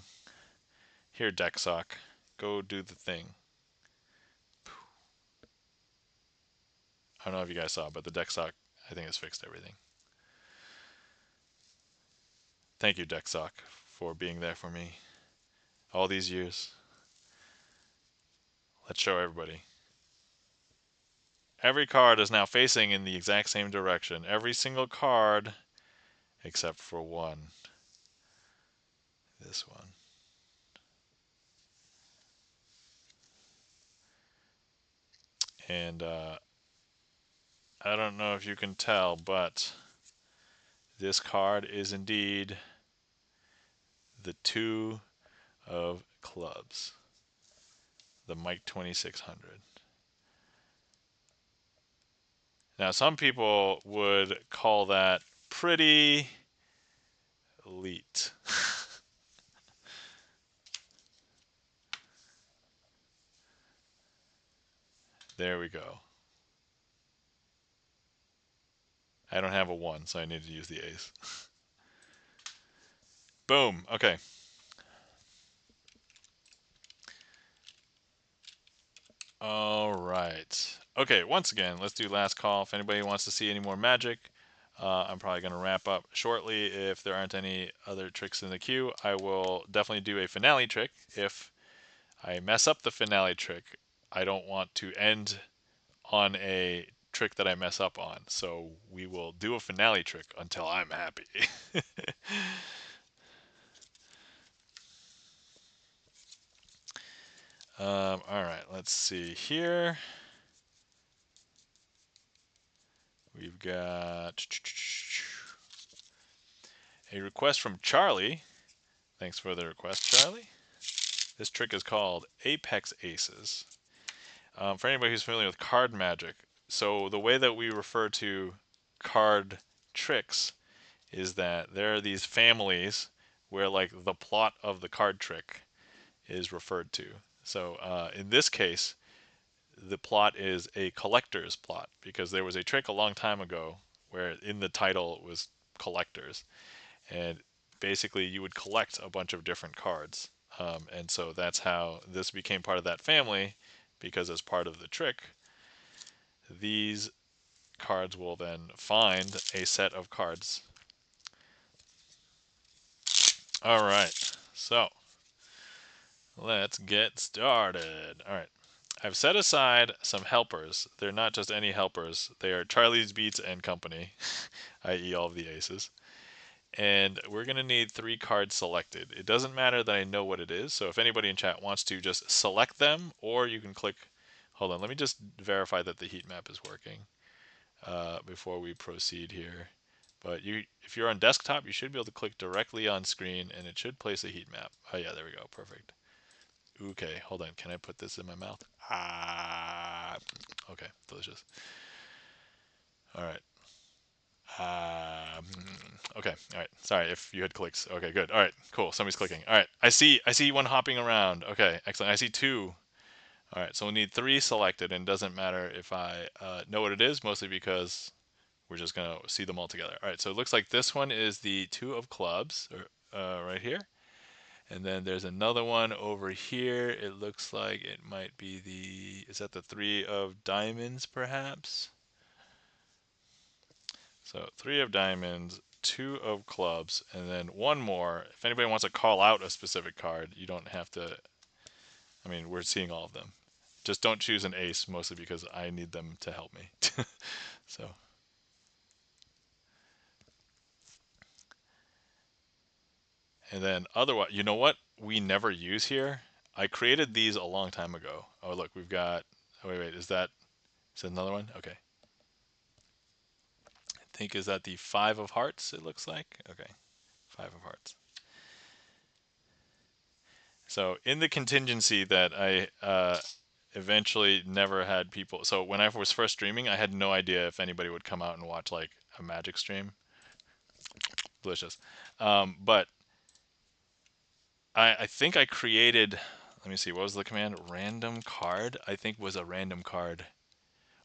Here, deck sock, go do the thing. I don't know if you guys saw, but the deck sock I think it's fixed everything. Thank you, DeckSock, for being there for me all these years. Let's show everybody. Every card is now facing in the exact same direction. Every single card except for one. This one. And I don't know if you can tell, but this card is indeed the 2 of clubs. The Mike 2600. Now, some people would call that pretty elite. There we go. I don't have a 1, so I need to use the ace. Boom. Okay. All right. Okay, once again, let's do last call. If anybody wants to see any more magic, I'm probably going to wrap up shortly. If there aren't any other tricks in the queue, I will definitely do a finale trick. If I mess up the finale trick, I don't want to end on a trick that I mess up on. So we will do a finale trick until I'm happy. All right, let's see here. We've got a request from Charlie. Thanks for the request, Charlie. This trick is called Apex Aces. For anybody who's familiar with card magic, so the way that we refer to card tricks is that there are these families where like the plot of the card trick is referred to. So in this case, the plot is a collector's plot because there was a trick a long time ago where in the title it was collectors, and basically you would collect a bunch of different cards, and so that's how this became part of that family, because as part of the trick, these cards will then find a set of cards. All right, so let's get started. All right. I've set aside some helpers. They're not just any helpers. They are Charlie's Beats and Company, i.e. all of the aces. And we're going to need 3 cards selected. It doesn't matter that I know what it is, so if anybody in chat wants to just select them, or you can click... Hold on, let me just verify that the heat map is working before we proceed here. But if you're on desktop, you should be able to click directly on screen, and it should place a heat map. Oh yeah, there we go, perfect. Okay, hold on. Can I put this in my mouth? Ah, okay, delicious. All right. Okay, all right. Sorry if you had clicks. Okay, good. All right, cool. Somebody's clicking. All right, I see one hopping around. Okay, excellent. I see 2. All right, so we'll need 3 selected, and it doesn't matter if I know what it is, mostly because we're just gonna see them all together. All right, so it looks like this one is the 2 of clubs, right here. And then there's another one over here. It looks like it might be is that the 3 of diamonds, perhaps? So 3 of diamonds, 2 of clubs, and then one more. If anybody wants to call out a specific card, you don't have to. I mean, we're seeing all of them. Just don't choose an ace, mostly because I need them to help me. So. And then otherwise, you know what we never use here? I created these a long time ago. Oh, look, we've got... Oh, wait, is that another one? Okay. I think, is that the 5 of hearts, it looks like? Okay, 5 of hearts. So in the contingency that I eventually never had people... So when I was first streaming, I had no idea if anybody would come out and watch like a magic stream. Delicious. But I think I created... Let me see, what was the command? Random card, I think, was a random card.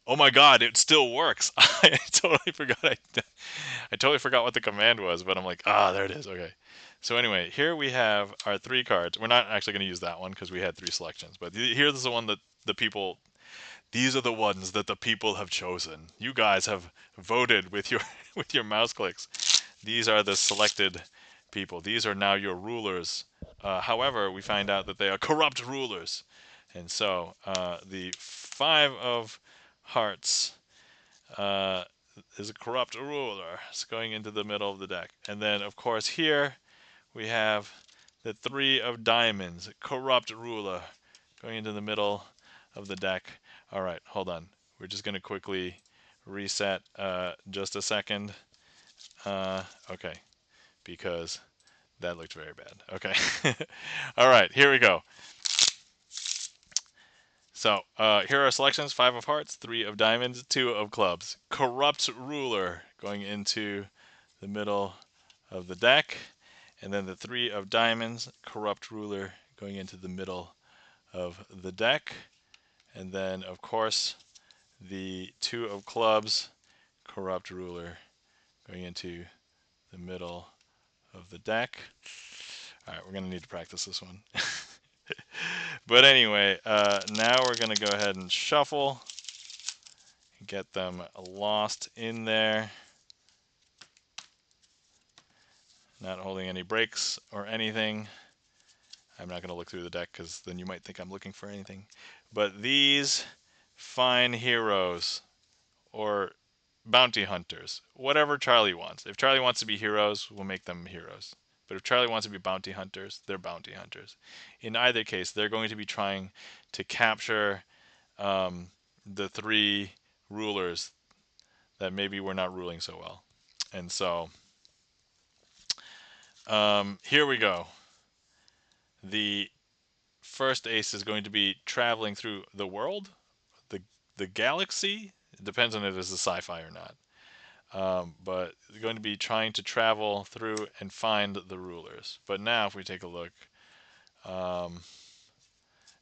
Oh my god, it still works. I totally forgot. I totally forgot what the command was, but I'm like, there it is. Okay. So anyway, here we have our 3 cards. We're not actually going to use that one because we had 3 selections, but here's the one that the people... These are the ones that the people have chosen. You guys have voted with your with your mouse clicks. These are the selected people. These are now your rulers. However, we find out that they are corrupt rulers, and so the 5 of hearts is a corrupt ruler. It's going into the middle of the deck, and then of course here we have the 3 of diamonds, corrupt ruler, going into the middle of the deck. All right, hold on. We're just going to quickly reset just a second. Okay, because that looked very bad. Okay. All right, here we go. So here are selections: 5 of hearts, 3 of diamonds, 2 of clubs. Corrupt ruler going into the middle of the deck. And then the 3 of diamonds, corrupt ruler, going into the middle of the deck. And then, of course, the 2 of clubs, corrupt ruler, going into the middle of the deck. All right, we're going to need to practice this one. But anyway, now we're going to go ahead and shuffle, get them lost in there. Not holding any breaks or anything. I'm not going to look through the deck because then you might think I'm looking for anything. But these fine heroes or bounty hunters, whatever Charlie wants. If Charlie wants to be heroes, we'll make them heroes. But if Charlie wants to be bounty hunters, they're bounty hunters. In either case, they're going to be trying to capture the 3 rulers that maybe we're not ruling so well. And so here we go. The first ace is going to be traveling through the world, the galaxy. It depends on if it's a sci-fi or not. But they're going to be trying to travel through and find the rulers. But now, if we take a look,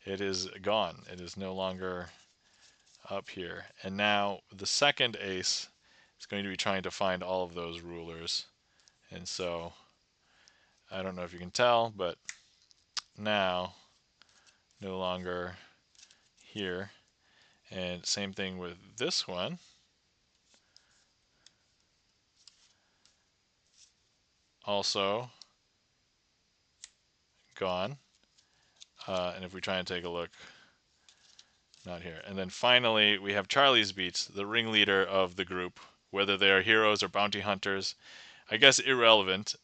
it is gone. It is no longer up here. And now the second ace is going to be trying to find all of those rulers. And so, I don't know if you can tell, but now, no longer here. And same thing with this one. Also gone. And if we try and take a look, not here. And then finally, we have Charlie's Beats, the ringleader of the group. Whether they are heroes or bounty hunters, I guess irrelevant,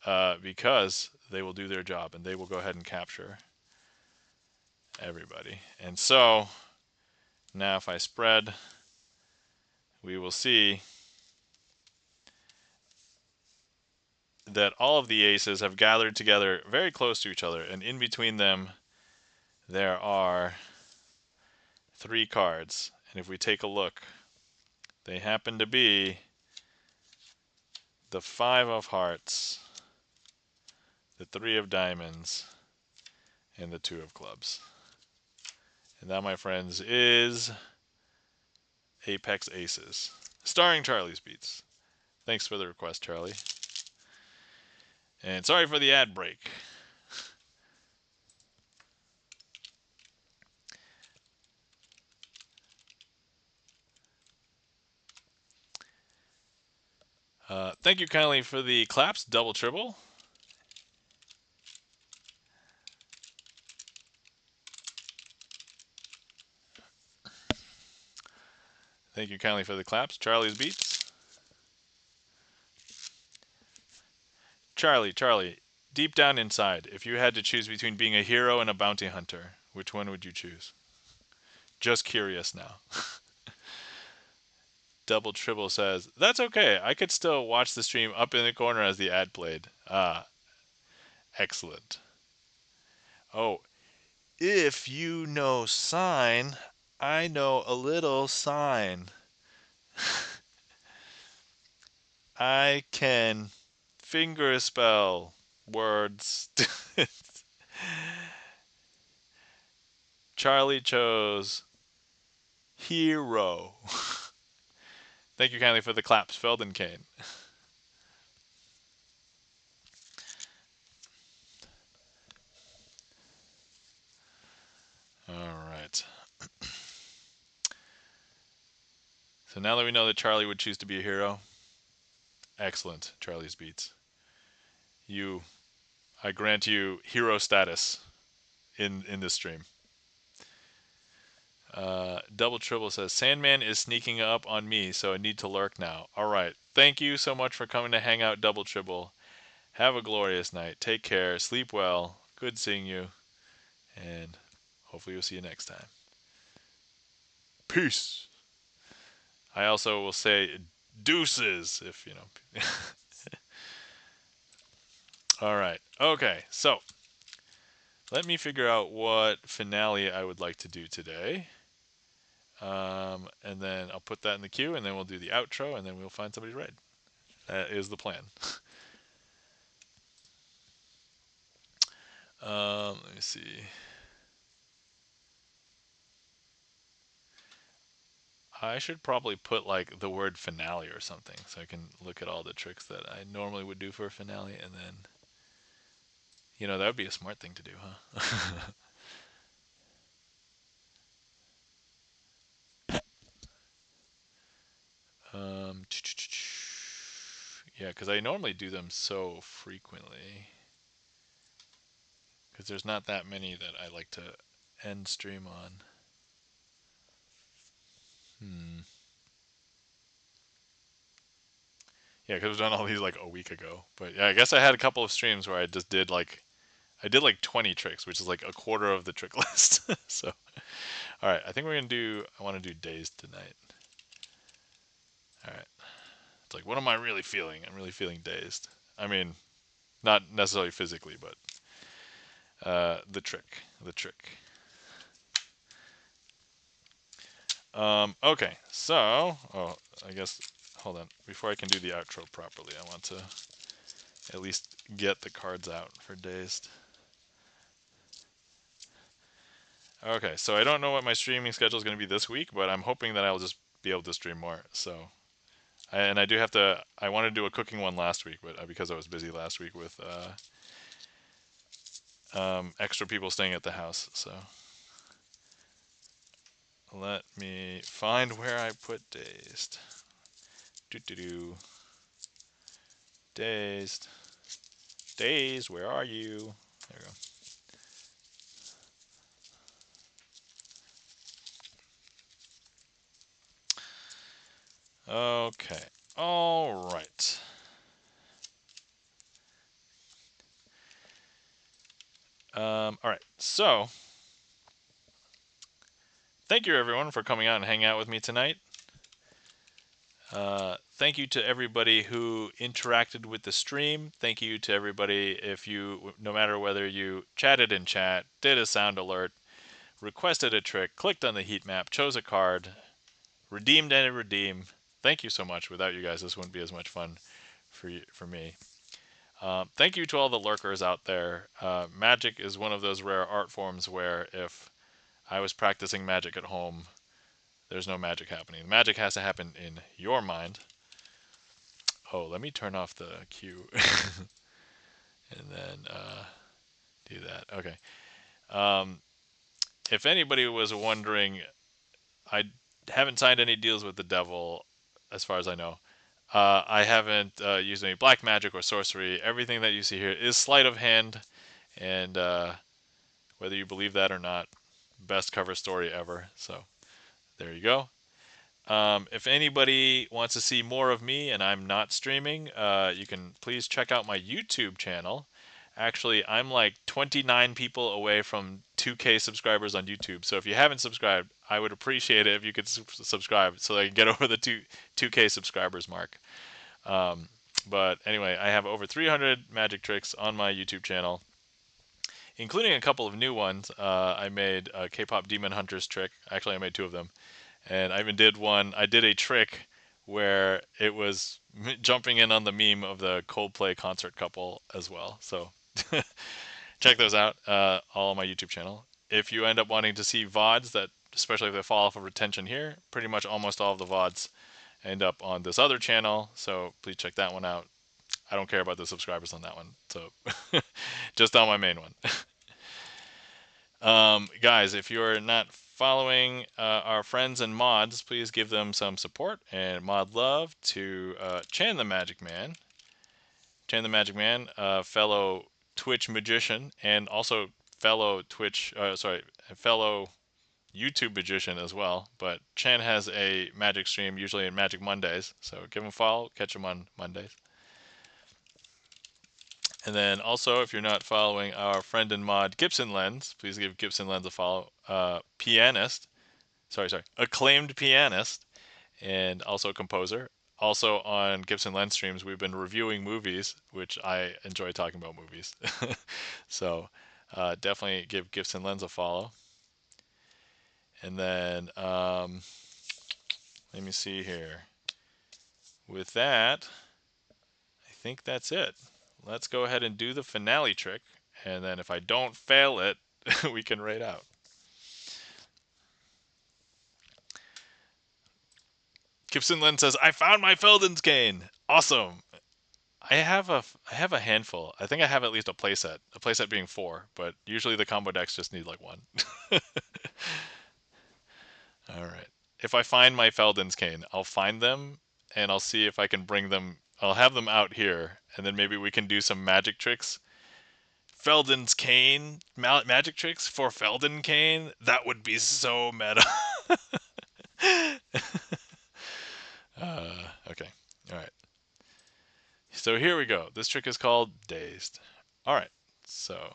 because they will do their job and they will go ahead and capture everybody. And so, now if I spread, we will see that all of the aces have gathered together very close to each other, and in between them there are 3 cards. And if we take a look, they happen to be the 5 of hearts, the 3 of diamonds, and the 2 of clubs. And that, my friends, is Apex Aces, starring Charlie's Beats. Thanks for the request, Charlie. And sorry for the ad break. Thank you kindly for the claps, double, triple. Thank you kindly for the claps, Charlie's Beats. Charlie, deep down inside, if you had to choose between being a hero and a bounty hunter, which one would you choose? Just curious now. Double Triple says, that's okay. I could still watch the stream up in the corner as the ad played. Ah, excellent. Oh, if you know sign, I know a little sign. I can finger spell words. Charlie chose hero. Thank you kindly for the claps, Feldenkane. All right. So now that we know that Charlie would choose to be a hero, excellent, Charlie's Beats. I grant you hero status in this stream. Double Triple says, Sandman is sneaking up on me, so I need to lurk now. All right. Thank you so much for coming to hang out, Double Triple. Have a glorious night. Take care. Sleep well. Good seeing you. And hopefully we'll see you next time. Peace. I also will say deuces if, you know. All right. Okay. So let me figure out what finale I would like to do today. And then I'll put that in the queue, and then we'll do the outro, and then we'll find somebody to raid. That is the plan. Let me see. I should probably put like the word finale or something so I can look at all the tricks that I normally would do for a finale, and then, you know, that would be a smart thing to do, huh? Yeah, because I normally do them so frequently. Because there's not that many that I like to end stream on. Yeah, because I've done all these like a week ago. But yeah, I guess I had a couple of streams where I just did like, I did like 20 tricks, which is like a quarter of the trick list. So, all right, I think we're going to do, I want to do Dazed tonight. All right. It's like, what am I really feeling? I'm really feeling dazed. I mean, not necessarily physically, but the trick. The trick. Okay, so, oh, I guess, hold on. Before I can do the outro properly, I want to at least get the cards out for Dazed. Okay, so I don't know what my streaming schedule is going to be this week, but I'm hoping that I'll just be able to stream more. So, and I do have to, I wanted to do a cooking one last week, but because I was busy last week with extra people staying at the house, so. Let me find where I put Dazed. Do. Dazed. Dazed, where are you? There we go. Okay. All right. All right. So, thank you everyone for coming out and hanging out with me tonight. Thank you to everybody who interacted with the stream. Thank you to everybody no matter whether you chatted in chat, did a sound alert, requested a trick, clicked on the heat map, chose a card, redeemed and redeem. Thank you so much. Without you guys, this wouldn't be as much fun for me. Thank you to all the lurkers out there. Magic is one of those rare art forms where if I was practicing magic at home, there's no magic happening. Magic has to happen in your mind. Oh, let me turn off the queue and then do that. Okay. If anybody was wondering, I haven't signed any deals with the devil, as far as I know. I haven't used any black magic or sorcery. Everything that you see here is sleight of hand, and whether you believe that or not, best cover story ever. So there you go. If anybody wants to see more of me and I'm not streaming, you can please check out my YouTube channel. Actually, I'm like 29 people away from 2K subscribers on YouTube. So if you haven't subscribed, I would appreciate it if you could subscribe so I can get over the 2K subscribers mark. But anyway, I have over 300 magic tricks on my YouTube channel, including a couple of new ones. I made a K-pop Demon Hunters trick. Actually, I made two of them. And I even did one. I did a trick where it was jumping in on the meme of the Coldplay concert couple as well. So check those out, all on my YouTube channel. If you end up wanting to see VODs that, especially if they fall off of retention here, pretty much almost all of the VODs end up on this other channel. So please check that one out. I don't care about the subscribers on that one. So just on my main one. Guys, if you're not following our friends and mods, please give them some support and mod love to Chan the Magic Man. Chan the Magic Man, fellow Twitch magician and also fellow fellow YouTube magician as well. But Chan has a magic stream usually on Magic Mondays, so give him a follow, catch him on Mondays. And then also, if you're not following our friend and mod Gibson Lens, please give Gibson Lens a follow. Pianist, acclaimed pianist, and also composer. Also on Gibson Lens streams, we've been reviewing movies, which I enjoy talking about movies. So definitely give Gibson Lens a follow. And then let me see here. With that, I think that's it. Let's go ahead and do the finale trick. And then if I don't fail it, we can raid out. Gibson Lens says, I found my Felden's cane. Awesome. I have a handful. I think I have at least a playset. A playset being 4, but usually the combo decks just need like 1. All right. If I find my Felden's cane, I'll find them and I'll see if I can bring them. I'll have them out here, and then maybe we can do some magic tricks. Felden's cane, magic tricks for Felden cane. That would be so meta. Okay. All right. So here we go. This trick is called Dazed. All right. So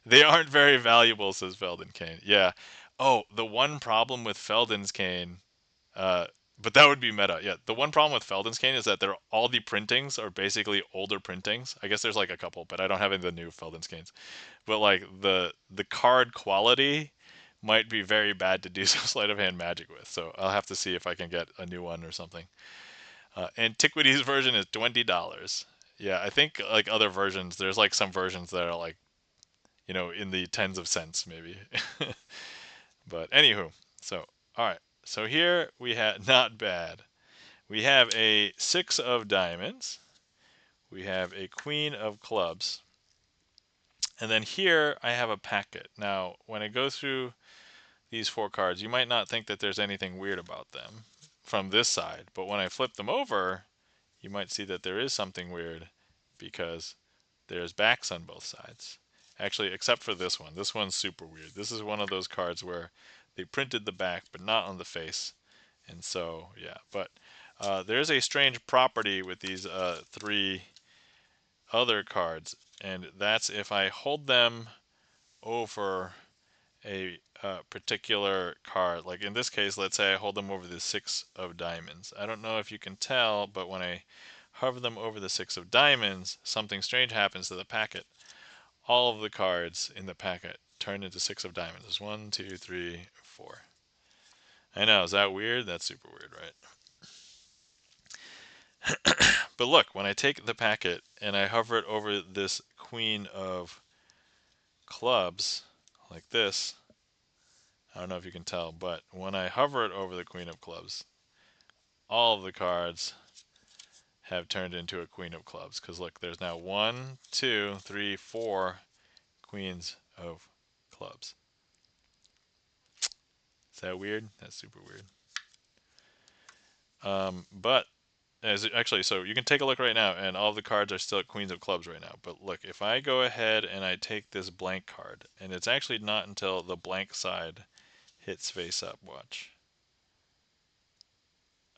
they aren't very valuable, says Felden Cane. Yeah. Oh, the one problem with Felden's Cane, uh, but that would be meta. Yeah. The one problem with Felden's Cane is that all the printings are basically older printings. I guess there's like a couple, but I don't have any of the new Felden's Canes. But like the card quality might be very bad to do some sleight of hand magic with. So I'll have to see if I can get a new one or something. Antiquities version is $20. Yeah, I think like other versions, there's like some versions that are like, in the tens of cents maybe. But anywho, so all right. So here we have not bad. We have a 6 of diamonds. We have a queen of clubs. And then here I have a packet. Now, when I go through these 4 cards, you might not think that there's anything weird about them from this side, but when I flip them over, you might see that there is something weird because there's backs on both sides. Actually, except for this one. This one's super weird. This is one of those cards where they printed the back but not on the face. And so, yeah. But there's a strange property with these 3 other cards, and that's if I hold them over a particular card. Like in this case, let's say I hold them over the 6 of diamonds. I don't know if you can tell, but when I hover them over the 6 of diamonds, something strange happens to the packet. All of the cards in the packet turn into 6 of diamonds. There's 1, 2, 3, 4. I know, is that weird? That's super weird, right? But look, when I take the packet and I hover it over this queen of clubs, like this, I don't know if you can tell, but when I hover it over the queen of clubs, all of the cards have turned into a queen of clubs. Because look, there's now 1, 2, 3, 4 queens of clubs. Is that weird? That's super weird. But actually, so you can take a look right now, and all of the cards are still at queens of clubs right now. But look, if I go ahead and I take this blank card, and it's actually not until the blank side hits face up. Watch.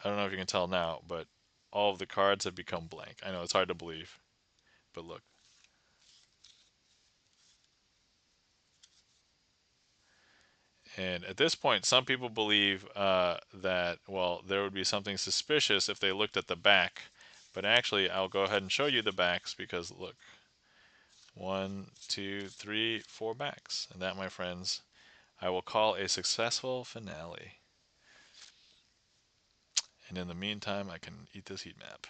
I don't know if you can tell now, but all of the cards have become blank. I know it's hard to believe, but look. And at this point, some people believe that, well, there would be something suspicious if they looked at the back. But actually, I'll go ahead and show you the backs because look. 1, 2, 3, 4 backs. And that, my friends, I will call a successful finale. And in the meantime, I can eat this heat map.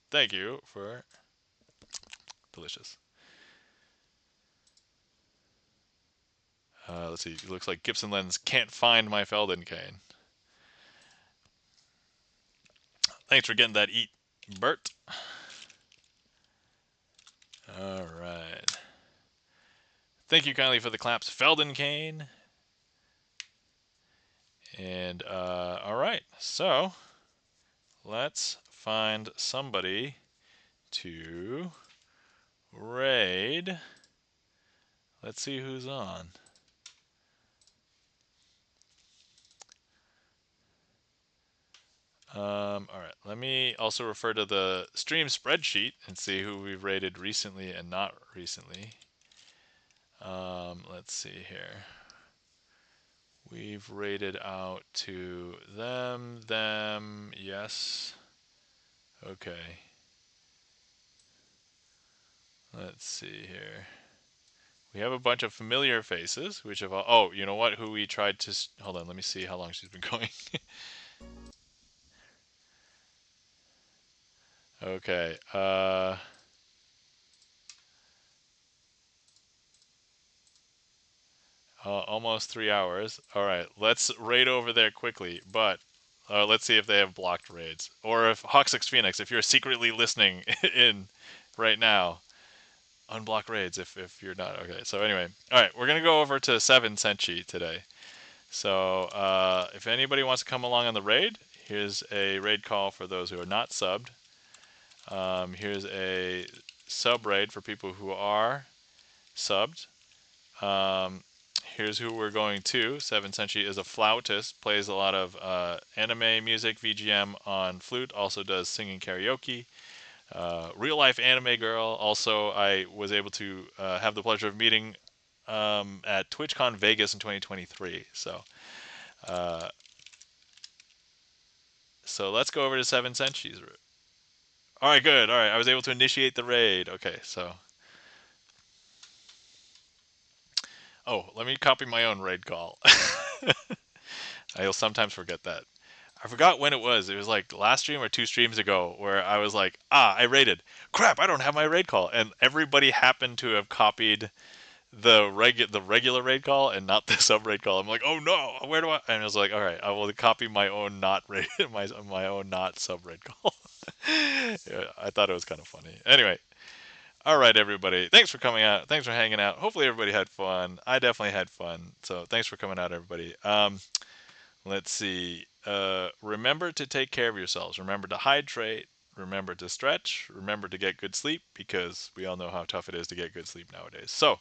Thank you for delicious. Let's see. It looks like Gibson Lens can't find my Felden cane. Thanks for getting that eat, Bert. All right. Thank you kindly for the claps, Felden Kane. And all right, so let's find somebody to raid. Let's see who's on. All right, let me also refer to the stream spreadsheet and see who we've rated recently and not recently. Let's see here. We've rated out to them, yes. Okay. Let's see here. We have a bunch of familiar faces, which have all, oh, you know what? Who we tried to, hold on, let me see how long she's been going. Okay. Almost 3 hours. All right, let's raid over there quickly, but let's see if they have blocked raids. Or if Hawk6 Phoenix, if you're secretly listening in right now, unblock raids if you're not. Okay, so anyway. All right, we're going to go over to 7 Senshi today. So if anybody wants to come along on the raid, here's a raid call for those who are not subbed. Here's a sub raid for people who are subbed. Here's who we're going to. 7 Senshi is a flautist, plays a lot of anime music, VGM on flute, also does singing karaoke. Real life anime girl. Also, I was able to have the pleasure of meeting at TwitchCon Vegas in 2023. Uh, so let's go over to 7 Senshi's route. All right, good. All right, I was able to initiate the raid. Okay, so. Oh, let me copy my own raid call. I'll sometimes forget that. I forgot when it was. It was like last stream or 2 streams ago where I was like, I raided. Crap, I don't have my raid call. And everybody happened to have copied the regular raid call and not the sub raid call. I'm like, oh no, where do I? And I was like, all right, I will copy my own not raid, my own not sub raid call. Yeah, I thought it was kind of funny. Anyway, all right, everybody, thanks for coming out. Thanks for hanging out. Hopefully everybody had fun. I definitely had fun. So thanks for coming out, everybody. Let's see. Remember to take care of yourselves. Remember to hydrate. Remember to stretch. Remember to get good sleep because we all know how tough it is to get good sleep nowadays. So,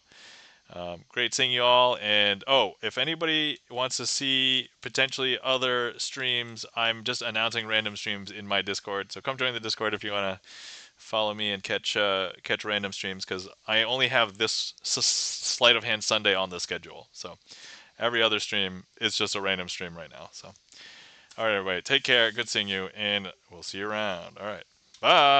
great seeing you all. And if anybody wants to see potentially other streams, I'm just announcing random streams in my Discord. So come join the Discord if you want to follow me and catch random streams because I only have this sleight of hand Sunday on the schedule. So every other stream is just a random stream right now. So all right, everybody, take care. Good seeing you, and we'll see you around. All right, bye.